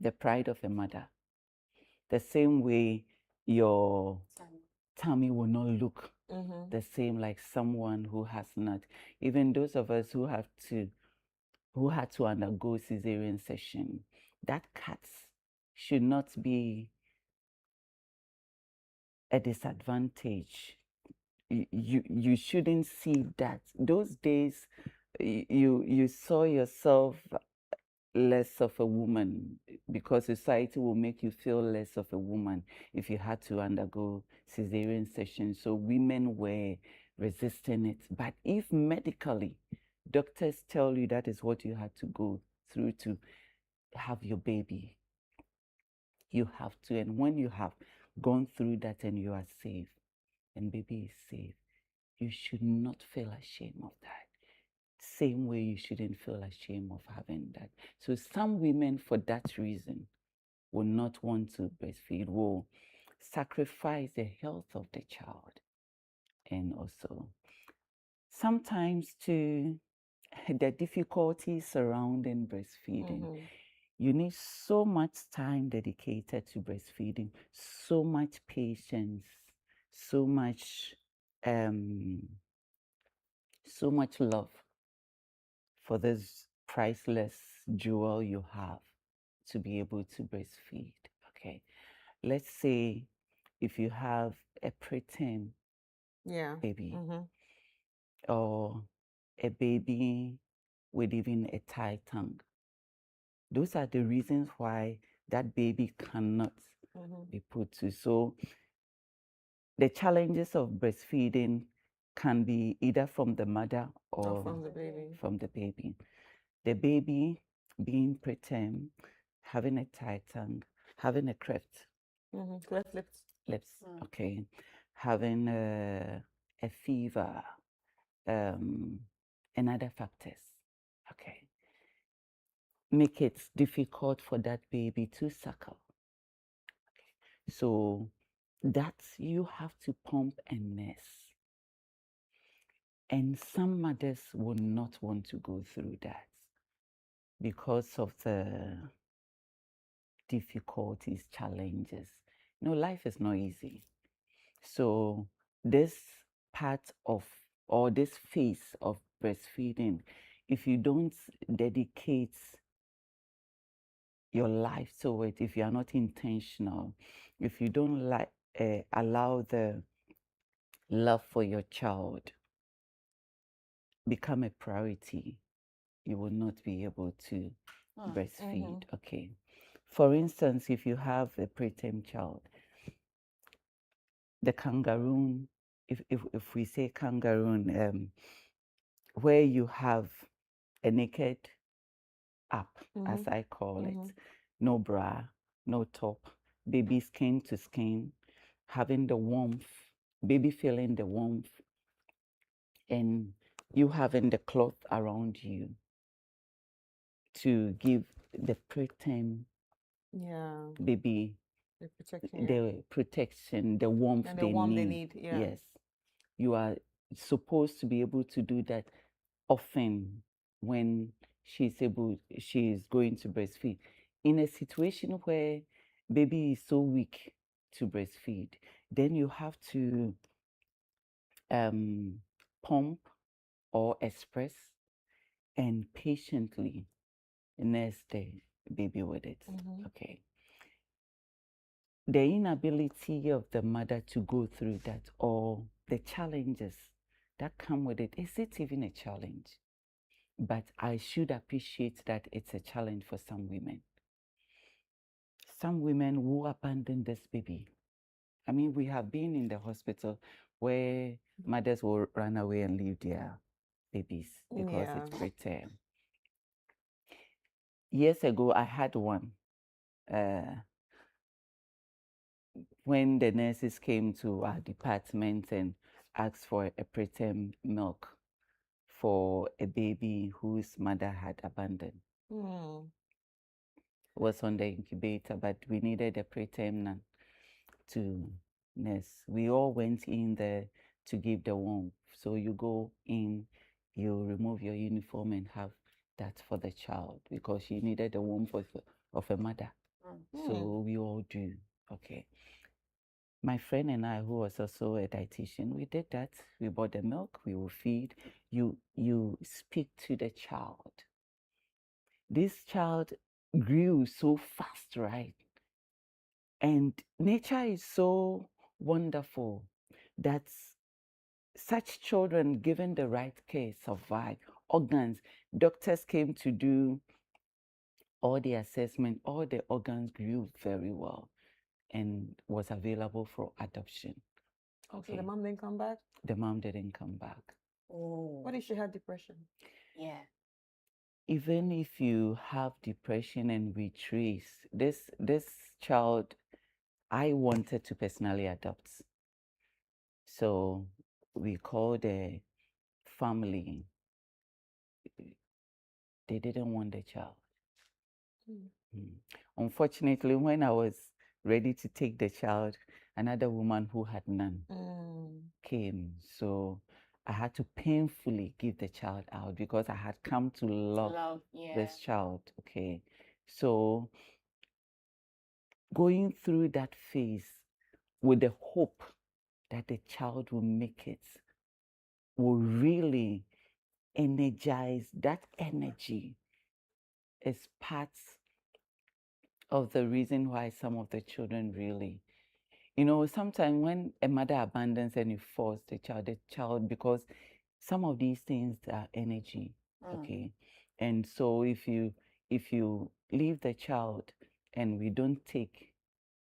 The pride of a mother. The same way your tummy will not look the same like someone who has not. Even those of us who had to undergo cesarean section, that cut should not be a disadvantage. You shouldn't see that. Those days, you saw yourself less of a woman because society will make you feel less of a woman if you had to undergo cesarean section. So women were resisting it. But if medically doctors tell you that is what you had to go through to have your baby, you have to. And when you have gone through that and you are safe and baby is safe, you should not feel ashamed of that. Same way you shouldn't feel ashamed of having that. So some women, for that reason, will not want to breastfeed, will sacrifice the health of the child. And also, sometimes too, the difficulties surrounding breastfeeding. You need so much time dedicated to breastfeeding, so much patience, so much so much love for this priceless jewel you have to be able to breastfeed. Okay. Let's say if you have a preterm baby or a baby with even a tight tongue, those are the reasons why that baby cannot be put to. So the challenges of breastfeeding can be either from the mother or from the baby. The baby being preterm, having a tight tongue, having a cleft lips, okay, having a fever, and other factors, okay, make it difficult for that baby to suckle. Okay. So that you have to pump and nurse. And some mothers will not want to go through that because of the difficulties, challenges. You know, life is not easy. So this part of, or this phase of breastfeeding, if you don't dedicate your life to it, if you are not intentional, if you don't allow the love for your child become a priority, you will not be able to breastfeed. Okay. For instance, if you have a preterm child, the kangaroo, if we say kangaroo, where you have a naked up, as I call it, no bra, no top, baby skin to skin, having the warmth, baby feeling the warmth, and you having the cloth around you to give the preterm baby the protection, the warmth, And they need. Yes. You are supposed to be able to do that often when she's going to breastfeed. In a situation where baby is so weak to breastfeed, then you have to pump or express and patiently nurse the baby with it. Okay. The inability of the mother to go through that, or the challenges that come with it, is it even a challenge? But I should appreciate that it's a challenge for some women. Some women will abandon this baby. I mean, we have been in the hospital where mothers will run away and leave their babies because it's preterm. Years ago, I had one. When the nurses came to our department and asked for a preterm milk for a baby whose mother had abandoned. Was on the incubator, but we needed a preterm to nurse. We all went in there to give the warmth. So you go in, you remove your uniform and have that for the child because she needed the warmth of a mother. So we all do. Okay. My friend and I, who was also a dietitian, we did that. We bought the milk, we will feed. You speak to the child. This child grew so fast, right? And nature is so wonderful that such children, given the right care, survive. Organs, doctors came to do all the assessment, all the organs grew very well and was available for adoption. Okay. So the mom didn't come back? The mom didn't come back. What if she had depression? Yeah. Even if you have depression and we trace this child, I wanted to personally adopt. So we called the family. They didn't want the child. Unfortunately, when I was ready to take the child, another woman who had none came. So I had to painfully give the child out because I had come to love this child. Okay. So going through that phase with the hope that the child will make it will really energized. That energy is part of the reason why some of the children really, sometimes when a mother abandons and you force the child, because some of these things are energy, okay? And so if you leave the child and we don't take,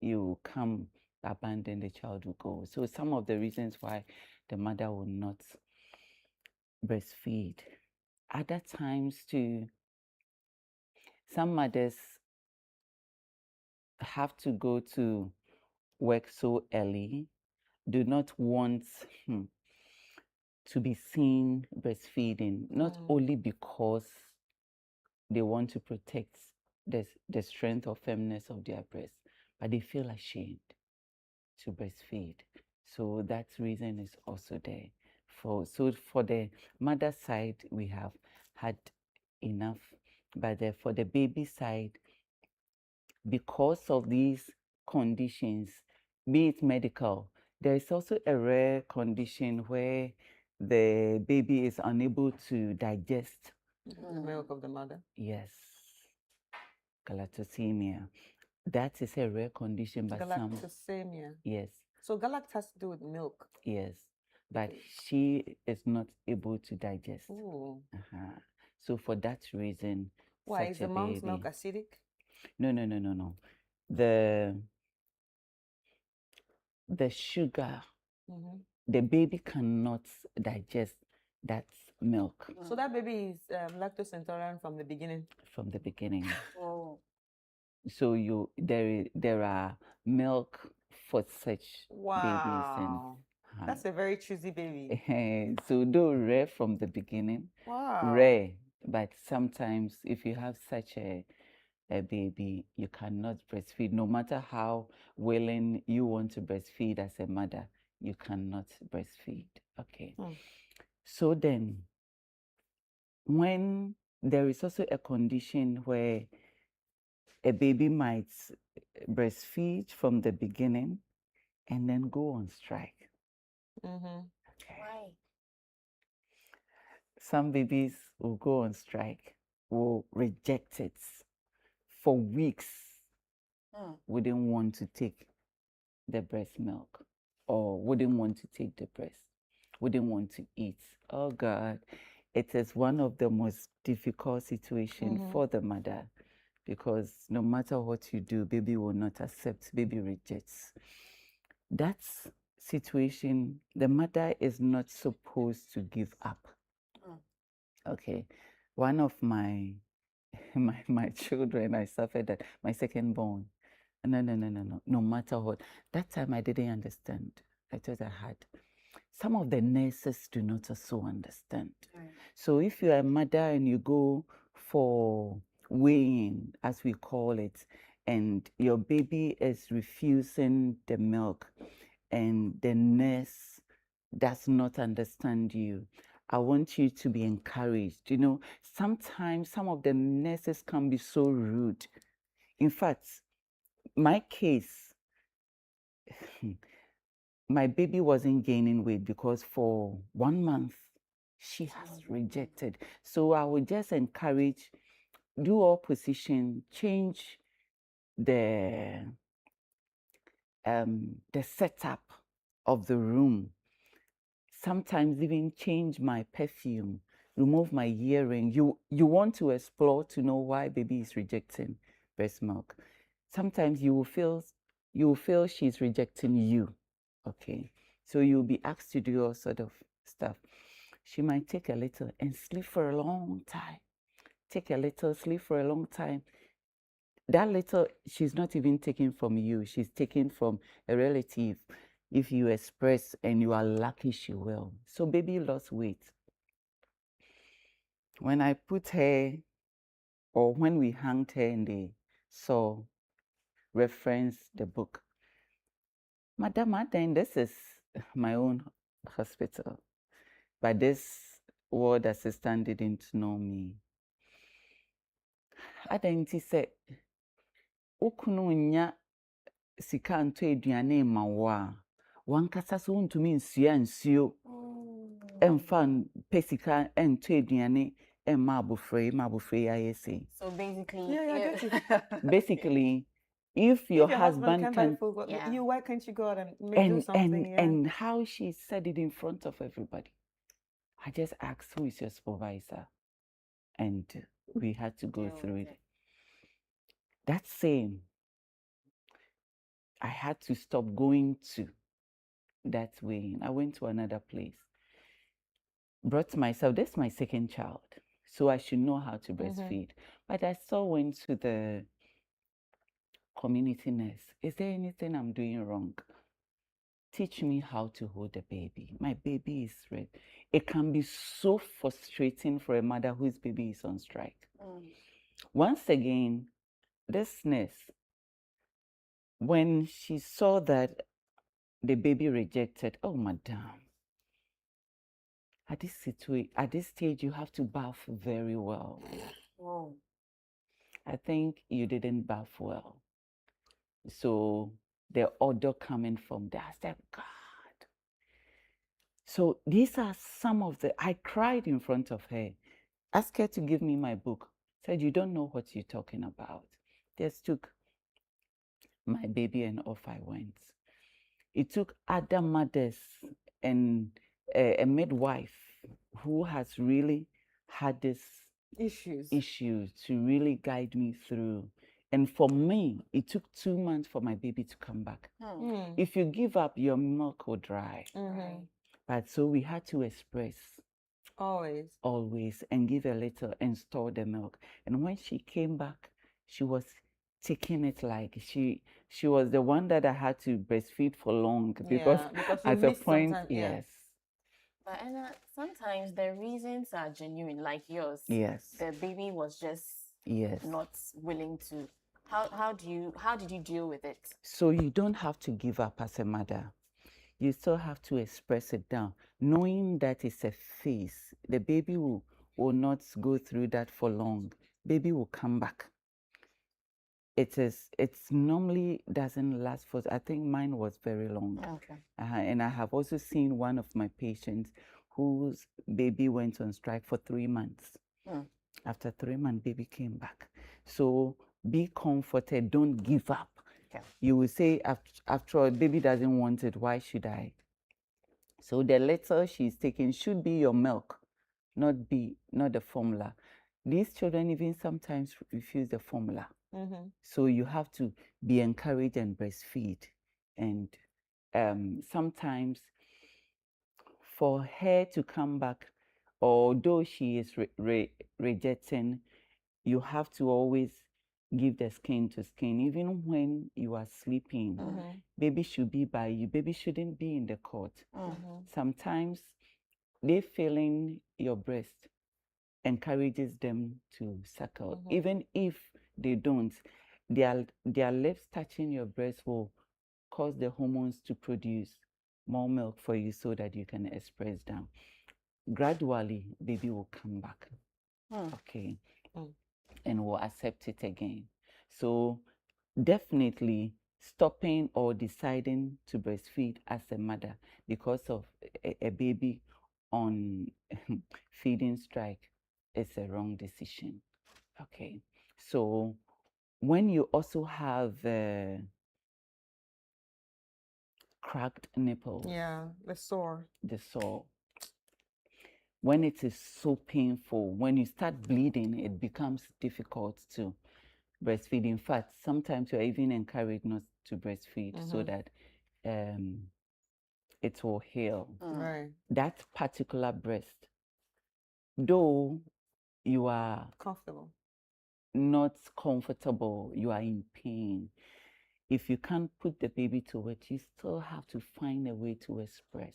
you come abandon, the child will go. So some of the reasons why the mother will not breastfeed. Other times too, some mothers have to go to work so early, do not want to be seen breastfeeding, not only because they want to protect the strength or firmness of their breast, but they feel ashamed to breastfeed. So that reason is also there. So for the mother side, we have had enough, but for the baby side, because of these conditions, be it medical, there is also a rare condition where the baby is unable to digest the milk of the mother. Yes, galactosemia. That is a rare condition, but Galactosemia. Yes. So galact has to do with milk. Yes, but she is not able to digest. Ooh. So for that reason, why is the mom's milk acidic? No. The sugar, the baby cannot digest that milk. So that baby is lactose intolerant from the beginning. From the beginning. Oh. So there are milk for such babies, and that's a very choosy baby. so though rare from the beginning, rare, but sometimes if you have such a baby, you cannot breastfeed. No matter how willing you want to breastfeed as a mother, you cannot breastfeed. Okay. So then, when there is also a condition where a baby might breastfeed from the beginning and then go on strike. Why? Some babies will go on strike, will reject it for weeks, wouldn't want to take the breast milk, or wouldn't want to take the breast, wouldn't want to eat. Oh God, it is one of the most difficult situations for the mother, because no matter what you do, baby will not accept, baby rejects. That situation, the mother is not supposed to give up. Okay, one of my children, I suffered that, my second born. No matter what. That time I didn't understand. I thought I had. Some of the nurses do not also understand. So if you're a mother and you go for weighing, as we call it, and your baby is refusing the milk, and the nurse does not understand you, I want you to be encouraged. Sometimes some of the nurses can be so rude. In fact, my case, my baby wasn't gaining weight because for 1 month, she has rejected. So I would just encourage, do all position, change the setup of the room. Sometimes even change my perfume, remove my earring. You want to explore to know why baby is rejecting breast milk. Sometimes you will feel she's rejecting you. Okay, so you'll be asked to do all sort of stuff. She might take a little and sleep for a long time. Take a little, sleep for a long time. That little, she's not even taking from you. She's taking from a relative. If you express and you are lucky, she will. So baby lost weight. When I put her, or when we hanged her and they saw, reference the book, Madam, this is my own hospital. But this ward assistant didn't know me. Adanti said, Okunu nya sika nto aduane ma wo a wankasa so ntumi nsua nsuo. ɛmfa pesika ɛnto aduane ɛmma abofra yi ayɛ sei. So basically, Yeah, I get it. Basically, if your husband can, why can't you go out and do something? and how she said it in front of everybody. I just asked, who is your supervisor? And we had to go through it. That same, I had to stop going to that way. I went to another place. Brought myself, this is my second child, so I should know how to breastfeed. But I still went to the community nurse. Is there anything I'm doing wrong? Teach me how to hold the baby. My baby is red. It can be so frustrating for a mother whose baby is on strike. Once again, this nurse, when she saw that the baby rejected, oh, madam, at this stage, you have to bath very well. I think you didn't bath well. So the odor coming from there, I said, God. So these are some of I cried in front of her, asked her to give me my book, said, you don't know what you're talking about. Just took my baby and off I went. It took other mothers and a midwife who has really had this issues to really guide me through. And for me, it took 2 months for my baby to come back. If you give up, your milk will dry. But so we had to express. Always, and give a little and store the milk. And when she came back, she was taking it like she was the one that I had to breastfeed for long because at a point, yes. But Anna, sometimes the reasons are genuine, like yours. Yes. The baby was just not willing to. How did you deal with it? So you don't have to give up as a mother. You still have to express it down, knowing that it's a phase. The baby will not go through that for long. Baby will come back. It's normally doesn't last for, I think mine was very long. Okay. And I have also seen one of my patients whose baby went on strike for 3 months. After 3 months, baby came back. So be comforted, don't give up. You will say, after all, baby doesn't want it, why should I? So the little she's taking should be your milk, not the formula. These children even sometimes refuse the formula. So you have to be encouraged and breastfeed. And sometimes for her to come back, although she is rejecting, you have to always give the skin to skin. Even when you are sleeping, baby should be by you. Baby shouldn't be in the cot. Sometimes they feeling your breast encourages them to suckle. Even if they don't, their lips touching your breast will cause the hormones to produce more milk for you so that you can express down. Gradually, baby will come back. Okay. And will accept it again. So definitely stopping or deciding to breastfeed as a mother because of a baby on feeding strike is a wrong decision. Okay. So when you also have cracked nipples. The sore. The sore. When it is so painful, when you start bleeding, it becomes difficult to breastfeed. In fact, sometimes you're even encouraged not to breastfeed so that it will heal. Right. That particular breast, though you are not comfortable, you are in pain. If you can't put the baby to it, you still have to find a way to express.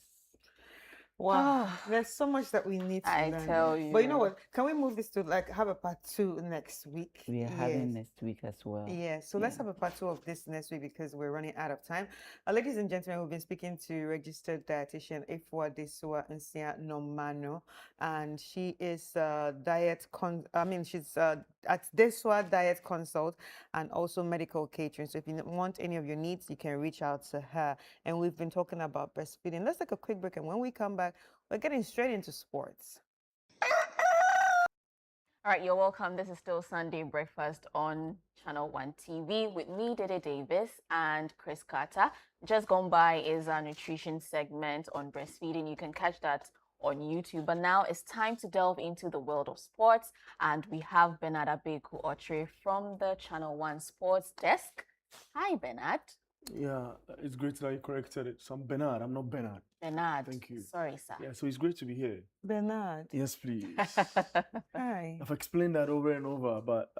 Wow, there's so much that we need to learn. I tell you. But you know what? Can we move this to have a part 2 next week? We are having next week as well. Yeah, so let's have a part 2 of this next week because we're running out of time. Ladies and gentlemen, we've been speaking to registered dietitian Ifwa Desua Nsia Nomano, and she is she's at Desua Diet Consult and also medical catering. So if you want any of your needs, you can reach out to her. And we've been talking about breastfeeding. Let's take a quick break, and when we come back, that, we're getting straight into sports. All right, you're welcome. This is still Sunday Breakfast on ChannelOne TV with me, Dede Davies, and Chris Kata. Just gone by is our nutrition segment on breastfeeding. You can catch that on YouTube. But now it's time to delve into the world of sports. And we have Bernard Abeku-Ochre from the ChannelOne Sports Desk. Hi, Bernard. Yeah, it's great that you corrected it. So I'm Bernard. I'm not Bernard. Bernard. Thank you. Sorry, sir. Yeah, so it's great to be here. Bernard. Yes, please. Hi. I've explained that over and over, but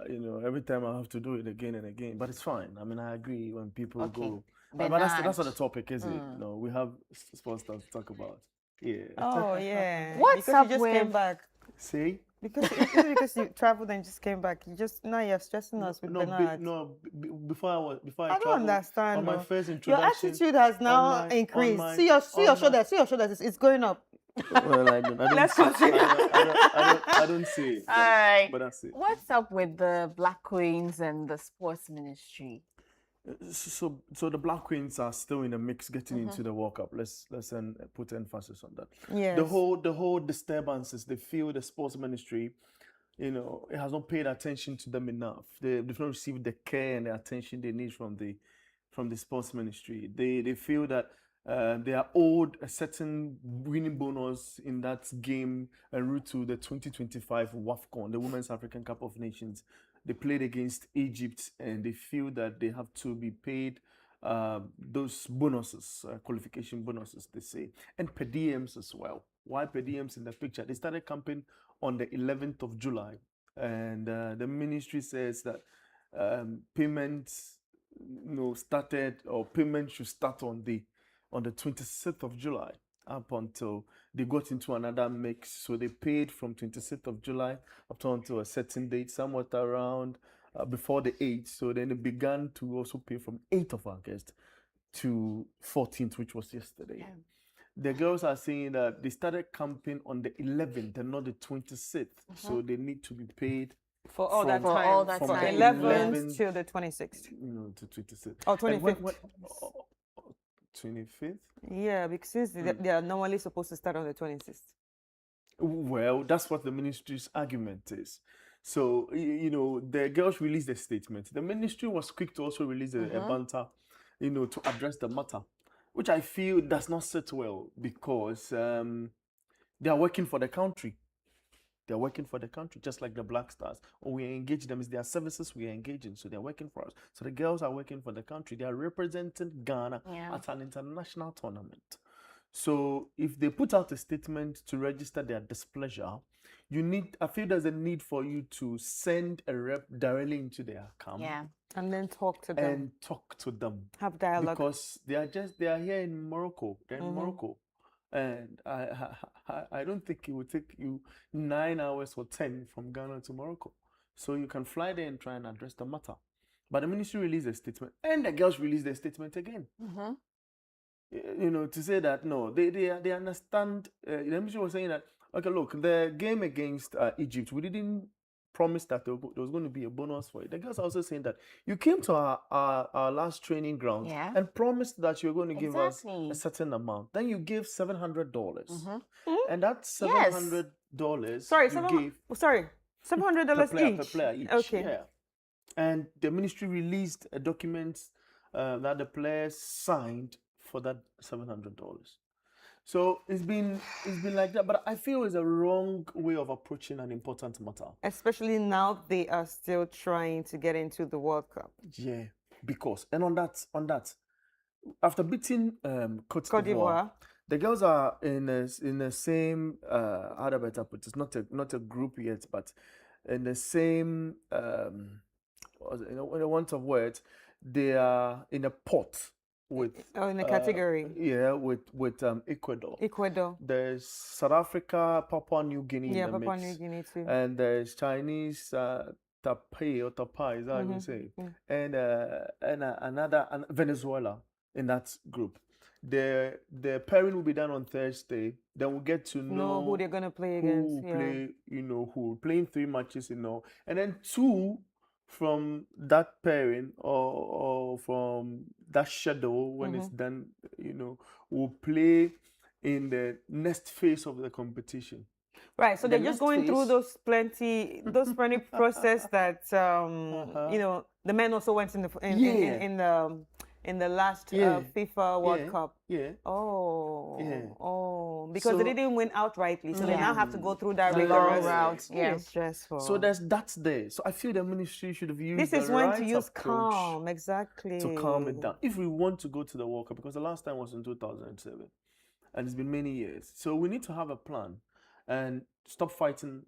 every time I have to do it again and again. But it's fine. I mean, I agree when people go. But that's not the topic, is it? No, we have sports stuff to talk about. Yeah. Oh yeah. What's because up you just with... came back. See? Because you traveled and just came back. Now you're stressing us with Bernard. Before I I don't understand. On my first Your introduction, attitude has now increased. See your shoulders. See your shoulders. It's going up. Well, I don't Let's continue. I don't see it. All right. But that's it. What's up with the Black Queens and the sports ministry? So the Black Queens are still in the mix, getting into the World Cup. Let's put emphasis on that. Yes. The whole disturbances, they feel the sports ministry, it has not paid attention to them enough. They've not received the care and the attention they need from the sports ministry. They feel that they are owed a certain winning bonus in that game en route to the 2025 WAFCON, the Women's African Cup of Nations. They played against Egypt, and they feel that they have to be paid those bonuses, qualification bonuses, they say, and per diems as well. Why per diems in the picture? They started camping on the 11th of July, and the ministry says that payments, started, or payment should start on the 26th of July up until they got into another mix. So they paid from 26th of July up until a certain date, somewhat around before the 8th. So then they began to also pay from 8th of August to 14th, which was yesterday. Yeah. The girls are saying that they started camping on the 11th and not the 26th. So they need to be paid for all that time. From the 11th till the 26th. To 26th. Oh, 25th. 25th? Yeah, because they are normally supposed to start on the 26th. Well, that's what the ministry's argument is. So, the girls released a statement. The ministry was quick to also release a banter, to address the matter, which I feel does not sit well, because they are working for the country. They're working for the country, just like the Black Stars. Or we engage them, it's their services we are engaging, so they're working for us. So the girls are working for the country. They are representing Ghana at an international tournament. So if they put out a statement to register their displeasure, I feel there's a need for you to send a rep directly into their camp. Yeah. And then talk to them. Have dialogue. Because they are here in Morocco. They're in Morocco. And I don't think it would take you 9 hours or 10 from Ghana to Morocco. So you can fly there and try and address the matter. But the ministry released a statement, and the girls released their statement again. To say that, no, they understand. The ministry was saying that, okay, look, the game against Egypt, we didn't promise that there was going to be a bonus for it. The girls are also saying that you came to our last training ground and promised that you're going to give us a certain amount. Then you gave $700, and that $700. Sorry, $700 per each. Player each. Okay. Yeah. And the ministry released a document that the players signed for that $700. So it's been like that, but I feel it's a wrong way of approaching an important matter. Especially now they are still trying to get into the World Cup. Yeah, because on that, after beating Cote d'Ivoire, the girls are in the same how do I better put it? It's not a group yet, but in the same in a want of words, they are in a pot with in a category. With Ecuador. There's South Africa, Papua New Guinea in the Papua mix. New Guinea too. And there's Chinese Taipei, is that how you say? And another Venezuela in that group. The pairing will be done on Thursday. Then we'll get to know who they're gonna play against. Who playing 3 matches, and then 2 from that pairing or from that schedule when it's done, will play in the next phase of the competition. Right, so The they're just next going through phase- those plenty process that you know, the men also went in the in the last Yeah. FIFA World Yeah. Cup. Yeah. Oh, Yeah. oh, because they So- didn't win outrightly, so they Yeah. now have to go through that The long rigorous route, yeah. It's stressful. So that's there. So I feel the ministry should have used this is the when right to use approach calm, exactly. to calm it down. If we want to go to the World Cup, because the last time was in 2007, and it's been many years, so we need to have a plan and stop fighting.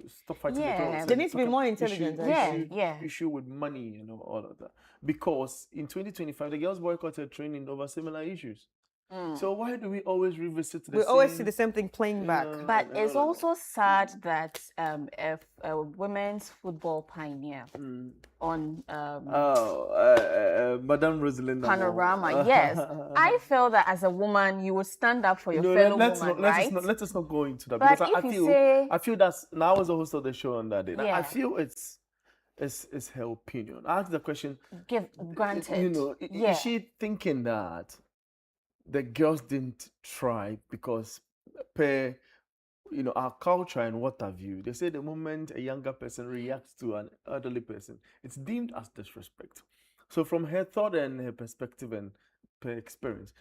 Stop fighting Yeah. the girls. They and need to be talk- more intelligent, Issue with money, all of that. Because in 2025, the girls boycotted training over similar issues. So why do we always revisit the We same? always see the same thing playing back. But it's also sad that if a women's football pioneer on Madame Rosalind Panorama, yes, I feel that as a woman you would stand up for your fellow woman, right? Let us not go into that, But because if you say- I feel that's now I was the host of the show on that day. Yeah. I feel it's her opinion. I asked the question. Granted. Is she thinking that the girls didn't try because our culture and what have you? They say the moment a younger person reacts to an elderly person, it's deemed as disrespect. So from her thought and her perspective and her experience,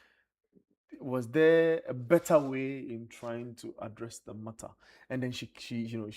was there a better way in trying to address the matter? And then she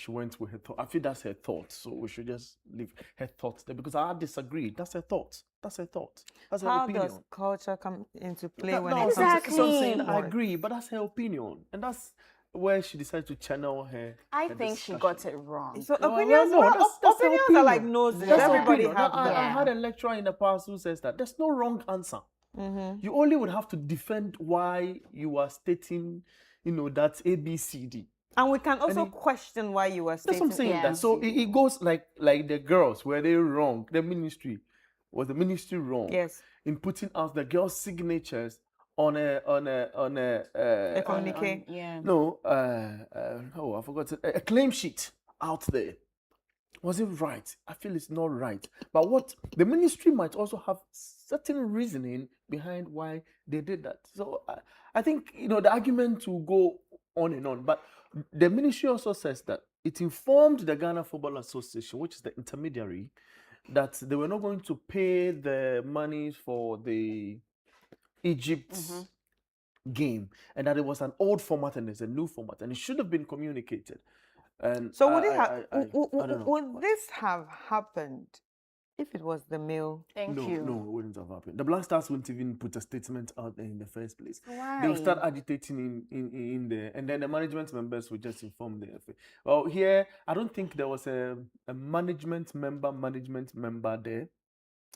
went with her thought. I feel that's her thought. So we should just leave her thoughts there, because I disagree. That's her thought. That's her thought. That's her How opinion. does culture come into play No, when no, it so I'm comes to saying I sport? agree, but that's her opinion, and that's where she decided to channel her. I her think she discussion. got it wrong. So Well, opinions, no, that's her opinions are like opinion. noses. That's her Everybody opinion. have Now, them. I had a lecturer in the past who says that there's no wrong answer. You only would have to defend why you are stating, that A, B, C, D. And we can also question why you were That's stating. what I'm saying. That. So it goes like the girls, were they wrong? The ministry wrong? Yes. In putting out the girls' signatures on a communique. I forgot a claim sheet out there. Was it right? I feel it's not right. But what the ministry might also have certain reasoning behind why they did that. So I think the argument will go on and on. But the ministry also says that it informed the Ghana Football Association, which is the intermediary, that they were not going to pay the money for the Egypt game, and that it was an old format and there's a new format, and it should have been communicated. And So would this have happened if it was the male? Thank you. No, it wouldn't have happened. The Black Stars wouldn't even put a statement out there in the first place. Why? They would start agitating in there, and then the management members would just inform the FA. Well, here I don't think there was a management member there.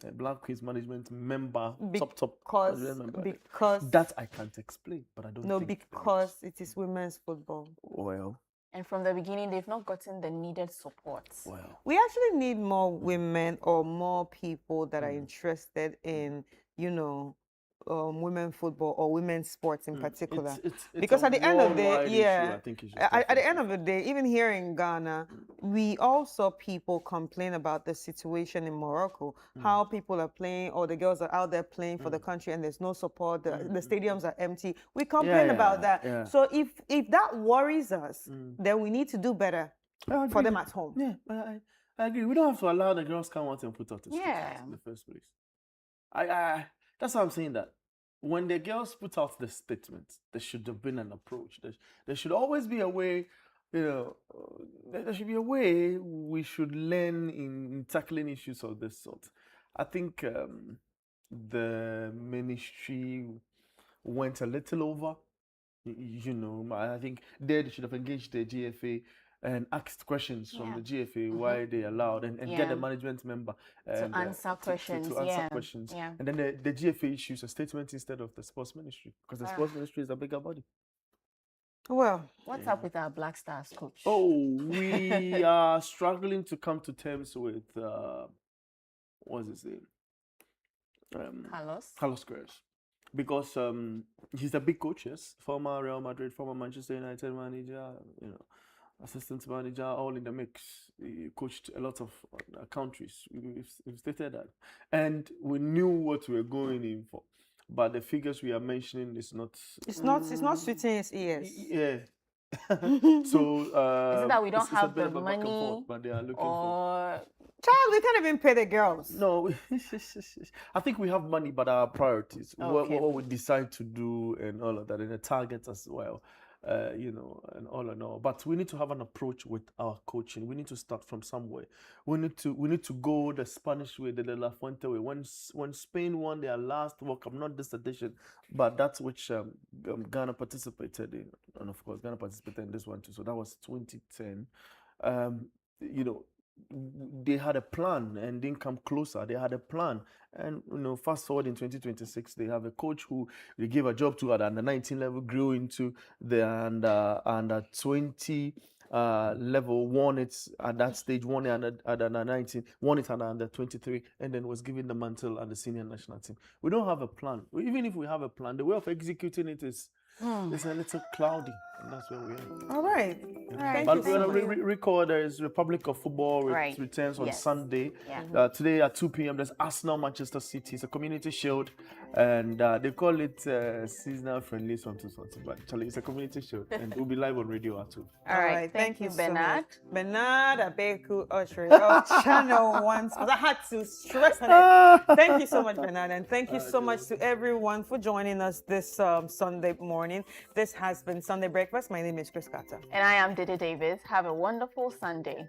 A Black Queen's management member, top management member. Because that I can't explain, but I don't. No, think because it is women's football. Well. And from the beginning, they've not gotten the needed support. Well, we actually need more women or more people that are interested in, women football or women's sports in particular. Because at the end of the day, at the end of the day, even here in Ghana, we also people complain about the situation in Morocco, how people are playing, or the girls are out there playing for the country and there's no support, the stadiums are empty. We complain about that. Yeah. So if that worries us, then we need to do better for them at home. Yeah, I agree. We don't have to allow the girls come out and put out the Yeah. in the first place. That's why I'm saying that when the girls put out the statement, there should have been an approach. There should always be a way, there should be a way we should learn in tackling issues of this sort. I think the ministry went a little over. I think they should have engaged the GFA and asked questions from the GFA why they allowed and get the management member to answer questions. To answer questions. Yeah. And then the GFA issues a statement instead of the sports ministry, because the sports ministry is a bigger body. Well, what's up with our Black Stars coach? Oh, we are struggling to come to terms with what's his name? Carlos Queiroz. Because he's a big coach, yes. Former Real Madrid, former Manchester United manager, assistant manager, all in the mix. He coached a lot of countries. We've stated that. And we knew what we were going in for. but the figures we are mentioning is not. It's not sweetening his ears. Yeah. So Is it that we don't it's a have bit the of a back and money, forth, but they are looking for. or Child, we can't even pay the girls. No, I think we have money, but our priorities, Okay. what we decide to do, and all of that, and the targets as well, and all in all. But we need to have an approach with our coaching. We need to start from somewhere. We need to go the Spanish way, the La Fuente way. When Spain won their last World Cup, not this edition, but that's which Ghana participated in, and of course Ghana participated in this one too. So that was 2010. You know, they had a plan and didn't come closer. They had a plan, and fast forward in 2026, they have a coach who they gave a job to at the under 19 level, grew into the under 20 level, won it at that stage, won it at under 19, won it at under 23, and then was given the mantle at the senior national team. We don't have a plan. Even if we have a plan, the way of executing it is a little cloudy, and that's where we are. All right. Right. But we're going to record. There is Republic of Football Right. returns on Yes. Sunday. Yeah. Today at 2 p.m. There's Arsenal Manchester City. It's a community shield, and they call it seasonal friendly something. But actually, it's a community shield, and we'll be live on radio at 2. All right. Thank you, so Bernard. much. Bernard Abeku Oshri of Channel One. Because I had to stress on it. Thank you so much, Bernard, and thank you so much to everyone for joining us this Sunday morning. This has been Sunday Breakfast. My name is Kata. And I am Dede Davies. Have a wonderful Sunday.